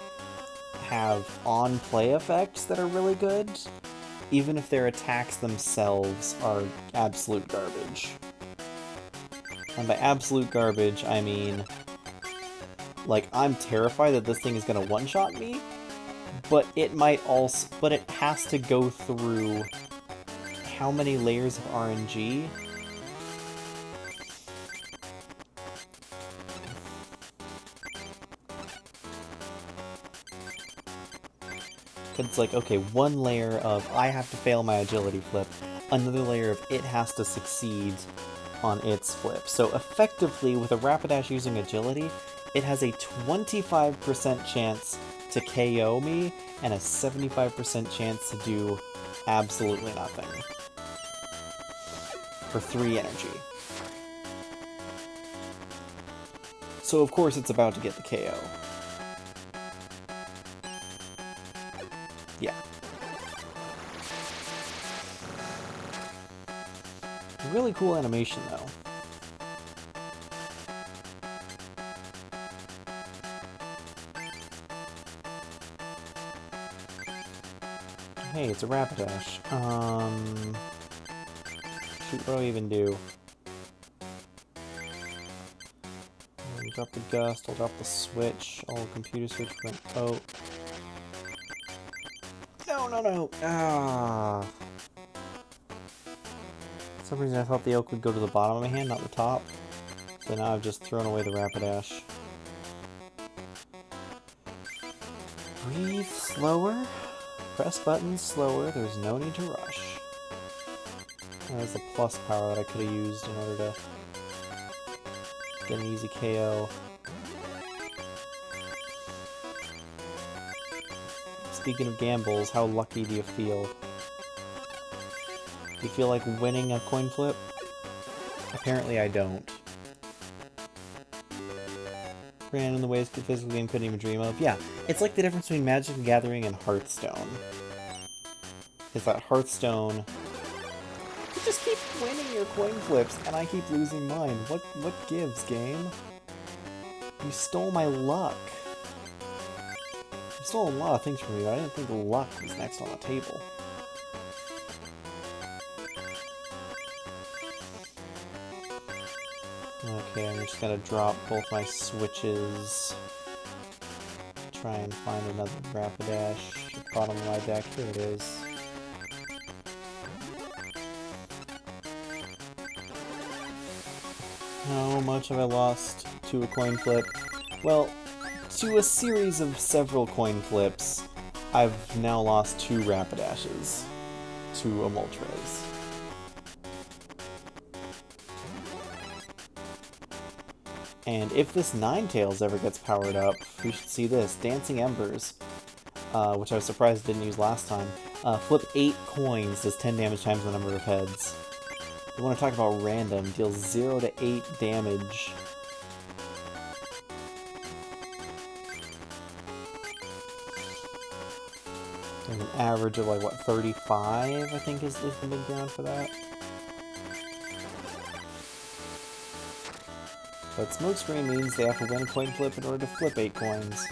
have on-play effects that are really good, even if their attacks themselves are absolute garbage. And by absolute garbage, I mean, like, I'm terrified that this thing is gonna one-shot me, but it might also, but it has to go through how many layers of RNG? It's like, okay, 1 layer of I have to fail my agility flip, another layer of it has to succeed on its flip. So effectively, with a Rapidash using agility, it has a 25% chance to KO me and a 75% chance to do absolutely nothing. For 3 energy. So of course it's about to get the KO. Yeah. Really cool animation, though. Hey, it's a Rapidash. Shoot, what do I even do? I'll drop the Gust, I'll drop the Switch, I'll Computer Switch for an Oat. No! Ah! For some reason I thought the Oak would go to the bottom of my hand, not the top. So now I've just thrown away the Rapidash. Breathe slower. Press buttons slower, there's no need to rush. There's the plus power that I could have used in order to get an easy KO. Speaking of gambles, how lucky do you feel? Do you feel like winning a coin flip? Apparently I don't. Ran in the ways the physical game couldn't even dream of. Yeah, it's like the difference between Magic the Gathering and Hearthstone. Is that Hearthstone, you just keep winning your coin flips and I keep losing mine. What gives, game? You stole my luck. You stole a lot of things from me, but I didn't think luck was next on the table. Okay, I'm just gonna drop both my switches. Try and find another Rapidash. Bottom of my deck, here it is. How much have I lost to a coin flip? Well, to a series of several coin flips, I've now lost 2 Rapidashes to a Moltres. And if this Ninetales ever gets powered up, we should see this. Dancing Embers, which I was surprised didn't use last time. Flip 8 coins, does 10 damage times the number of heads. You want to talk about random, deals 0 to 8 damage. There's an average of like, what, 35, I think is the mid-ground for that. But smokescreen means they have to win a coin flip in order to flip 8 coins.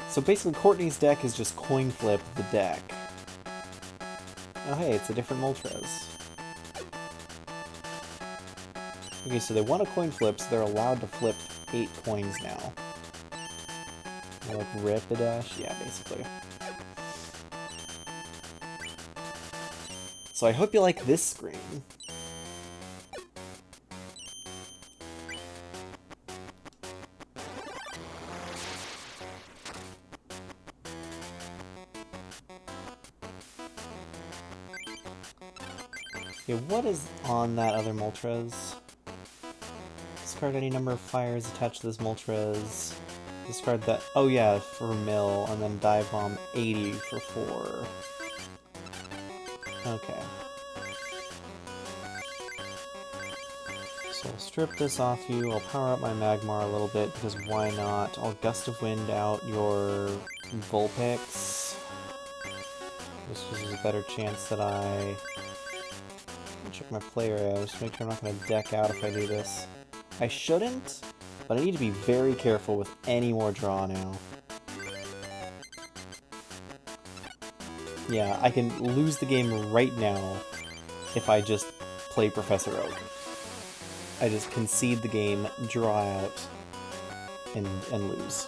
So basically Courtney's deck is just coin flip the deck. Oh hey, it's a different Moltres. Okay, so they won a coin flip, so they're allowed to flip 8 coins now. They're like Rapidash? Yeah, basically. So I hope you like this screen. Okay, what is on that other Moltres? Discard any number of fires attached to this Moltres. Discard that. Oh yeah, for mill, and then dive bomb 80 for 4. Okay. So I'll strip this off you. I'll power up my Magmar a little bit because why not? I'll Gust of Wind out your Vulpix. This is a better chance that I check my play area. Just make sure I'm not going to deck out if I do this. I shouldn't, but I need to be very careful with any more draw now. Yeah, I can lose the game right now if I just play Professor Oak. I just concede the game, draw out, and lose.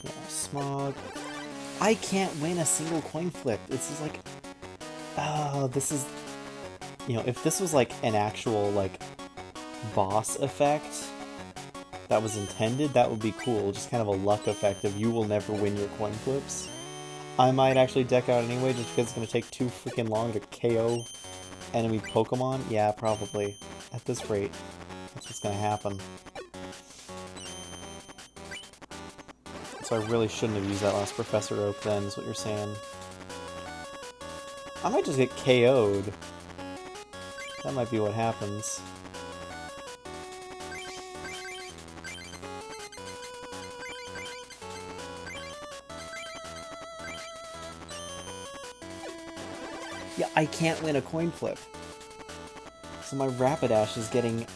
Yeah, Smog. I can't win a single coin flip. This is like... Oh, this is... You know, if this was like an actual, like, boss effect that was intended, that would be cool. Just kind of a luck effect of you will never win your coin flips. I might actually deck out anyway just because it's going to take too freaking long to KO enemy Pokemon. Yeah, probably. At this rate, that's what's going to happen. So I really shouldn't have used that last Professor Oak then, is what you're saying. I might just get KO'd. That might be what happens. Yeah, I can't win a coin flip. So my Rapidash is getting...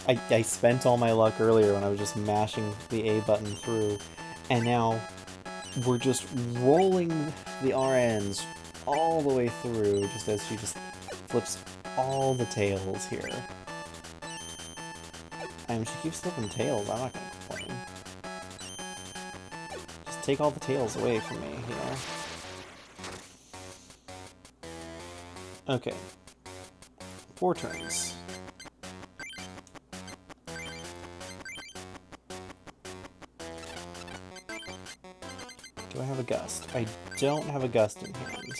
I spent all my luck earlier when I was just mashing the A button through, and now we're just rolling the RNs all the way through, just as she just flips all the tails here. And she keeps flipping tails, I'm not gonna complain. Just take all the tails away from me, you know? Okay. 4 turns. Do I have a Gust? I don't have a Gust in hand.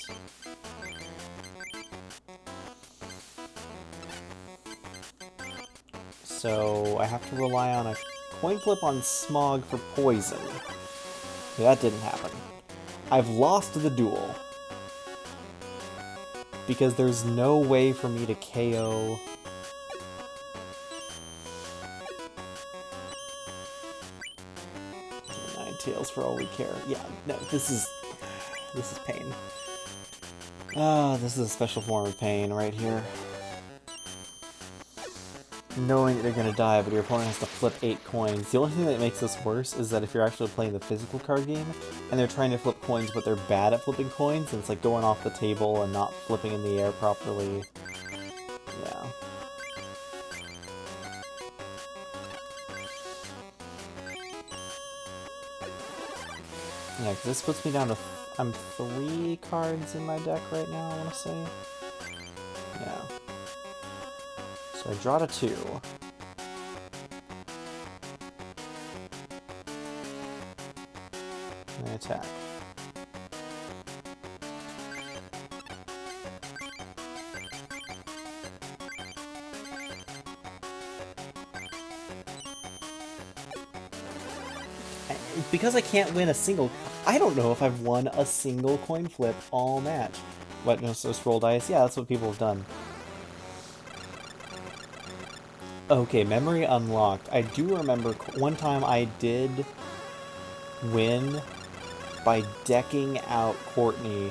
So I have to rely on a coin flip on Smog for poison. That didn't happen. I've lost the duel. Because there's no way for me to KO... Tails for all we care. Yeah, no, this is pain. Ah, this is a special form of pain right here. Knowing that you're gonna die, but your opponent has to flip 8 coins. The only thing that makes this worse is that if you're actually playing the physical card game, and they're trying to flip coins, but they're bad at flipping coins, and it's like going off the table and not flipping in the air properly. Yeah. Yeah, because this puts me down to... I'm 3 cards in my deck right now, I want to say. Yeah. So I draw to 2. And I attack. Because I can't win a single... I don't know if I've won a single coin flip all match. What, just roll dice? Yeah, that's what people have done. Okay, memory unlocked. I do remember one time I did win by decking out Courtney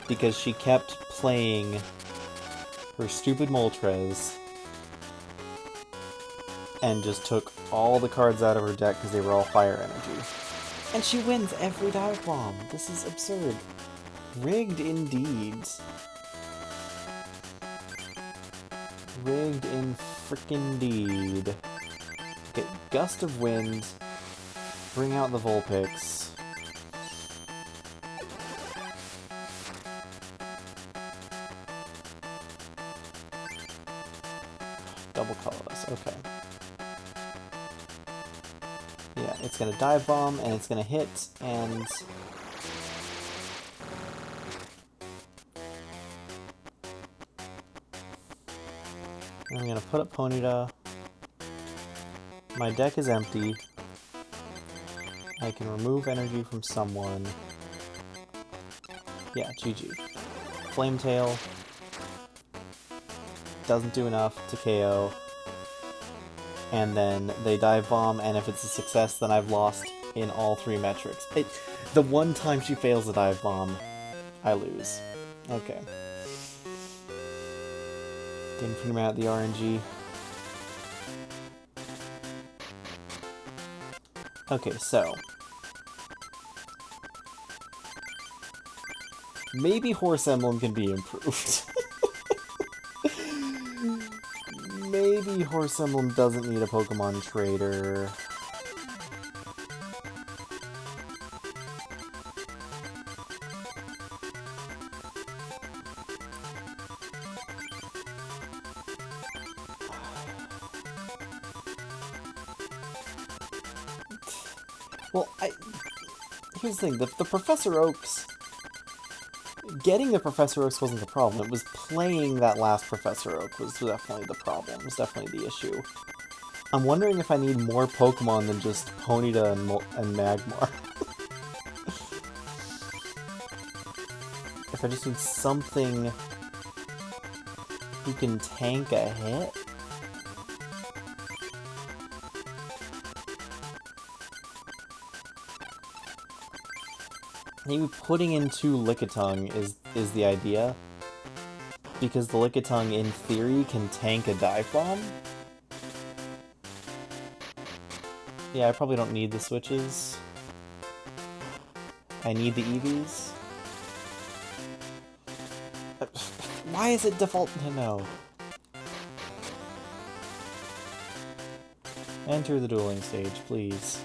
because she kept playing her stupid Moltres and just took all the cards out of her deck because they were all fire energy. And she wins every dive bomb. This is absurd. Rigged indeed. Rigged in frickin' deed. Get Gust of Wind. Bring out the Vulpix. Double colorless, okay. Yeah, it's gonna dive bomb and it's gonna hit and I'm gonna put up Ponyta. My deck is empty. I can remove energy from someone. Yeah, GG. Flametail. Doesn't do enough to KO. And then they dive bomb, and if it's a success, then I've lost in all 3 metrics. The one time she fails a dive bomb, I lose. Okay. Didn't figure out the RNG. Okay, so maybe Horse Emblem can be improved. Maybe Horse Emblem doesn't need a Pokemon Trader. Well, here's the thing, the Professor Oaks... Getting the Professor Oaks wasn't the problem, it was playing that last Professor Oak was definitely the problem, was definitely the issue. I'm wondering if I need more Pokemon than just Ponyta and Magmar. If I just need something who can tank a hit? Maybe putting in 2 Lickitung is the idea. Because the Lickitung, in theory, can tank a dive bomb. Yeah, I probably don't need the switches. I need the EVs. Why is it default to no? Enter the dueling stage, please.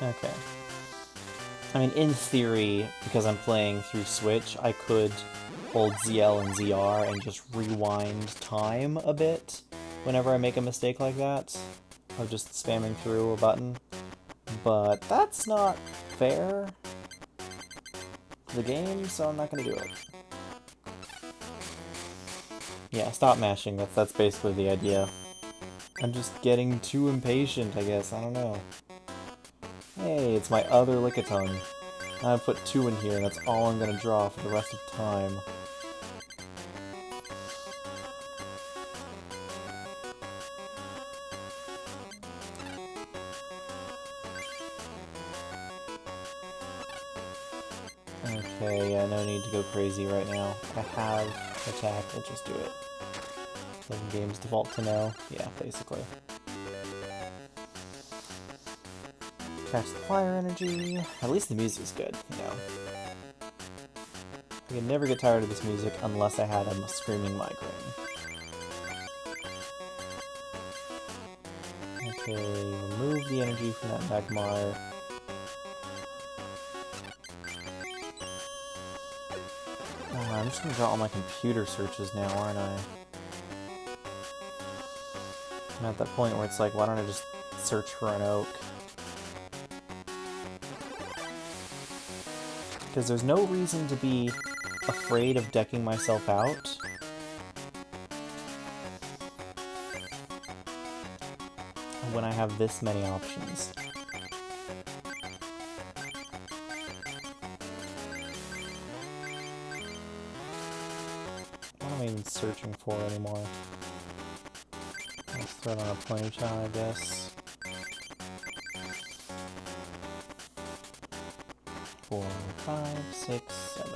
Okay. I mean, in theory, because I'm playing through Switch, I could hold ZL and ZR and just rewind time a bit whenever I make a mistake like that, of just spamming through a button. But that's not fair to the game, so I'm not gonna do it. Yeah, stop mashing, that's basically the idea. I'm just getting too impatient, I guess, I don't know. Hey, it's my other Lickitung. Now I put 2 in here, and that's all I'm gonna draw for the rest of time. Okay, yeah, no need to go crazy right now. I have attack, let's just do it. 7 games default to no. Yeah, basically. Catch the fire energy. At least the music's good, you know. I can never get tired of this music unless I had a screaming migraine. Okay, remove the energy from that Magmar. I'm just gonna draw all my computer searches now, aren't I? I'm at that point where it's like, why don't I just search for an oak? Because there's no reason to be afraid of decking myself out. when I have this many options. What am I even searching for anymore? Let's throw it on a Ponyta, I guess. 4, 5, 6, 7.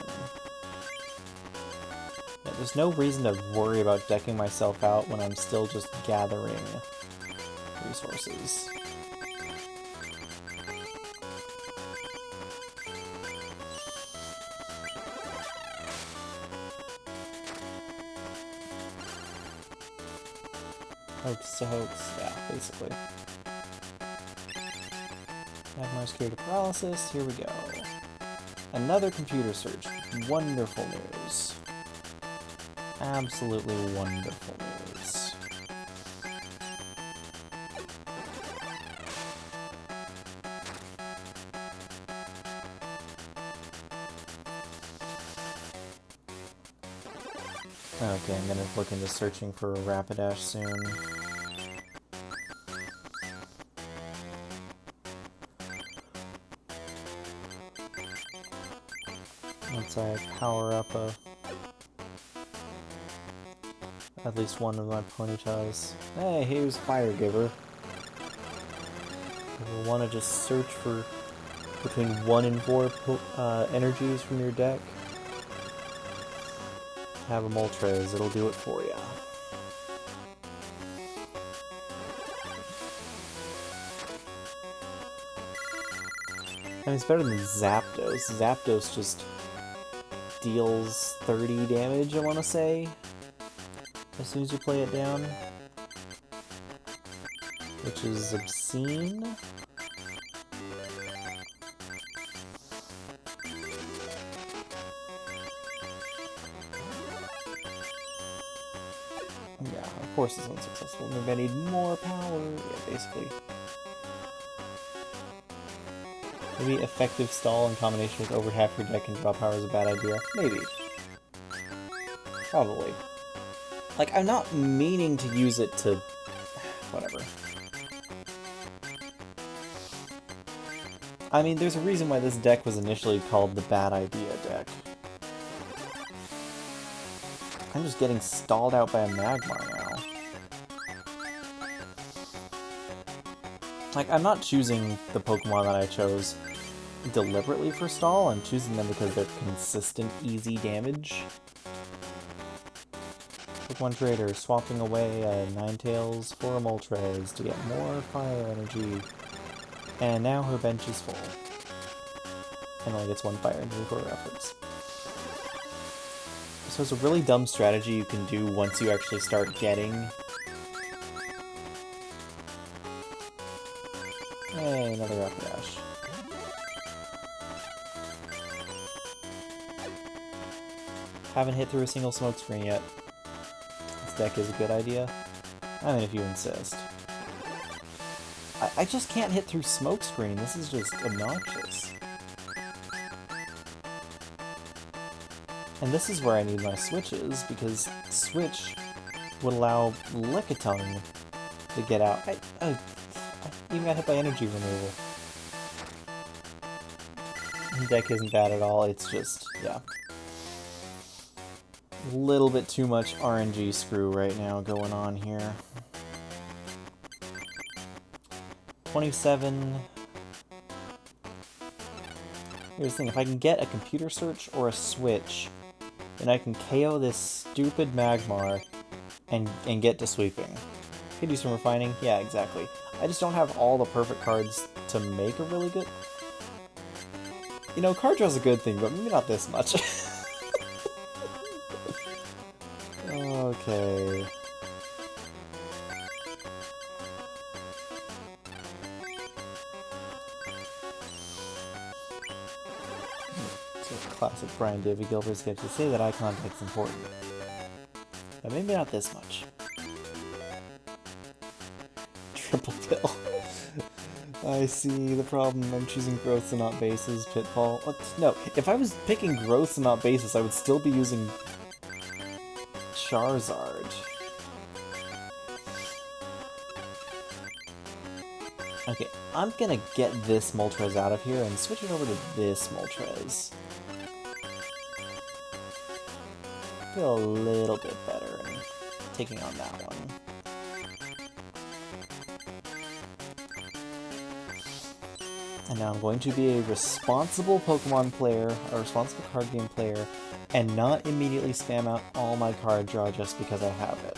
Yeah, there's no reason to worry about decking myself out when I'm still just gathering resources. Hoax to hoax, yeah, basically. Magmar's cure to paralysis, here we go. Another computer search. Wonderful news. Absolutely wonderful news. Okay, I'm gonna look into searching for a Rapidash soon. Once I power up at least one of my Ponytas. Hey, here's Fire Giver. If you want to just search for between 1 and 4 energies from your deck, have a Moltres, it'll do it for you. I mean, it's better than Zapdos. Zapdos just deals 30 damage, I want to say, as soon as you play it down, which is obscene. Yeah, of course it's unsuccessful. Maybe I need more power. Yeah, basically. Maybe effective stall in combination with over half your deck and draw power is a bad idea. Maybe. Probably. Like, I'm not meaning to use it to... whatever. I mean, there's a reason why this deck was initially called the Bad Idea deck. I'm just getting stalled out by a Magmar now. Like, I'm not choosing the Pokemon that I chose deliberately for stall. I'm choosing them because they're consistent, easy damage. Pokemon Trader, swapping away a Ninetales for a Moltres to get more fire energy. And now her bench is full. And only gets 1 fire energy for her efforts. So it's a really dumb strategy you can do once you actually start getting... Hey, another Rapidash. Haven't hit through a single smokescreen yet. This deck is a good idea. I mean, if you insist. I just can't hit through smokescreen. This is just obnoxious. And this is where I need my switches, because Switch would allow Lickitung to get out. I even got hit by energy removal. The deck isn't bad at all, it's just, yeah. A little bit too much RNG screw right now going on here. 27. Here's the thing, if I can get a computer search or a switch, then I can KO this stupid Magmar and get to sweeping. Could do some refining? Yeah, exactly. I just don't have all the perfect cards to make a really good... You know, card draw's a good thing, but maybe not this much. Okay. So classic Brian David Gilbert sketch to say that eye contact's important. But maybe not this much. Triple pill. I see the problem. I'm choosing growths and not bases. Pitfall. What? No, if I was picking growths and not bases, I would still be using Charizard. Okay, I'm gonna get this Moltres out of here and switch it over to this Moltres. Feel a little bit better in taking on that one. And now I'm going to be a responsible Pokemon player, a responsible card game player, and not immediately spam out all my card draw just because I have it.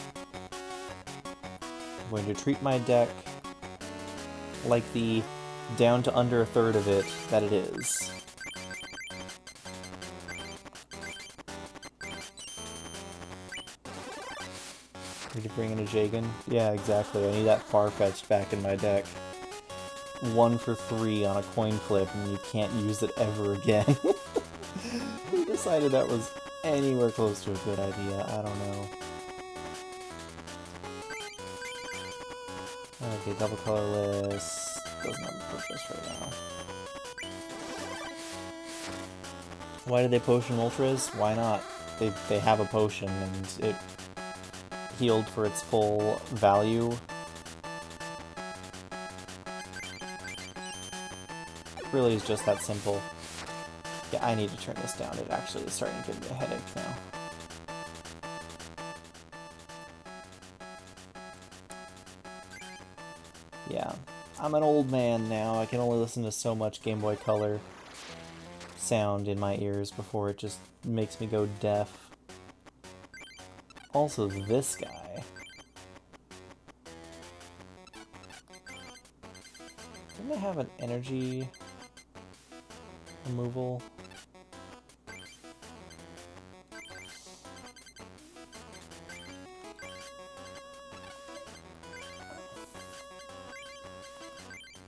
I'm going to treat my deck like the down to under a third of it that it is. Need to bring in a Jagan? Yeah, exactly. I need that Farfetch'd back in my deck. 1 for 3 on a coin flip, and you can't use it ever again. Who decided that was anywhere close to a good idea? I don't know. Okay, double colorless. Doesn't have a purpose right now. Why did they potion Moltres? Why not? They have a potion, and it healed for its full value. It really is just that simple. Yeah, I need to turn this down. It actually is starting to give me a headache now. Yeah, I'm an old man now. I can only listen to so much Game Boy Color sound in my ears before it just makes me go deaf. Also, this guy. Didn't I have an energy removal?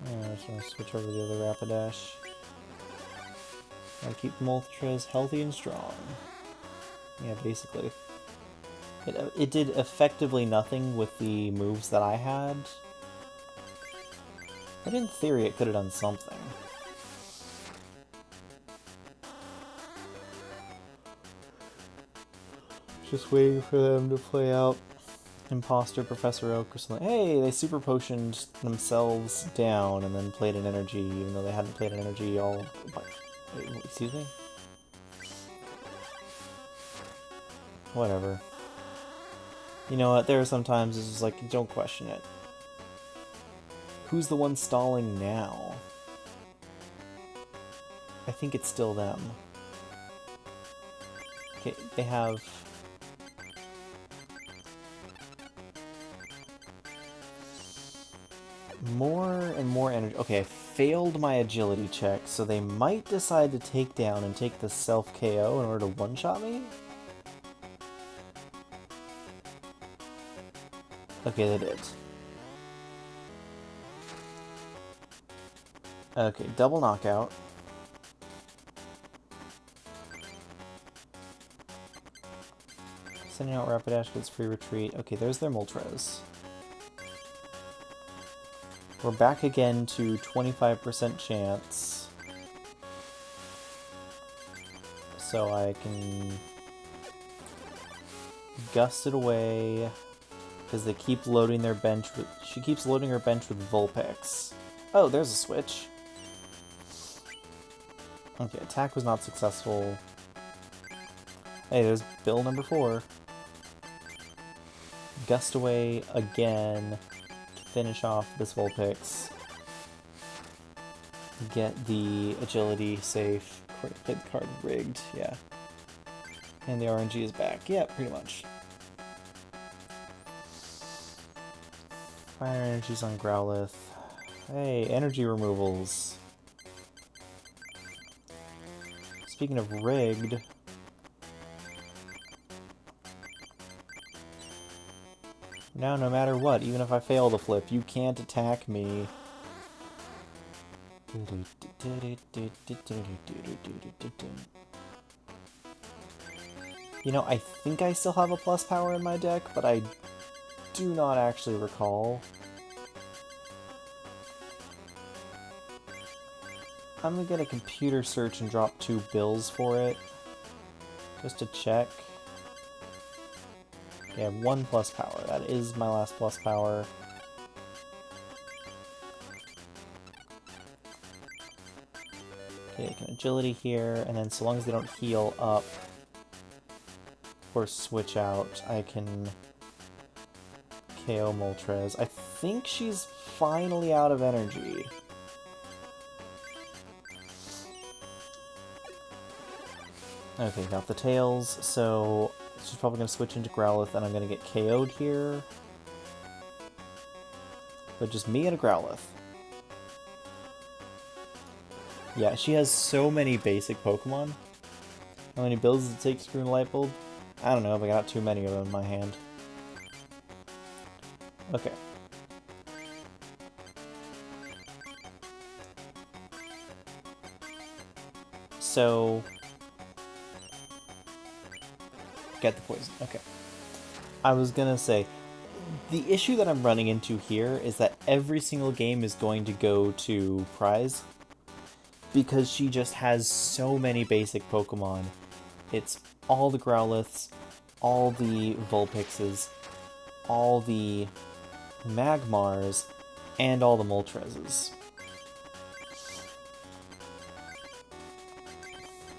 I just want to switch over to the other Rapidash. Gotta keep Moltres healthy and strong. Yeah, basically. It did effectively nothing with the moves that I had. But in theory, it could have done something. Just waiting for them to play out Imposter, Professor Oak, or something. Hey, they super potioned themselves down and then played an energy, even though they hadn't played an energy all... Excuse me? Whatever. You know what, there are some times it's just like, don't question it. Who's the one stalling now? I think it's still them. Okay, they have... more and more energy. Okay, I failed my agility check, so they might decide to take down and take the self-KO in order to one-shot me? Okay, they did. Okay, double knockout. Sending out Rapidash gets free retreat. Okay, there's their Moltres. We're back again to 25% chance. So I can gust it away. Because they keep loading their bench with... She keeps loading her bench with Vulpix. Oh, there's a switch. Okay, attack was not successful. Hey, there's bill number 4. Gust away again to finish off this Vulpix. Get the agility safe. Play the card rigged, yeah. And the RNG is back. Yeah, pretty much. Fire energies on Growlithe. Hey, energy removals. Speaking of rigged... Now, no matter what, even if I fail the flip, you can't attack me. You know, I think I still have a plus power in my deck, but I do not actually recall. I'm gonna get a computer search and drop 2 bills for it, just to check. Yeah, 1 plus power. That is my last plus power. Okay, I can agility here, and then so long as they don't heal up or switch out, I can KO Moltres. I think she's finally out of energy. Okay, got the tails, so she's probably going to switch into Growlithe, and I'm going to get KO'd here. But just me and a Growlithe. Yeah, she has so many basic Pokemon. How many builds does it take to screw in a light bulb? I don't know, but I got too many of them in my hand. Okay. So... get the poison. Okay. I was gonna say, the issue that I'm running into here is that every single game is going to go to prize. Because she just has so many basic Pokemon. It's all the Growliths, all the Vulpixes, all the Magmars, and all the Moltres.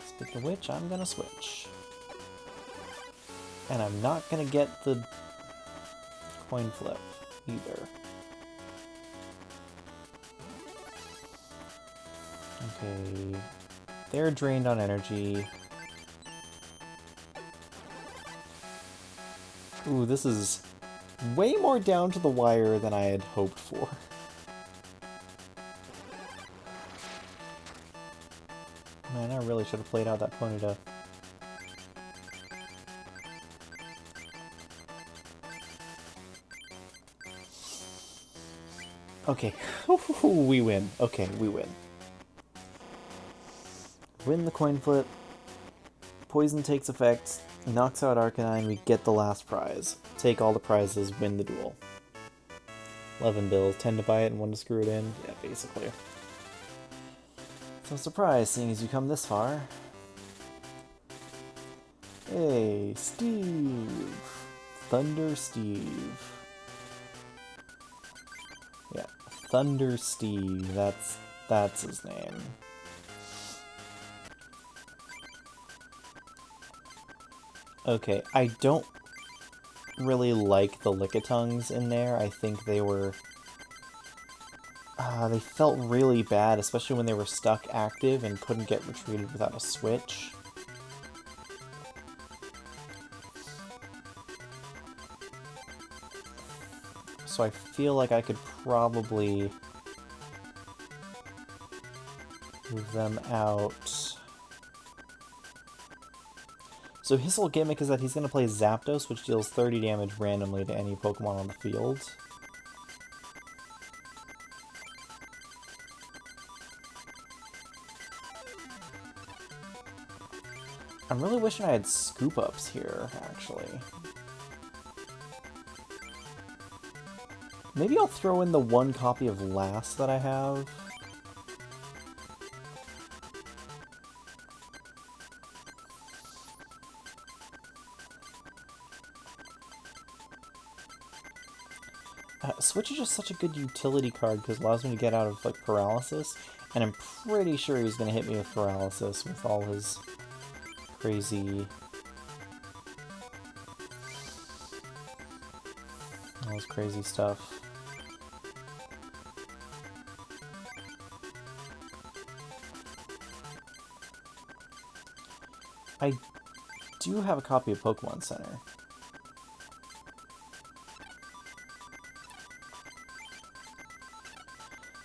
Speaking of which, I'm gonna switch. And I'm not gonna get the coin flip either. Okay, they're drained on energy. Ooh, this is way more down to the wire than I had hoped for. Man, I really should have played out that Ponyta. Okay, we win. Okay, we win. Win the coin flip, poison takes effect, knocks out Arcanine, we get the last prize. Take all the prizes, win the duel. 11 bills, 10 to buy it and 1 to screw it in. Yeah, basically. So surprise, seeing as you come this far. Hey, Steve! Thunder Steve. Yeah, Thunder Steve, that's his name. Okay, I don't really like the Lickitungs in there. I think they were... they felt really bad, especially when they were stuck active and couldn't get retreated without a switch. So I feel like I could probably move them out. So his whole gimmick is that he's going to play Zapdos, which deals 30 damage randomly to any Pokemon on the field. I'm really wishing I had Scoop Ups here, actually. Maybe I'll throw in the one copy of Last that I have. Switch is just such a good utility card because it allows me to get out of like paralysis, and I'm pretty sure he's going to hit me with paralysis with all his crazy... all his crazy stuff. I do have a copy of Pokemon Center.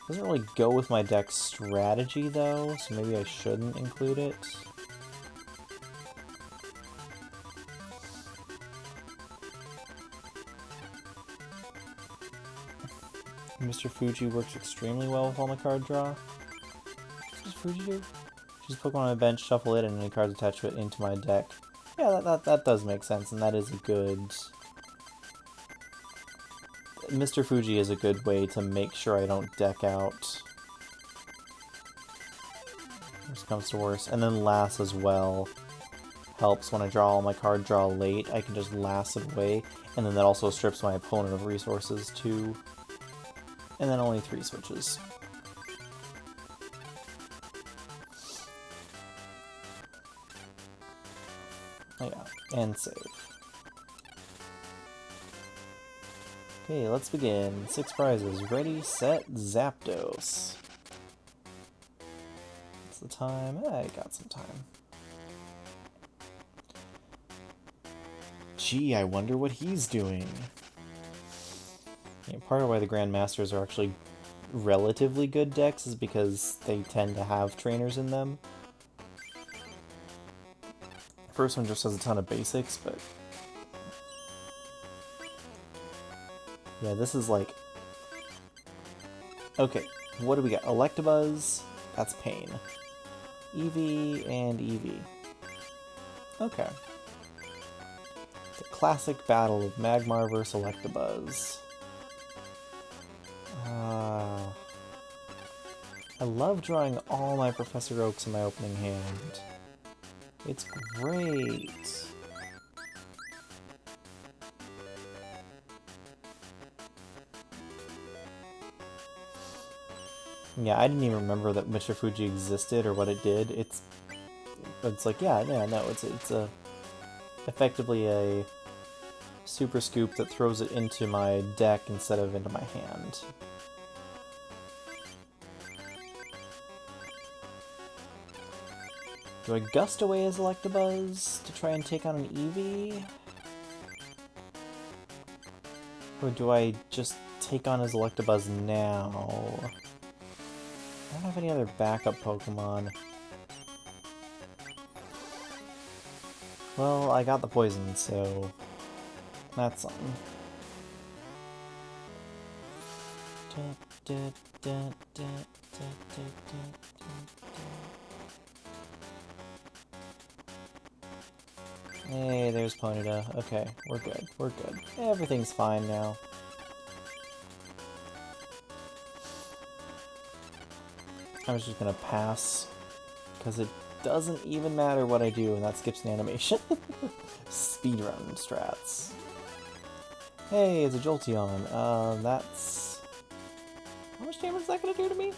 Doesn't really go with my deck strategy though, so maybe I shouldn't include it. Mr. Fuji works extremely well with all my card draw. What does Fuji do? Choose a Pokemon on my bench, shuffle it, and any cards attached to it into my deck. Yeah, that does make sense, and that is a good... Mr. Fuji is a good way to make sure I don't deck out. Worst comes to worst. And then Last as well helps when I draw all my card draw late. I can just Last it away, and then that also strips my opponent of resources too. And then only 3 switches. And save. Okay, let's begin. 6 prizes. Ready, set, Zapdos. What's the time? I got some time. Gee, I wonder what he's doing. Yeah, part of why the Grandmasters are actually relatively good decks is because they tend to have trainers in them. First one just has a ton of basics, but yeah, this is like... Okay, what do we got? Electabuzz, that's Pain. Eevee and Eevee. Okay. The classic battle of Magmar vs. Electabuzz. I love drawing all my Professor Oaks in my opening hand. It's great! Yeah, I didn't even remember that Mr. Fuji existed or what it did. It's like, yeah, no, it's a effectively a Super Scoop that throws it into my deck instead of into my hand. Do I Gust away as Electabuzz to try and take on an Eevee? Or do I just take on his Electabuzz now? I don't have any other backup Pokemon. Well, I got the poison, so that's something. Hey, there's Ponyta. Okay, we're good. We're good. Everything's fine now. I was just gonna pass, because it doesn't even matter what I do, and that skips an animation. Speedrun strats. Hey, it's a Jolteon. That's... How much damage is that gonna do to me?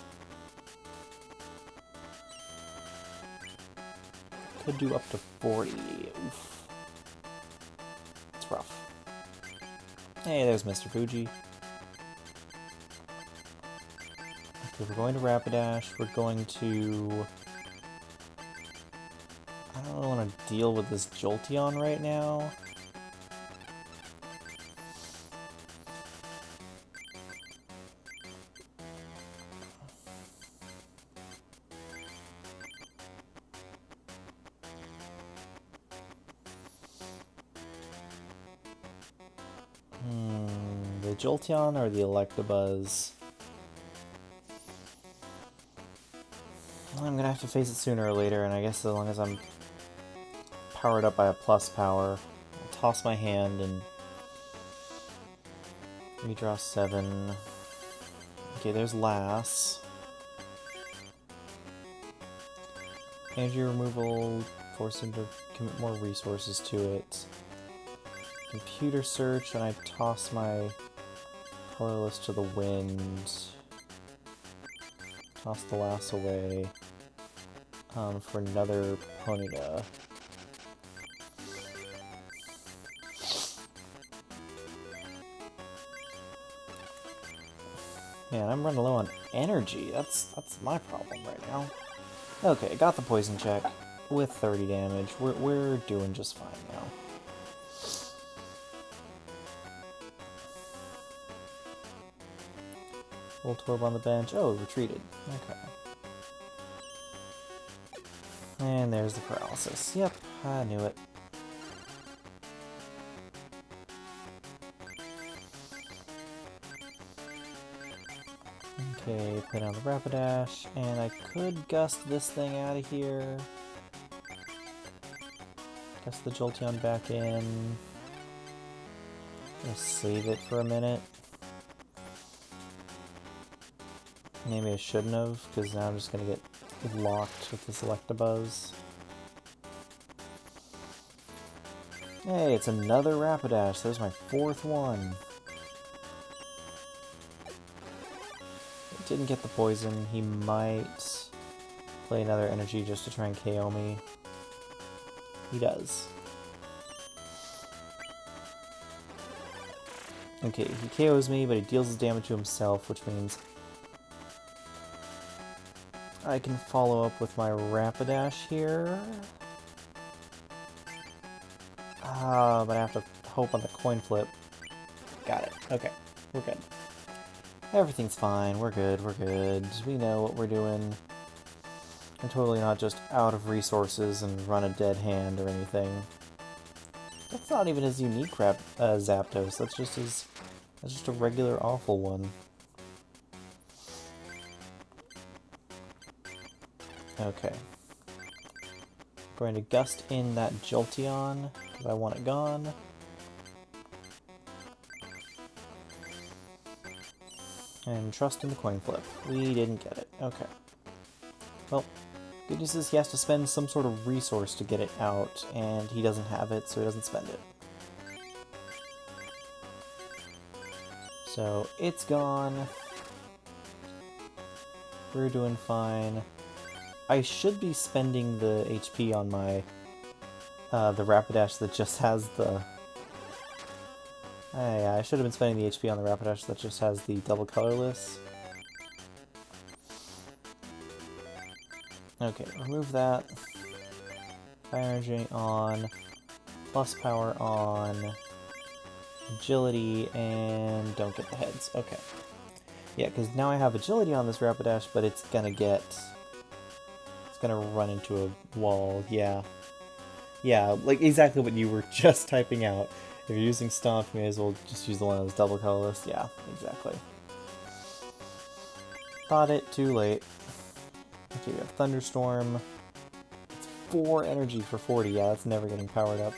Could do up to 40. Oof. It's rough. Hey, there's Mr. Fuji. Okay, we're going to Rapidash. We're going to... I don't really want to deal with this Jolteon right now. The Jolteon or the Electabuzz? I'm gonna have to face it sooner or later, and I guess as long as I'm powered up by a plus power, I'll toss my hand and redraw 7. Okay, there's Lass. Energy removal, force him to commit more resources to it. Computer search, and I toss my colorless to the wind. Toss the Lass away for another Ponyta. Man, I'm running low on energy. That's my problem right now. Okay, got the poison check with 30 damage. We're doing just fine now. Voltorb on the bench. Oh, retreated. Okay. And there's the paralysis. Yep, I knew it. Okay, put on the Rapidash, and I could Gust this thing out of here. Gust the Jolteon back in. I'm gonna save it for a minute. Maybe I shouldn't have, because now I'm just gonna get locked with this Electabuzz. Hey, it's another Rapidash. There's my 4th one. Didn't get the poison. He might play another energy just to try and KO me. He does. Okay, he KOs me, but he deals his damage to himself, which means I can follow up with my Rapidash here. But I have to hope on the coin flip. Got it. Okay, we're good. Everything's fine. We're good. We're good. We know what we're doing. I'm totally not just out of resources and run a dead hand or anything. That's not even his unique Zapdos. That's just a regular awful one. Okay. Going to gust in that Jolteon because I want it gone. And trust in the coin flip. We didn't get it. Okay. Well, good news is he has to spend some sort of resource to get it out, and he doesn't have it, so he doesn't spend it. So, it's gone. We're doing fine. I should be spending the HP on my the Rapidash that just has the... yeah, I should have been spending the HP on the Rapidash that just has the double colorless. Okay, remove that. Fire energy on. Plus power on. Agility, and don't get the heads. Okay. Yeah, because now I have agility on this Rapidash, but it's gonna get... It's gonna run into a wall, yeah. Yeah, like exactly what you were just typing out. If you're using Stomp, you may as well just use the one that's double colorless. Yeah, exactly. Thought it, too late. Okay, we have Thunderstorm. It's 4 energy for 40. Yeah, that's never getting powered up.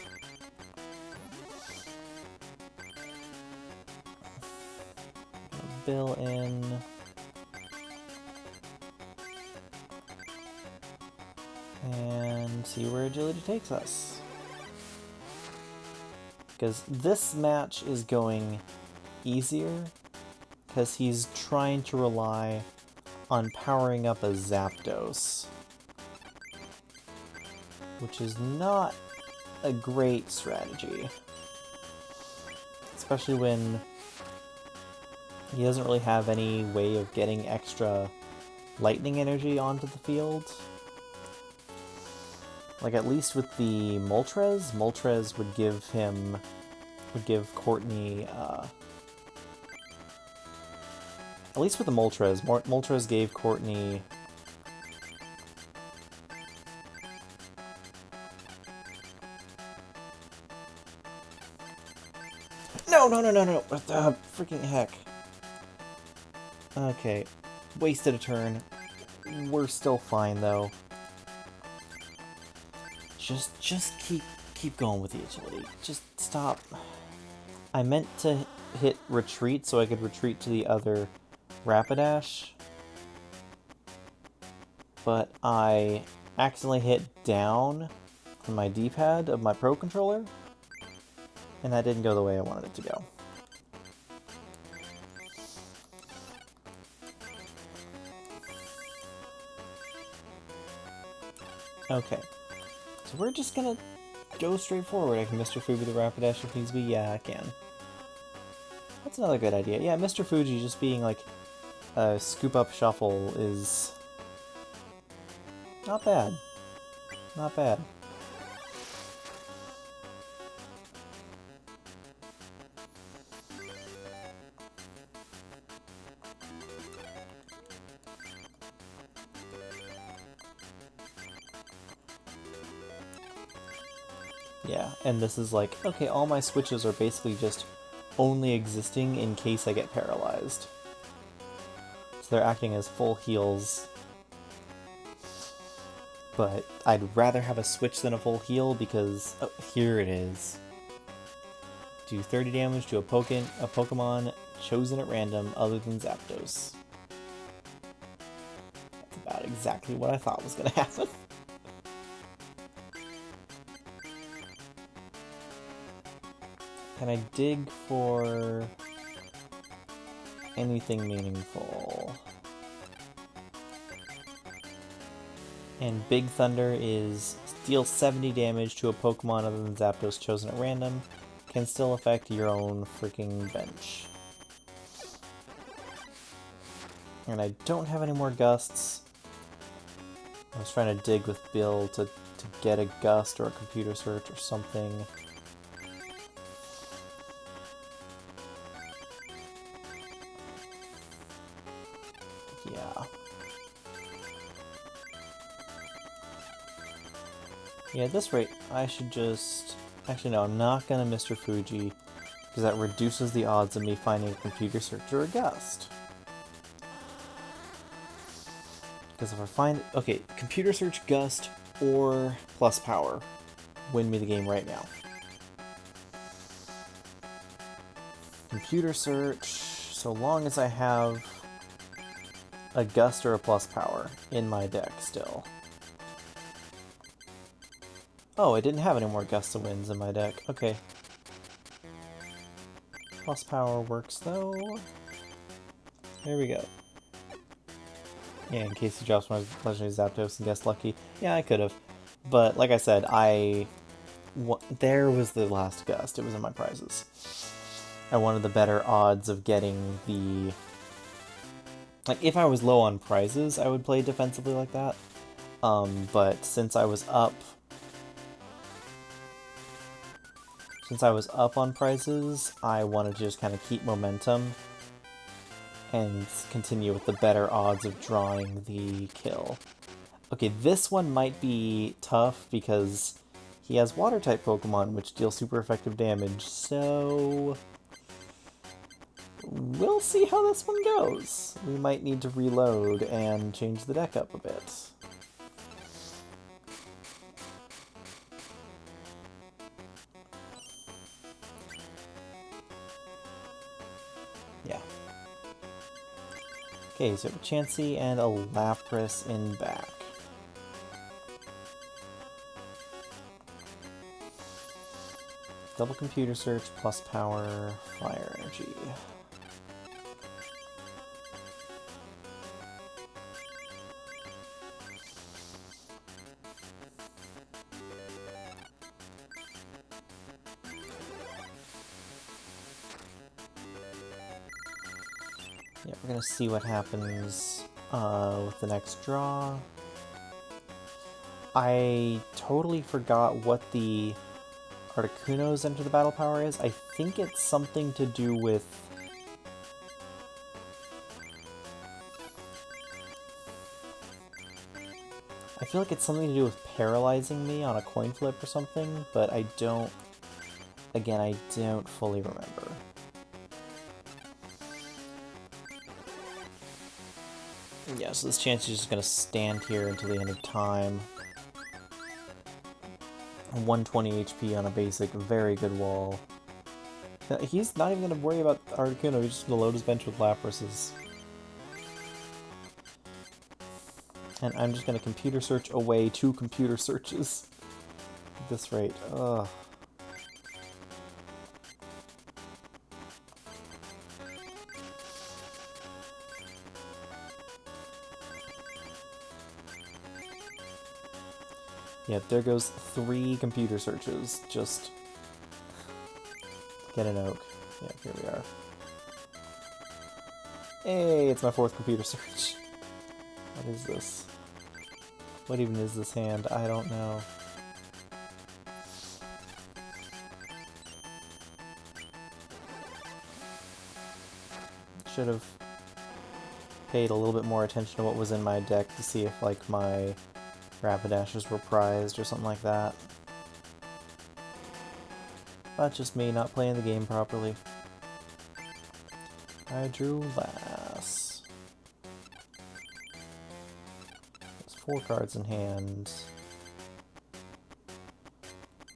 Bill in. And see where agility takes us. Because this match is going easier because he's trying to rely on powering up a Zapdos, which is not a great strategy, especially when he doesn't really have any way of getting extra lightning energy onto the field. Like, at least with the Moltres would give Courtney, at least with the Moltres gave Courtney... No! What the freaking heck? Okay, wasted a turn. We're still fine, though. Just keep going with the agility. Just stop. I meant to hit retreat so I could retreat to the other Rapidash, but I accidentally hit down on my D-pad of my Pro Controller, and that didn't go the way I wanted it to go. Okay. So we're just gonna go straight forward. I can Mr. Fuji the Rapidash if needs be. Yeah, I can. That's another good idea. Yeah, Mr. Fuji just being like a scoop up shuffle is not bad. Not bad. Yeah, and this is like, okay, all my switches are basically just only existing in case I get paralyzed. So they're acting as full heals. But I'd rather have a switch than a full heal because... Oh, here it is. Do 30 damage to a Pokemon chosen at random other than Zapdos. That's about exactly what I thought was going to happen. Can I dig for anything meaningful? And Big Thunder is deal 70 damage to a Pokemon other than Zapdos chosen at random. can still affect your own freaking bench. And I don't have any more gusts. I was trying to dig with Bill to get a gust or a computer search or something. Yeah. Yeah, at this rate, I should just... Actually, no, I'm not gonna Mr. Fuji, because that reduces the odds of me finding a computer search or a gust. Because if I find... Okay, computer search, gust, or plus power win me the game right now. Computer search, so long as I have a gust or a plus power in my deck still. Oh, I didn't have any more gusts and wins in my deck. Okay. Plus power works though. There we go. Yeah, in case he drops my Legendary Zapdos and gets lucky. Yeah, I could have. But like I said, there was the last gust. It was in my prizes. I wanted the better odds of getting the... Like, if I was low on prizes, I would play defensively like that. But since I was up on prizes, I wanted to just kind of keep momentum and continue with the better odds of drawing the kill. Okay, this one might be tough because he has Water-type Pokemon which deal super effective damage, so... We'll see how this one goes. We might need to reload and change the deck up a bit. Yeah. Okay, so a Chansey and a Lapras in back. Double computer search, plus power, fire energy. Yeah, we're gonna see what happens with the next draw. I totally forgot what the Articuno's Enter the Battle power is. I think it's something to do with... I feel like it's something to do with paralyzing me on a coin flip or something, but I don't... Again, I don't fully remember. Yeah, so this chance is just gonna stand here until the end of time. 120 HP on a basic, very good wall. He's not even gonna worry about Articuno, he's just gonna load his bench with Laprases. And I'm just gonna computer search away 2 computer searches. At this rate, ugh. Yeah, there goes 3 computer searches, just get an oak. Yeah, here we are. Hey, it's my 4th computer search. What is this? What even is this hand? I don't know. Should have paid a little bit more attention to what was in my deck to see if, like, my Rapidashes were prized or something like that. But just me not playing the game properly. I drew last. There's 4 cards in hand.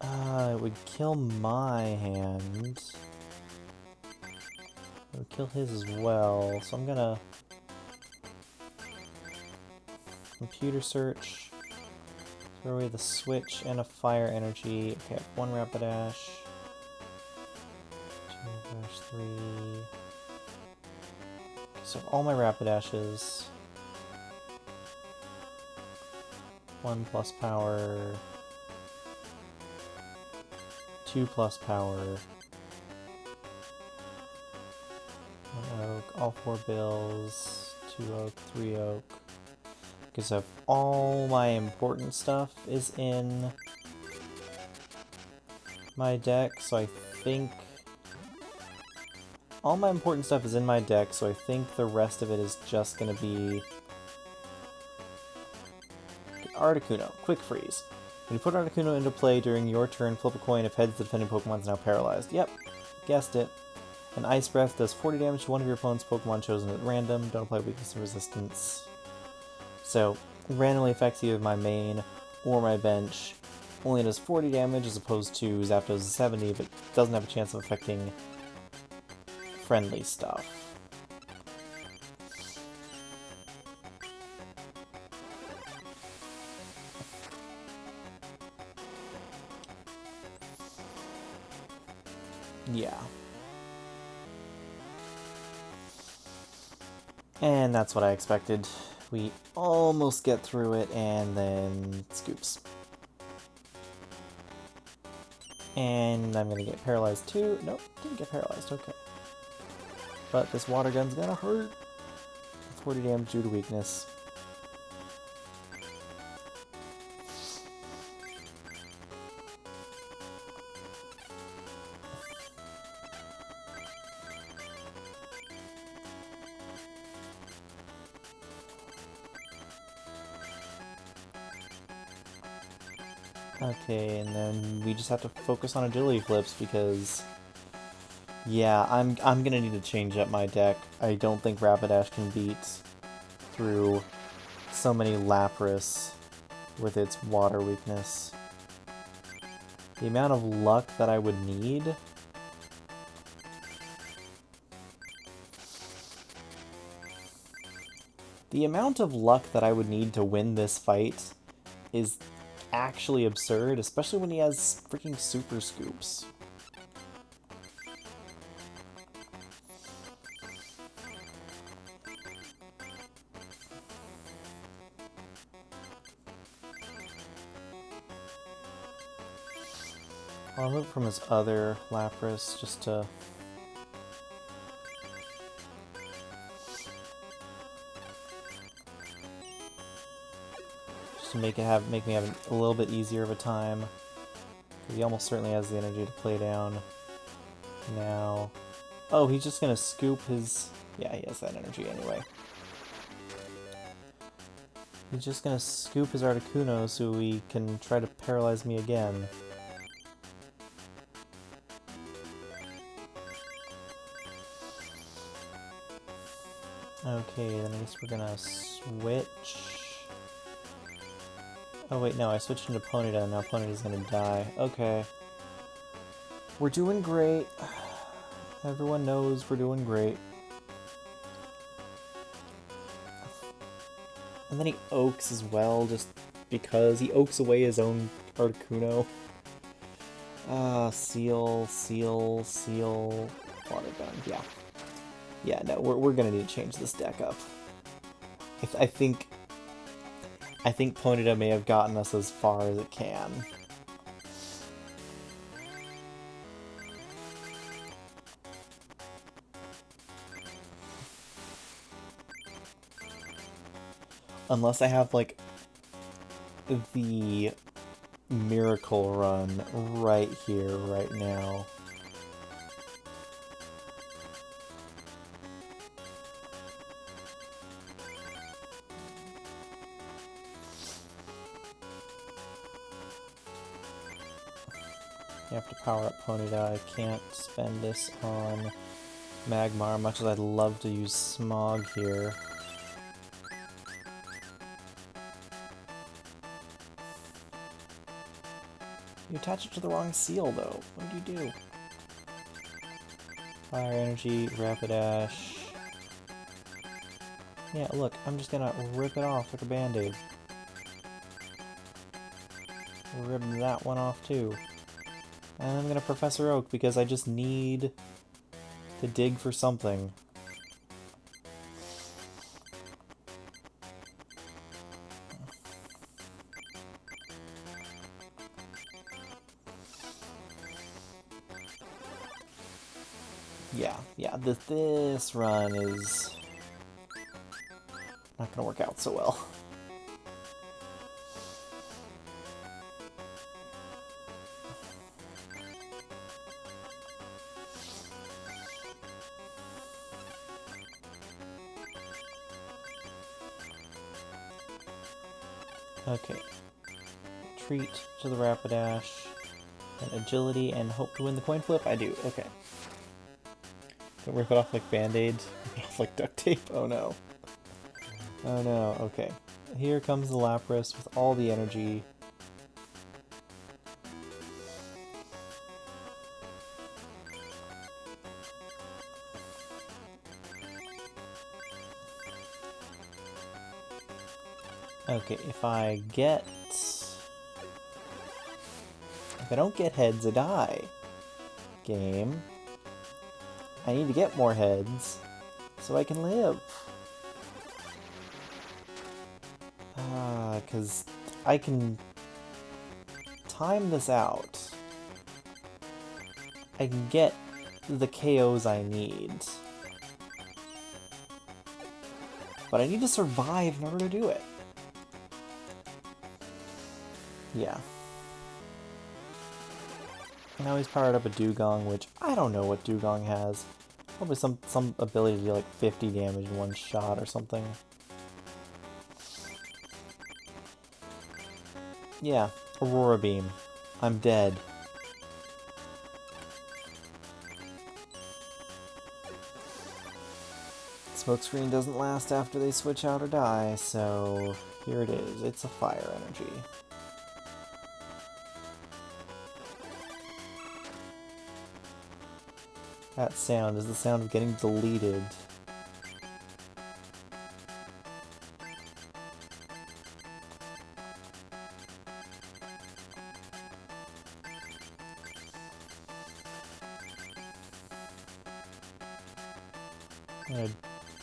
It would kill my hand. It would kill his as well, so I'm gonna... Computer search. Throw away the switch and a fire energy. Okay, I have 1 Rapidash. 2-3. So all my Rapidashes. 1 plus power. 2 plus power. 1 oak, all 4 bills, 2 oak, 3 oak. Because of all my important stuff is in my deck, so I think all my important stuff is in my deck, so I think the rest of it is just gonna be Articuno, Quick Freeze. When you put Articuno into play during your turn, flip a coin. If heads, the defending Pokemon is now paralyzed. Yep, guessed it. An Ice Breath does 40 damage to one of your opponent's Pokemon chosen at random. Don't apply weakness and resistance. So, randomly affects either my main or my bench. Only does 40 damage as opposed to Zapdos 70, but doesn't have a chance of affecting friendly stuff. Yeah. And that's what I expected. We almost get through it, and then scoops. And I'm gonna get paralyzed too. Nope, didn't get paralyzed, okay. But this water gun's gonna hurt. 40 damage due to weakness. Okay, and then we just have to focus on agility flips because, yeah, I'm gonna need to change up my deck. I don't think Rapidash can beat through so many Lapras with its water weakness. The amount of luck that I would need. The amount of luck that I would need to win this fight is actually absurd, especially when he has freaking super scoops. I'll move from his other Lapras just to make me have a little bit easier of a time. He almost certainly has the energy to play down now. Oh, he's just gonna scoop his... Yeah, he has that energy anyway. He's just gonna scoop his Articuno so he can try to paralyze me again. Okay, then I guess we're gonna switch. Oh wait, no, I switched into Ponyta, and now Ponyta's gonna die. Okay. We're doing great. Everyone knows we're doing great. And then he oaks as well, just because he oaks away his own Articuno. Seal, water gun, yeah. Yeah, no, we're gonna need to change this deck up. I think Ponyta may have gotten us as far as it can. Unless I have, like, the miracle run right here, right now. You have to power up Ponyta. I can't spend this on Magmar, much as I'd love to use Smog here. You attach it to the wrong seal, though. What do you do? Fire Energy, Rapidash. Yeah, look, I'm just gonna rip it off like a band-aid. Rip that one off, too. And I'm gonna Professor Oak because I just need to dig for something. Yeah, this run is not gonna work out so well. Okay. Retreat to the Rapidash, and agility, and hope to win the coin flip? I do, okay. Don't rip it off like Band-Aids, rip it off like duct tape, oh no. Oh no, okay. Here comes the Lapras with all the energy. Okay, if I don't get heads, I die. Game. I need to get more heads so I can live. Because I can time this out. I can get the KOs I need. But I need to survive in order to do it. Yeah. Now he's powered up a Dugong, which I don't know what Dugong has. Probably some ability to do like 50 damage in one shot or something. Yeah, Aurora Beam. I'm dead. Smokescreen doesn't last after they switch out or die, so here it is. It's a fire energy. That sound is the sound of getting deleted. I'm gonna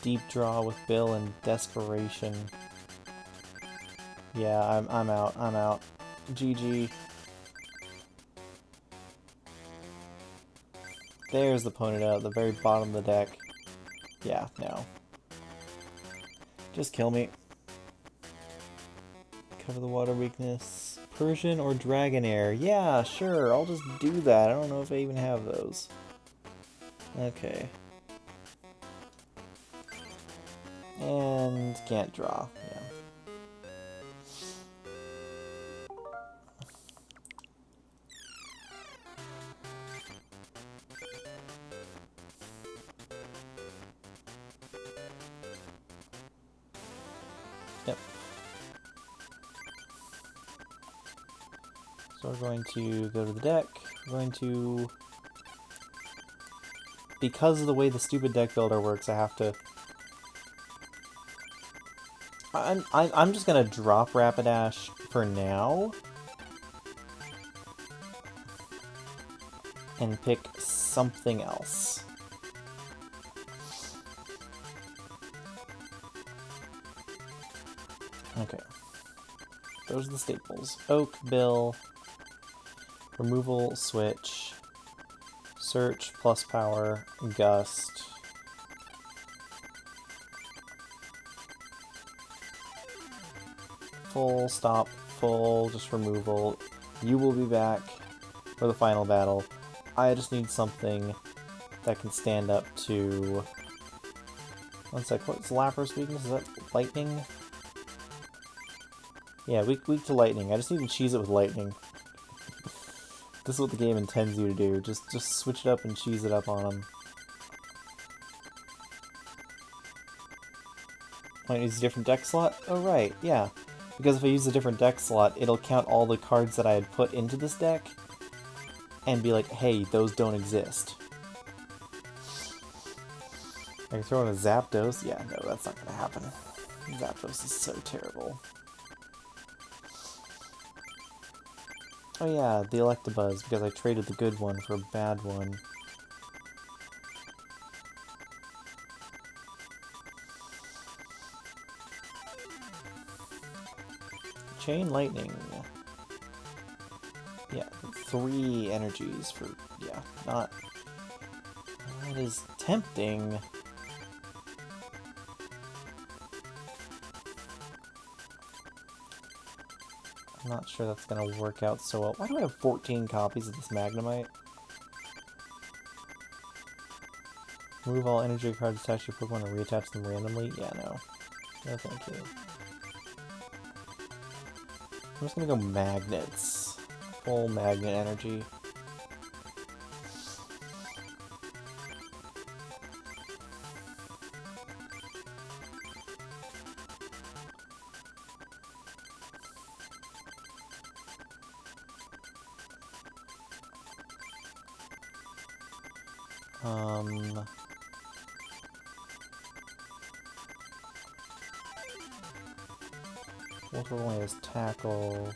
deep draw with Bill in desperation. Yeah, I'm out. I'm out. GG. There's the Ponyta at the very bottom of the deck. Yeah, no. Just kill me. Cover the water weakness. Persian or Dragonair? Yeah, sure, I'll just do that. I don't know if I even have those. Okay. And can't draw, yeah. Yep. So we're going to go to the deck. We're going to... Because of the way the stupid deck builder works, I have to... I'm just gonna drop Rapidash for now. And pick something else. Okay. Those are the staples. Oak, Bill, removal, switch, search, plus power, gust. Full, stop, full, just removal. You will be back for the final battle. I just need something that can stand up to... One sec, what's Lapras' weakness? Is that lightning? Yeah, weak to lightning. I just need to cheese it with lightning. This is what the game intends you to do. Just switch it up and cheese it up on them. Might use a different deck slot? Oh right, yeah. Because if I use a different deck slot, it'll count all the cards that I had put into this deck and be like, hey, those don't exist. I can throw in a Zapdos? Yeah, no, that's not gonna happen. Zapdos is so terrible. Oh yeah, the Electabuzz, because I traded the good one for a bad one. Chain Lightning. Yeah, 3 energies for... yeah, not... That is tempting. I'm not sure that's going to work out so well. Why do I have 14 copies of this Magnemite? Remove all energy cards attached to your Pokemon and reattach them randomly? Yeah, no. No, thank you. I'm just going to go magnets. Full magnet energy. Multiple only has tackle.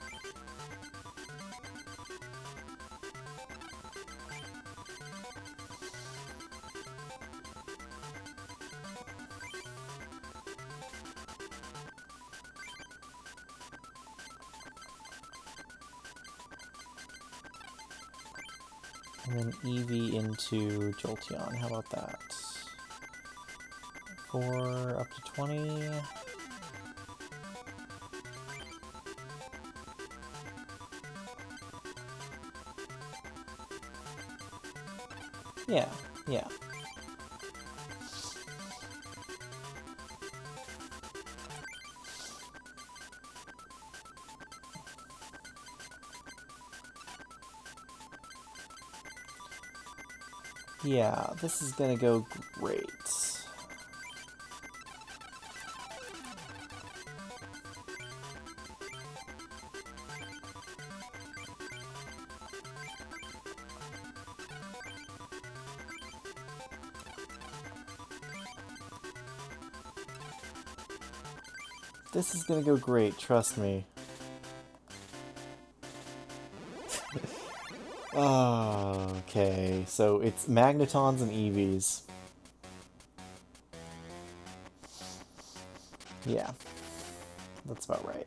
And then Eevee into Jolteon. How about that? 4 up to 20. Yeah, yeah. Yeah, this is gonna go great. This is gonna go great, trust me. Okay, so it's Magnetons and Eevees. Yeah, that's about right.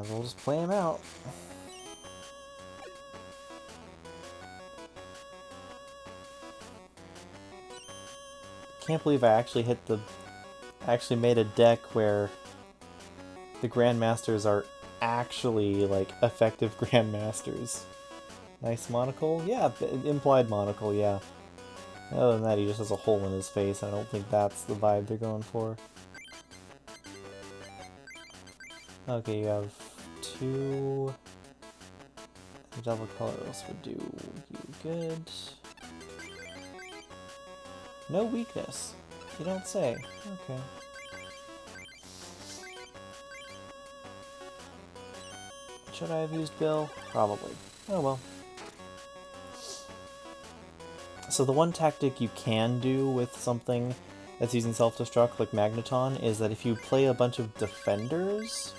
We'll just play him out. Can't believe I actually made a deck where the Grandmasters are actually, like, effective Grandmasters. Nice monocle? Yeah, implied monocle, yeah. Other than that, he just has a hole in his face. I don't think that's the vibe they're going for. Okay, you have 2... The double colorless would do you good. No weakness. You don't say. Okay. Should I have used Bill? Probably. Oh well. So the one tactic you can do with something that's using self-destruct, like Magneton, is that if you play a bunch of defenders,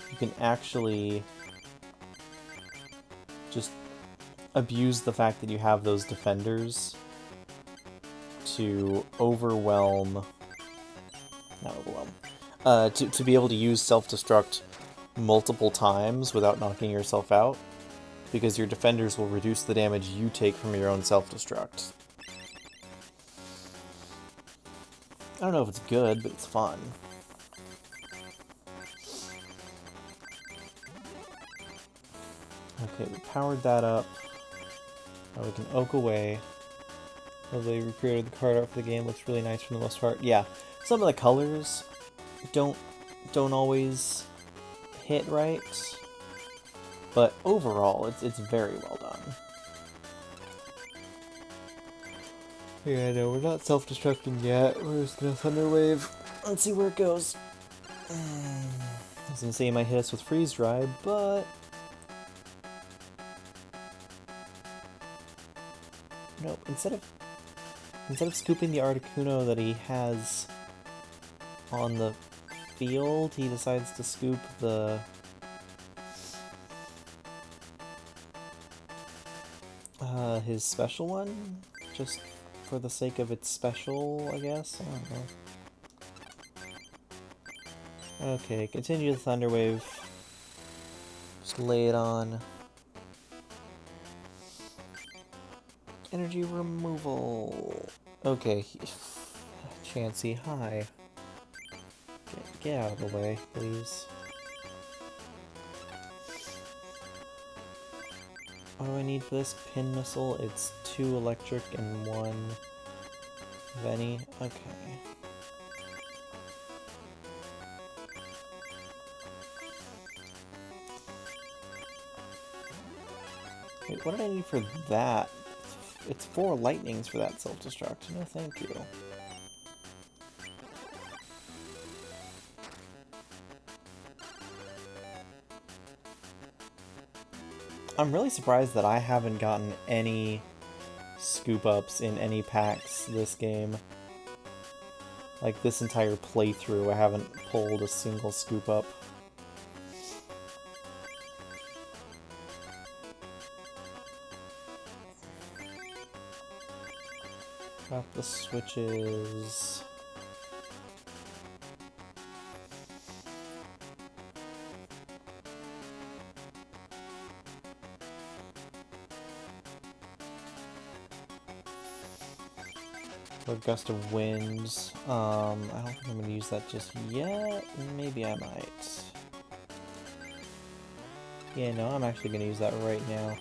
you can actually just abuse the fact that you have those defenders to overwhelm... Not overwhelm. To be able to use self-destruct multiple times without knocking yourself out, because your defenders will reduce the damage you take from your own self-destruct. I don't know if it's good, but it's fun. Okay, we powered that up. Now we can oak away. They recreated the card art for the game. Looks really nice for the most part. Yeah, some of the colors don't always hit right, but overall, it's very well done. Yeah, no, we're not self-destructing yet. We're just gonna Thunder Wave. Let's see where it goes. I was gonna say it might hit us with Freeze Dry, but no. Instead of scooping the Articuno that he has on the field, he decides to scoop the his special one, just for the sake of its special, I guess? I don't know. Okay, continue the Thunder Wave. Just lay it on. Energy removal. Okay. Chansey, hi. Get out of the way, please. What do I need for this pin missile? It's 2 electric and 1 Veni. Okay. Wait, what did I need for that? It's 4 lightnings for that self-destruct. No, thank you. I'm really surprised that I haven't gotten any scoop-ups in any packs this game. Like, this entire playthrough, I haven't pulled a single scoop-up. Drop the switches. Or gust of winds. I don't think I'm going to use that just yet. Maybe I might. Yeah, no, I'm actually going to use that right now.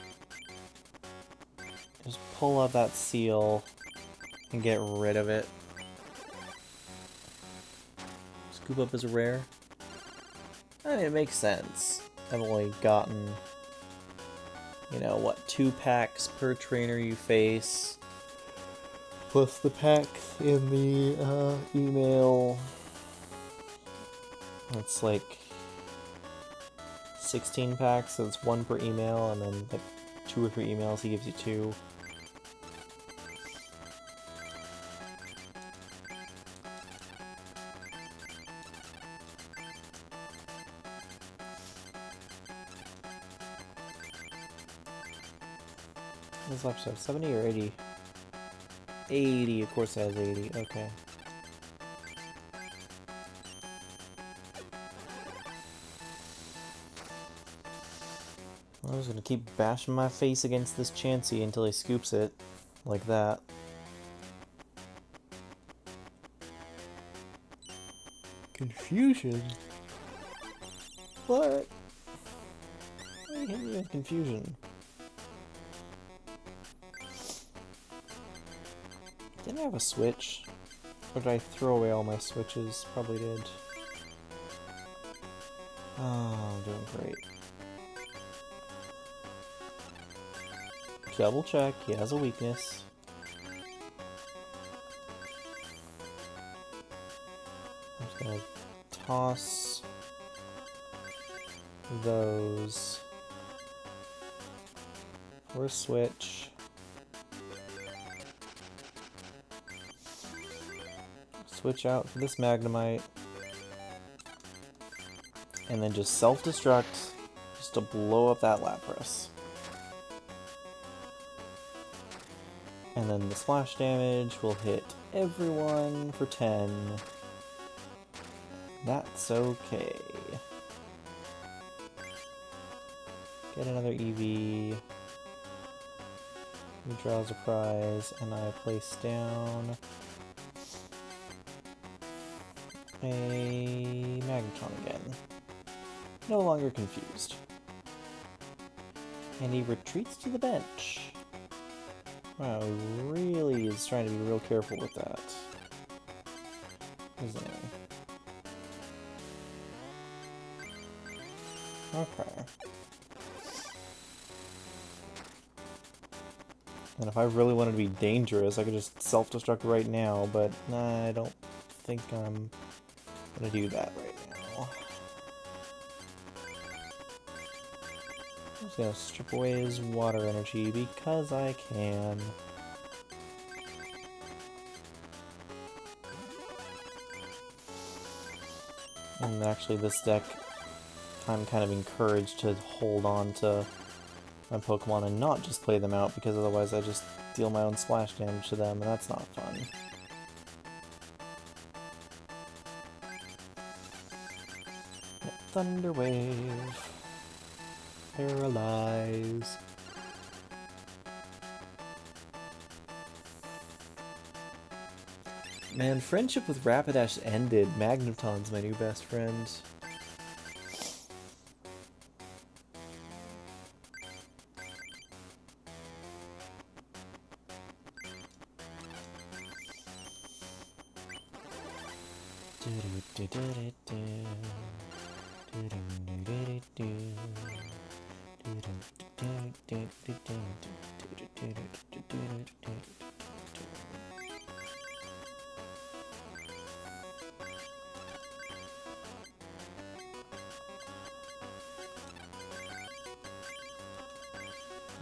Just pull up that seal and get rid of it. Scoop up is rare. I mean, it makes sense. I've only gotten, you know, what, 2 packs per trainer you face. Plus the pack in the email. It's like 16 packs, so it's 1 per email, and then like 2 or 3 emails he gives you 2. This episode 70 or 80? 80, of course it has 80, okay. I'm just gonna keep bashing my face against this Chansey until he scoops it, like that. Confusion? What? Why are you hitting me with confusion? Didn't I have a switch? Or did I throw away all my switches? Probably did. Oh, I'm doing great. Double check, he has a weakness. I'm just gonna toss those for a switch. Switch out for this Magnemite. And then just self-destruct just to blow up that Lapras. And then the splash damage will hit everyone for 10. That's okay. Get another EV. He draws a prize, and I place down a Magnetron again. No longer confused. And he retreats to the bench. Wow, he really is trying to be real careful with that. Isn't he? Okay. And if I really wanted to be dangerous, I could just self-destruct right now, but nah, I don't think I'm gonna do that right now. I'm just gonna strip away his water energy because I can. And actually this deck, I'm kind of encouraged to hold on to my Pokemon and not just play them out, because otherwise I just deal my own splash damage to them, and that's not fun. Thunder Wave. Paralyze. Man, friendship with Rapidash ended. Magneton's my new best friend.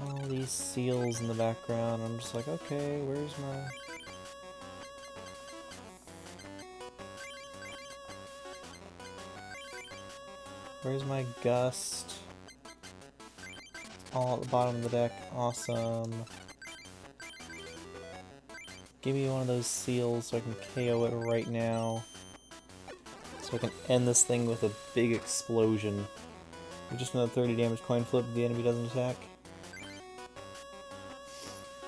All these seals in the background, I'm just like, okay, where's my... Where's my Gust? All at the bottom of the deck, awesome. Give me one of those seals so I can KO it right now. So I can end this thing with a big explosion. Just another 30 damage coin flip if the enemy doesn't attack.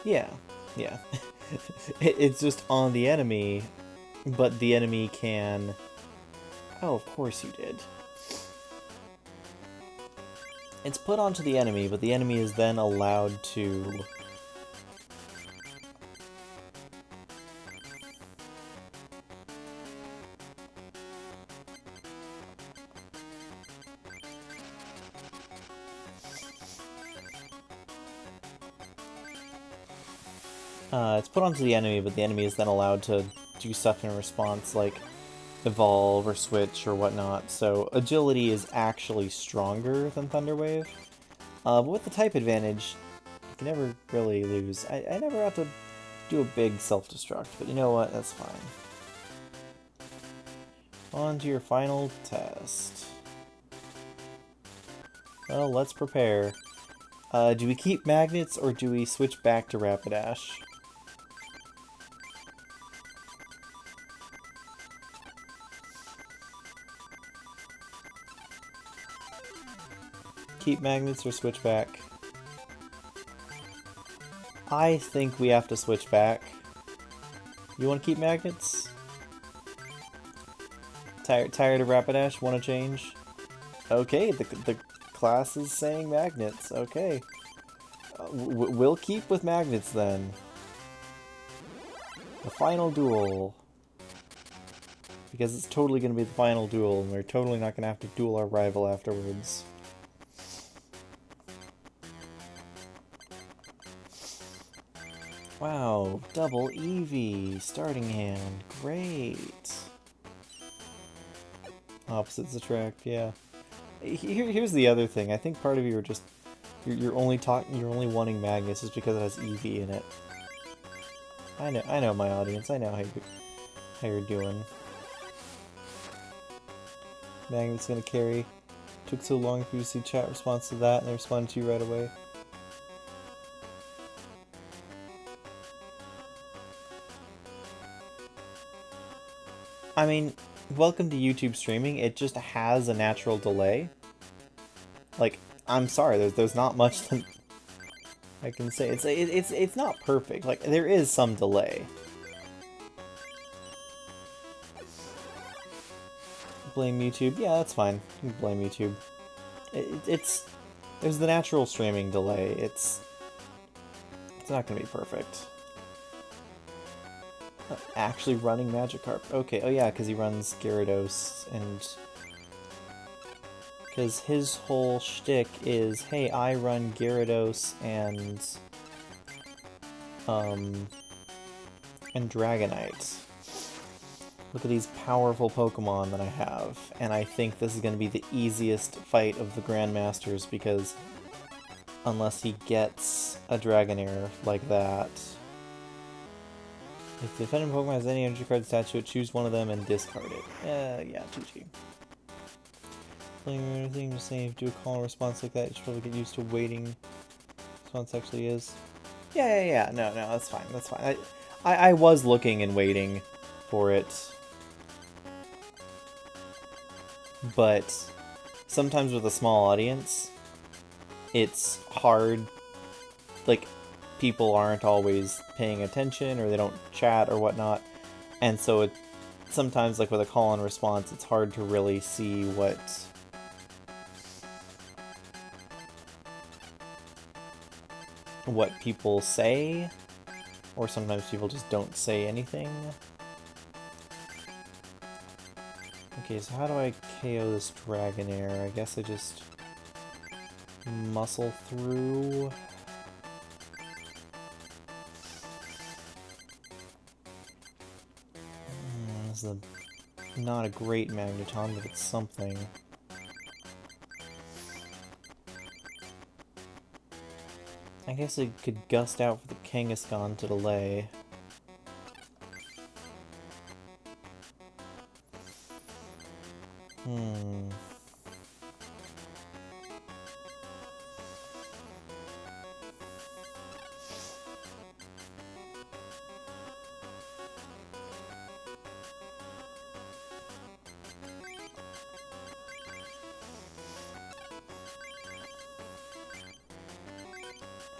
Yeah, yeah. It's just on the enemy, but the enemy can... Oh, of course you did. It's put onto the enemy, but the enemy is then allowed to... it's put onto the enemy, but the enemy is then allowed to do stuff in response, like evolve or switch or whatnot. So agility is actually stronger than Thunder Wave. But with the type advantage, you can never really lose. I never have to do a big self-destruct, but you know what? That's fine. On to your final test. Well, let's prepare. Do we keep magnets or do we switch back to Rapidash? Keep magnets or switch back? I think we have to switch back. You want to keep magnets? Tired of Rapidash? Want to change? Okay, the class is saying magnets. Okay. We'll keep with magnets then. The final duel. Because it's totally going to be the final duel, and we're totally not going to have to duel our rival afterwards. Wow, double Eevee, starting hand, great. Opposites attract, yeah. Here's the other thing. I think part of you are just you're only wanting Magnus is because it has Eevee in it. I know my audience. I know how you're doing. Magnus gonna carry. Took so long for you to see chat response to that, and they responded to you right away. I mean, welcome to YouTube streaming. It just has a natural delay. Like, I'm sorry, there's not much that I can say. It's not perfect. Like, there is some delay. Blame YouTube? Yeah, that's fine. You can blame YouTube. There's the natural streaming delay. It's not gonna be perfect. Actually running Magikarp. Okay, oh yeah, because he runs Gyarados, and... Because his whole shtick is, hey, I run Gyarados and Dragonite. Look at these powerful Pokemon that I have, and I think this is going to be the easiest fight of the Grandmasters, because unless he gets a Dragonair like that... If the defending Pokemon has any energy cards attached to it, choose one of them and discard it. Yeah, GG. Playing anything, just saying if you do a call and response like that, you should probably get used to waiting. Response actually is. Yeah. No, that's fine. That's fine. I was looking and waiting for it, but sometimes with a small audience, it's hard. Like, people aren't always paying attention, or they don't chat or whatnot, and so it sometimes, like with a call and response, it's hard to really see what people say, or sometimes people just don't say anything. Okay, so how do I KO this Dragonair? I guess I just muscle through. This is not a great Magneton, but it's something. I guess I could gust out for the Kangaskhan to delay.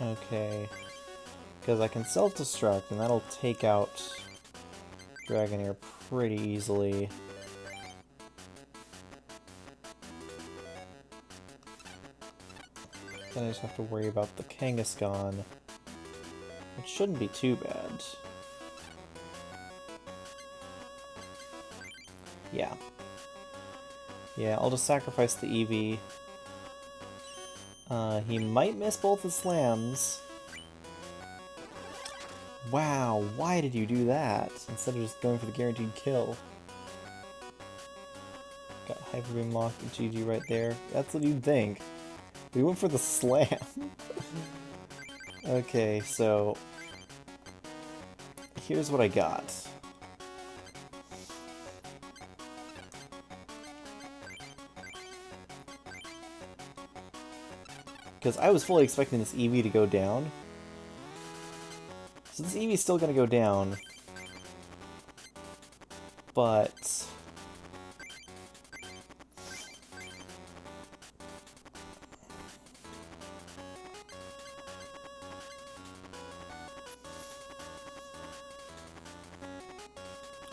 Okay. Because I can self-destruct, and that'll take out Dragonair pretty easily. Then I just have to worry about the Kangaskhan, which shouldn't be too bad. Yeah. Yeah, I'll just sacrifice the Eevee. He might miss both the slams. Wow, why did you do that? Instead of just going for the guaranteed kill. Got Hyper Beam locked and GG right there. That's what you'd think. We went for the slam. Okay, so here's what I got. Because I was fully expecting this Eevee to go down. So this Eevee's still going to go down. But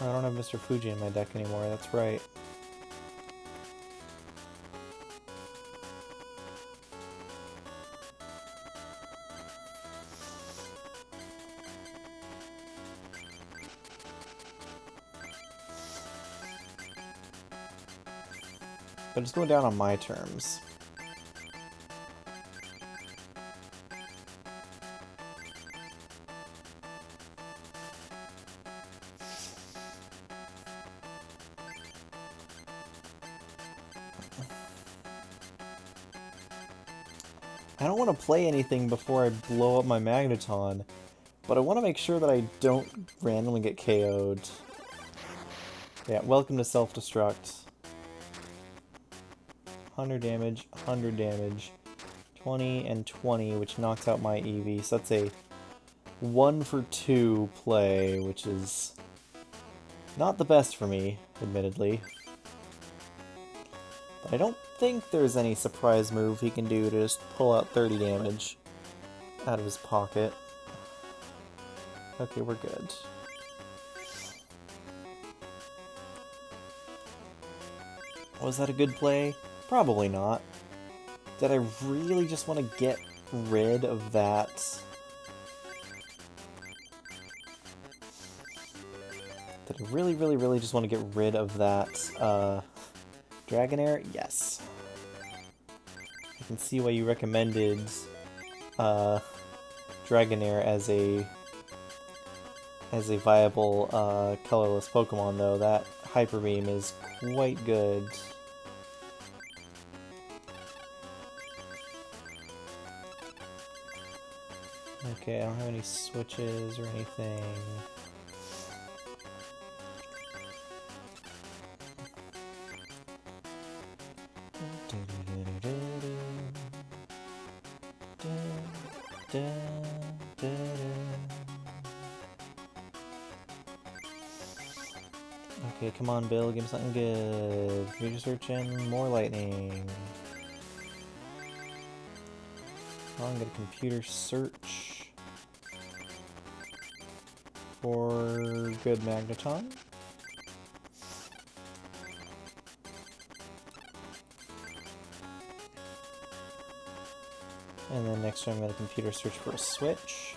I don't have Mr. Fuji in my deck anymore, that's right. But it's going down on my terms. I don't want to play anything before I blow up my Magneton, but I want to make sure that I don't randomly get KO'd. Yeah, welcome to self-destruct. 100 damage, 100 damage, 20 and 20, which knocks out my Eevee, so that's a 1 for 2 play, which is not the best for me, admittedly. But I don't think there's any surprise move he can do to just pull out 30 damage out of his pocket. Okay, we're good. Was that a good play? Probably not. Did I really just want to get rid of that? Did I really just want to get rid of that Dragonair? Yes. I can see why you recommended Dragonair as a viable colorless Pokemon, though. That Hyper Beam is quite good. Okay, I don't have any switches or anything. Okay, come on, Bill, give me something good. Computer search and more lightning. Oh, I'm gonna computer search for good Magneton. And then next time I'm gonna computer search for a switch.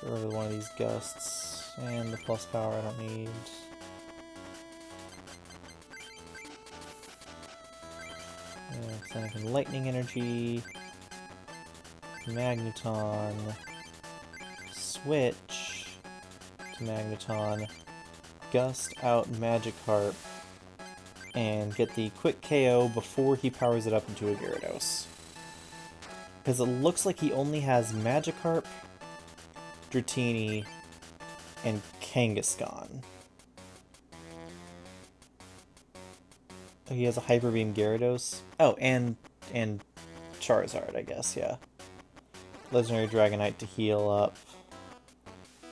Get rid of one of these gusts, and the plus power I don't need. So I can lightning energy, Magneton, switch to Magneton, gust out Magikarp, and get the quick KO before he powers it up into a Gyarados. Because it looks like he only has Magikarp, Dratini, and Kangaskhan. Oh, he has a Hyper Beam Gyarados. Oh, and Charizard, I guess, yeah. Legendary Dragonite to heal up.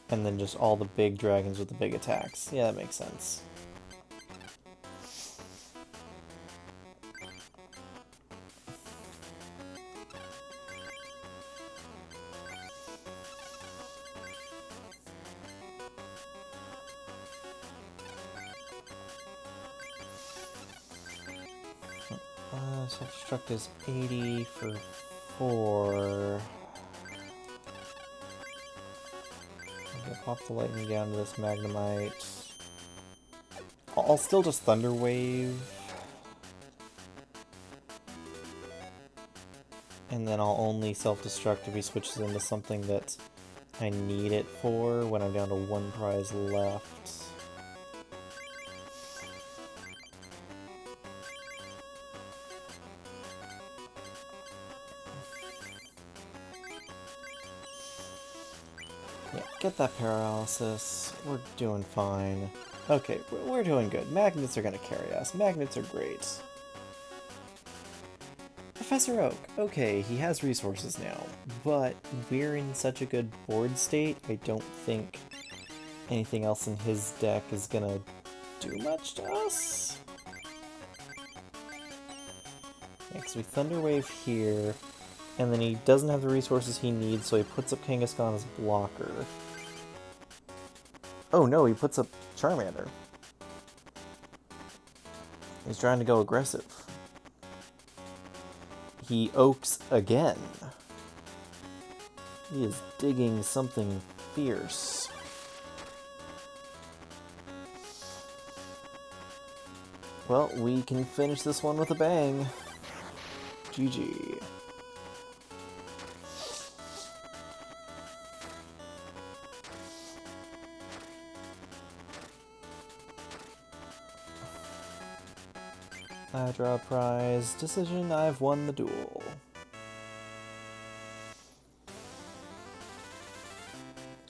And then just all the big dragons with the big attacks. Yeah, that makes sense. Self-destruct is 80 for 4. Okay, pop the lightning down to this Magnemite. I'll still just Thunder Wave. And then I'll only self-destruct if he switches into something that I need it for when I'm down to 1 prize left. Get that paralysis. We're doing fine. Okay, we're doing good. Magnets are gonna carry us. Magnets are great. Professor Oak. Okay, he has resources now, but we're in such a good board state, I don't think anything else in his deck is gonna do much to us. Next, we Thunder Wave here, and then he doesn't have the resources he needs, so he puts up Kangaskhan as blocker. Oh no, he puts up Charmander. He's trying to go aggressive. He oaks again. He is digging something fierce. Well, we can finish this one with a bang. GG. I draw a prize. Decision, I've won the duel.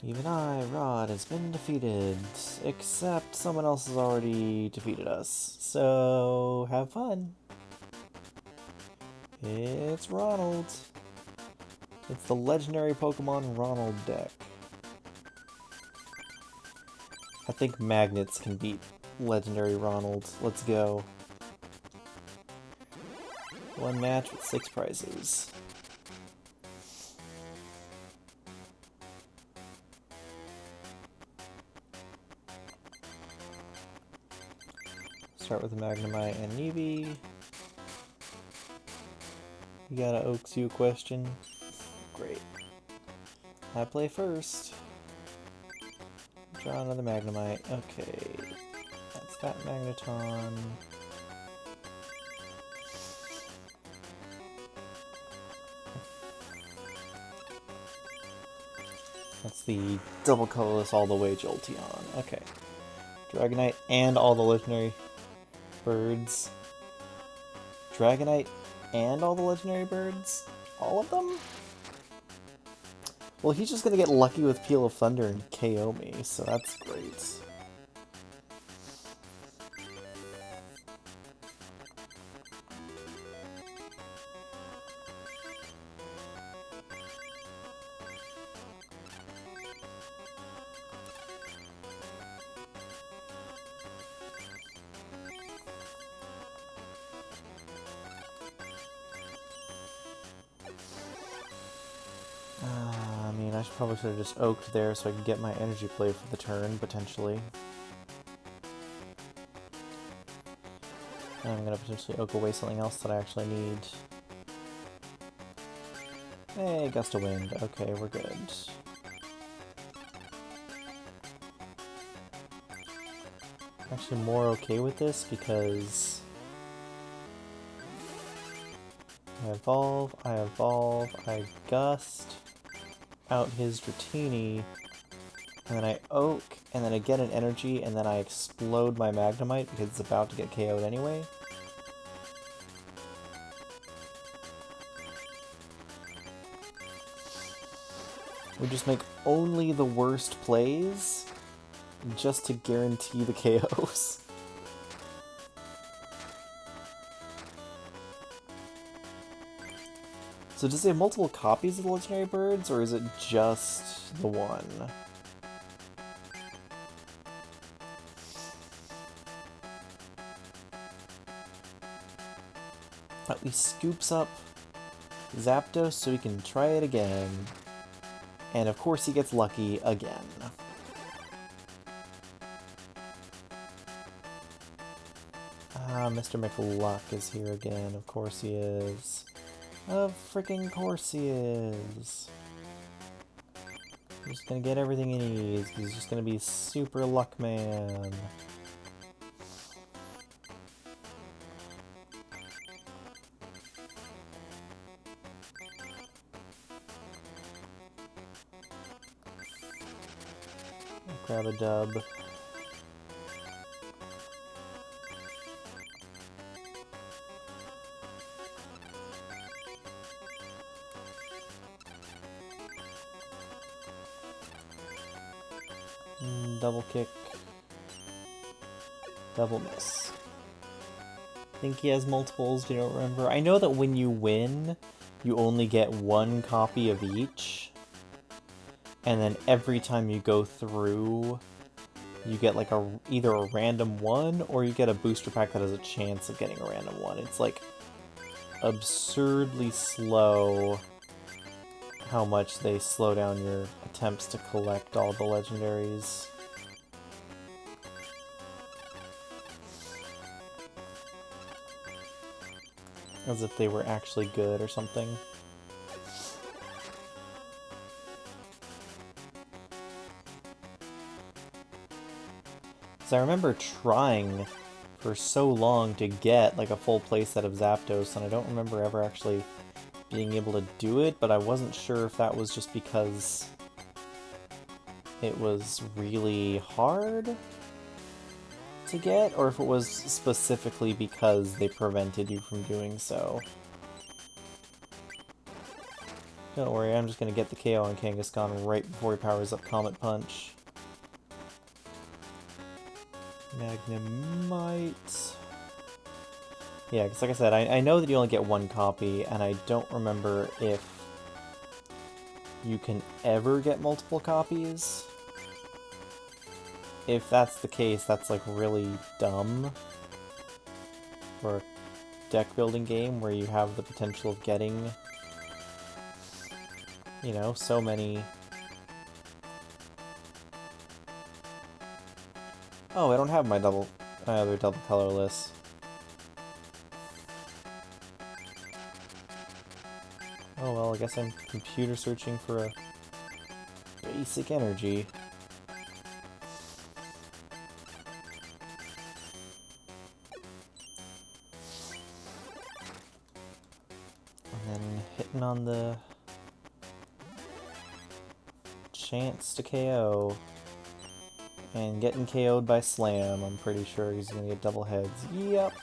Even I, Rod, has been defeated, except someone else has already defeated us. So, have fun. It's Ronald. It's the legendary Pokemon Ronald deck. I think Magnets can beat legendary Ronald. Let's go. One match with 6 prizes. Start with a Magnemite and Eevee. You got a Oaks you a question? Great. I play first. Draw another Magnemite. Okay. That's that Magneton. That's the double colorless all the way Jolteon. Okay. Dragonite and all the legendary birds. Dragonite and all the legendary birds? All of them? Well, he's just gonna get lucky with Peal of Thunder and KO me, so that's great. I mean, I probably should have just oaked there so I could get my energy play for the turn, potentially. And I'm gonna potentially oak away something else that I actually need. Hey, gust of wind. Okay, we're good. I'm actually more okay with this because I evolve, I gust out his Dratini, and then I oak, and then I get an energy, and then I explode my Magnemite because it's about to get KO'd anyway. We just make only the worst plays just to guarantee the KOs. So does it have multiple copies of the legendary birds, or is it just the one? At least scoops up Zapdos so we can try it again. And of course he gets lucky again. Ah, Mr. McLuck is here again. Of course he is. Of freaking course he is. He's just gonna get everything he needs. He's just gonna be super luck man. Grab a dub. Double kick. Double miss. I think he has multiples, do you don't remember? I know that when you win, you only get one copy of each. And then every time you go through, you get like either a random one, or you get a booster pack that has a chance of getting a random one. It's like absurdly slow how much they slow down your attempts to collect all the legendaries. As if they were actually good or something. I remember trying for so long to get like a full playset of Zapdos, and I don't remember ever actually being able to do it, but I wasn't sure if that was just because it was really hard to get, or if it was specifically because they prevented you from doing so. Don't worry, I'm just gonna get the KO on Kangaskhan right before he powers up Comet Punch. Magnemite. Yeah, because like I said, I know that you only get one copy, and I don't remember if you can ever get multiple copies. If that's the case, that's like really dumb for a deck building game where you have the potential of getting, you know, so many. Oh, I don't have my other double colorless. Oh well, I guess I'm computer searching for a basic energy. And then hitting on the chance to KO. And getting KO'd by Slam, I'm pretty sure he's gonna get double heads. Yep.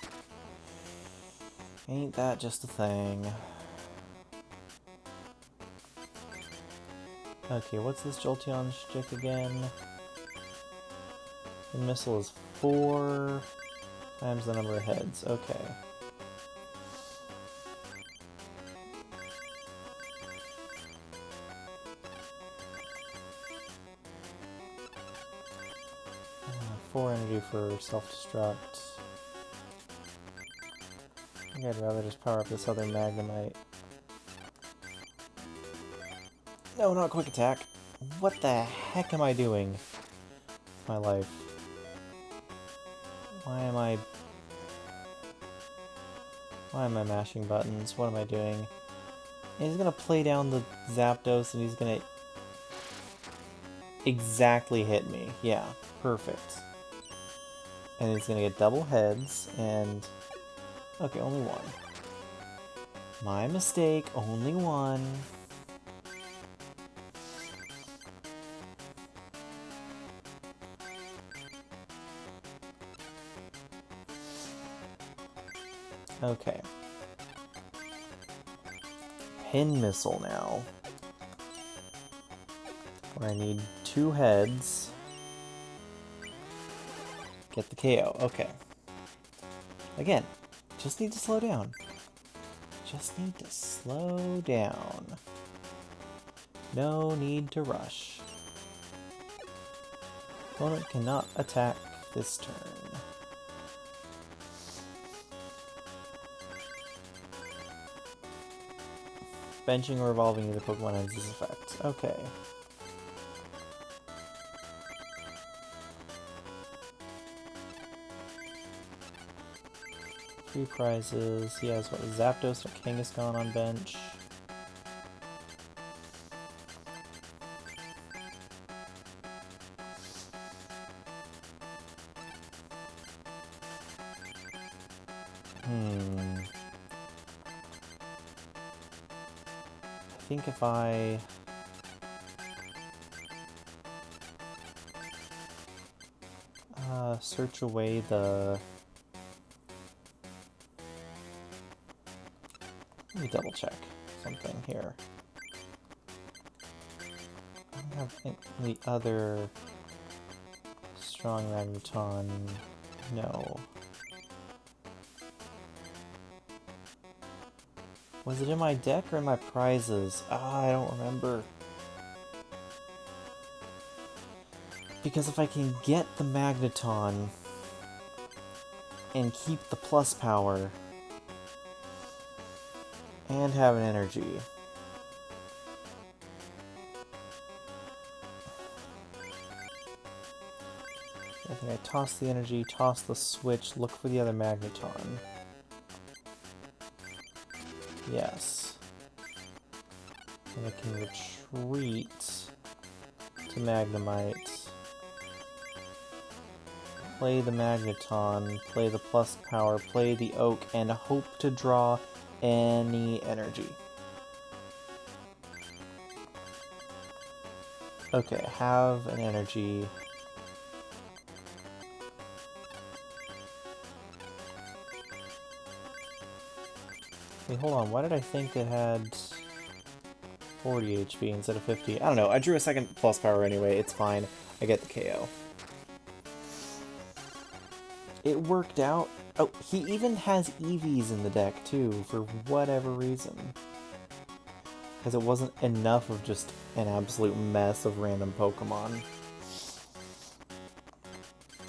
Ain't that just a thing. Okay, what's this Jolteon stick again? The missile is 4 times the number of heads. Okay. Four energy for self-destruct. I think I'd rather just power up this other Magnemite. No, not quick attack. What the heck am I doing with my life? Why am I mashing buttons? What am I doing? And he's gonna play down the Zapdos and he's gonna exactly hit me. Yeah, perfect. And he's gonna get double heads and... Okay, only one. My mistake, only one. Okay. Pin missile now. Where I need 2 heads. Get the KO. Okay. Again, just need to slow down. Just need to slow down. No need to rush. Opponent cannot attack this turn. Benching or revolving either Pokemon has this effect. Okay. Three prizes. He has what? Zapdos or Kangaskhan on bench. I think if I... search away the... Let me double check something here. I don't have any other strong Magneton. No. Was it in my deck or in my prizes? Ah, I don't remember. Because if I can get the Magneton and keep the plus power and have an energy, I think I toss the energy, toss the switch, look for the other Magneton. Yes. And I can retreat to Magnemite. Play the Magneton, play the plus power, play the Oak, and hope to draw any energy. Okay, have an energy. Wait, hold on, why did I think it had 40 HP instead of 50? I don't know, I drew a second plus power anyway, it's fine. I get the KO. It worked out. Oh, he even has EVs in the deck too, for whatever reason. Because it wasn't enough of just an absolute mess of random Pokemon.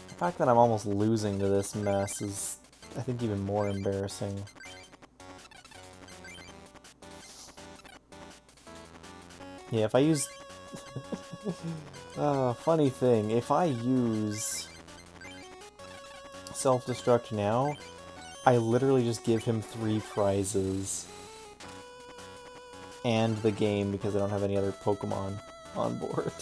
The fact that I'm almost losing to this mess is, I think, even more embarrassing. Yeah, if I use... funny thing, if I use Self-Destruct now, I literally just give him 3 prizes. And the game, because I don't have any other Pokemon on board.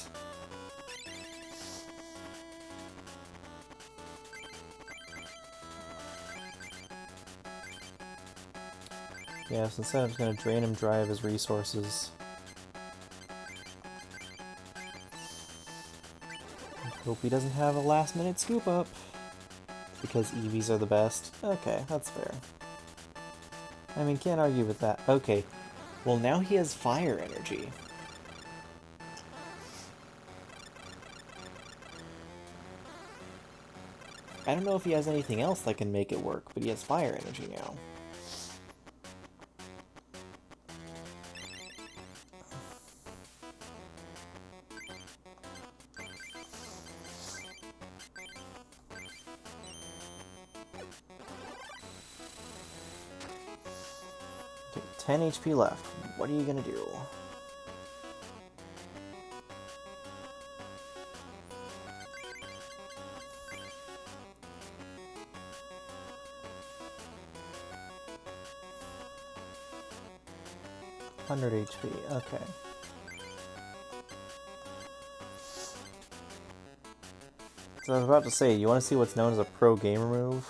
Yeah, so instead I'm just going to drain him dry of his resources. Hope he doesn't have a last-minute scoop-up. Because EVs are the best. Okay, that's fair. I mean, can't argue with that. Okay, well now he has fire energy. I don't know if he has anything else that can make it work, but he has fire energy now. Okay, 10 HP left. What are you gonna do? 100 HP, okay. So I was about to say, you want to see what's known as a pro gamer move?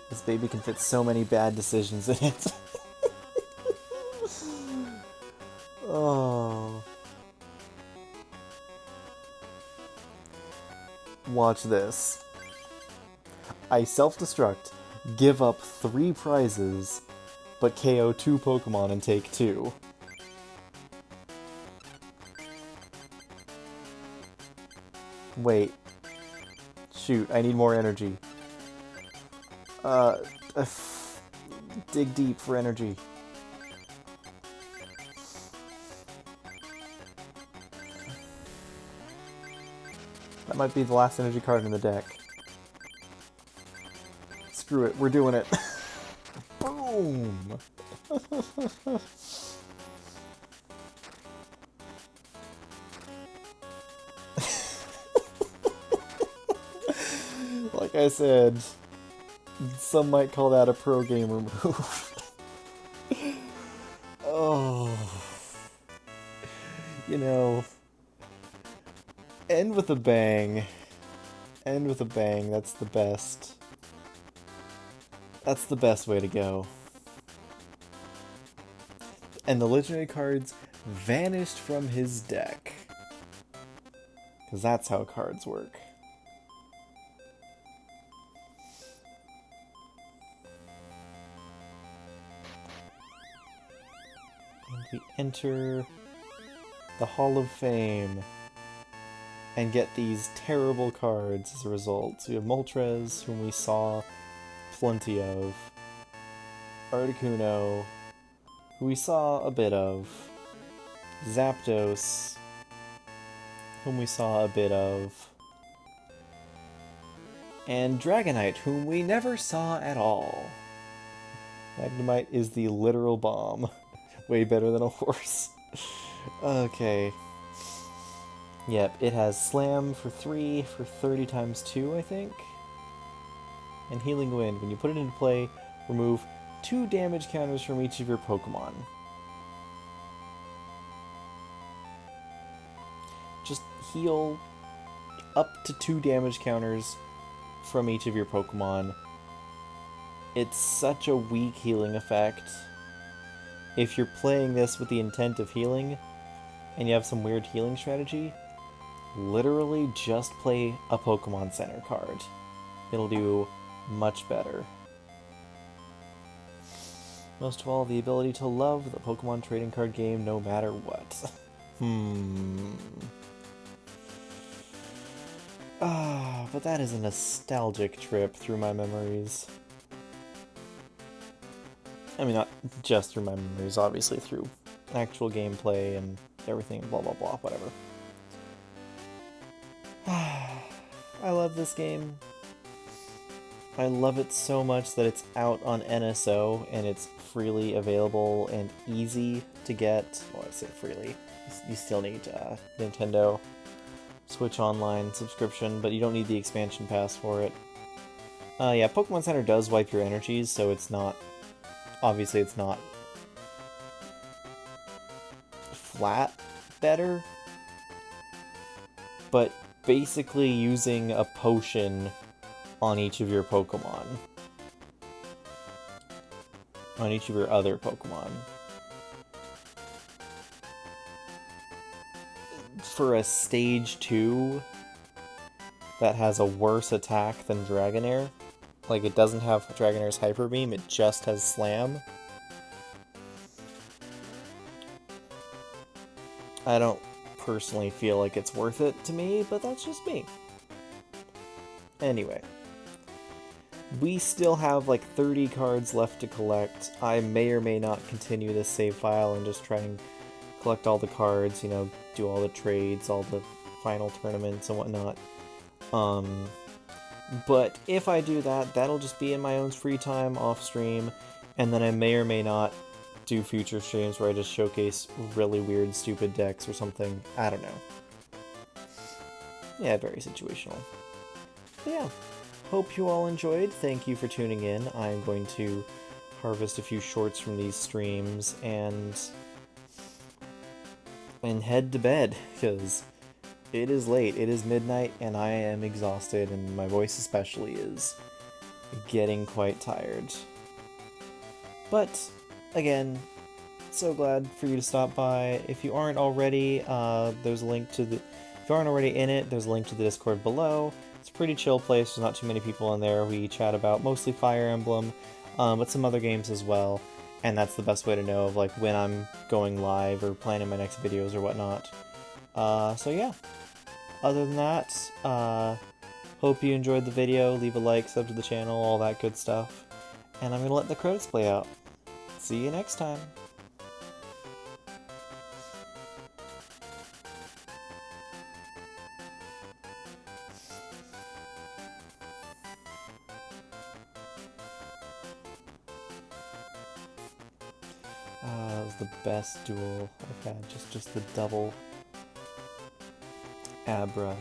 This baby can fit so many bad decisions in it. Oh. Watch this. I self-destruct, give up 3 prizes, but KO 2 Pokemon and take 2. Wait. Shoot, I need more energy. Dig deep for energy. That might be the last energy card in the deck. Screw it, we're doing it. Boom! Like I said, some might call that a pro gamer move. Oh. You know, end with a bang. End with a bang, that's the best. That's the best way to go. And the legendary cards vanished from his deck. Because that's how cards work. And we enter the Hall of Fame and get these terrible cards as a result. So we have Moltres, whom we saw plenty of, Articuno, who we saw a bit of, Zapdos, whom we saw a bit of, and Dragonite, whom we never saw at all. Magnemite is the literal bomb. Way better than a horse. Okay. Yep, it has Slam for 3 for 30 times 2, I think. And Healing Wind. When you put it into play, remove 2 damage counters from each of your Pokemon. Just heal up to 2 damage counters from each of your Pokemon. It's such a weak healing effect. If you're playing this with the intent of healing, and you have some weird healing strategy, literally just play a Pokemon Center card. It'll do much better. Most of all, the ability to love the Pokemon trading card game no matter what. But that is a nostalgic trip through my memories. I mean, not just through my memories, obviously through actual gameplay and everything, blah blah blah, whatever. I love this game. I love it so much that it's out on NSO and it's freely available and easy to get. Well, I say freely. You still need Nintendo Switch Online subscription, but you don't need the expansion pass for it. Yeah, Pokemon Center does wipe your energies, so it's not... Obviously, it's not flat better, but basically using a potion on each of your Pokemon. On each of your other Pokemon. For a Stage 2 that has a worse attack than Dragonair, like it doesn't have Dragonair's Hyper Beam, it just has Slam. I don't personally feel like it's worth it to me, but that's just me. Anyway. We still have like 30 cards left to collect. I may or may not continue this save file and just try and collect all the cards, you know, do all the trades, all the final tournaments and whatnot. But if I do that, that'll just be in my own free time off stream, and then I may or may not do future streams where I just showcase really weird, stupid decks or something. I don't know. Yeah, very situational. But yeah, hope you all enjoyed. Thank you for tuning in. I'm going to harvest a few shorts from these streams and head to bed, because it is late. It is midnight, and I am exhausted, and my voice especially is getting quite tired. But, again, so glad for you to stop by. If you aren't already, there's a link to the... If you aren't already in it, there's a link to the Discord below. It's a pretty chill place. There's not too many people in there. We chat about mostly Fire Emblem, but some other games as well. And that's the best way to know of like when I'm going live or planning my next videos or whatnot. So yeah. Other than that, hope you enjoyed the video. Leave a like, sub to the channel, all that good stuff. And I'm gonna let the credits play out. See you next time. That was the best duel I've had. Just the double Abra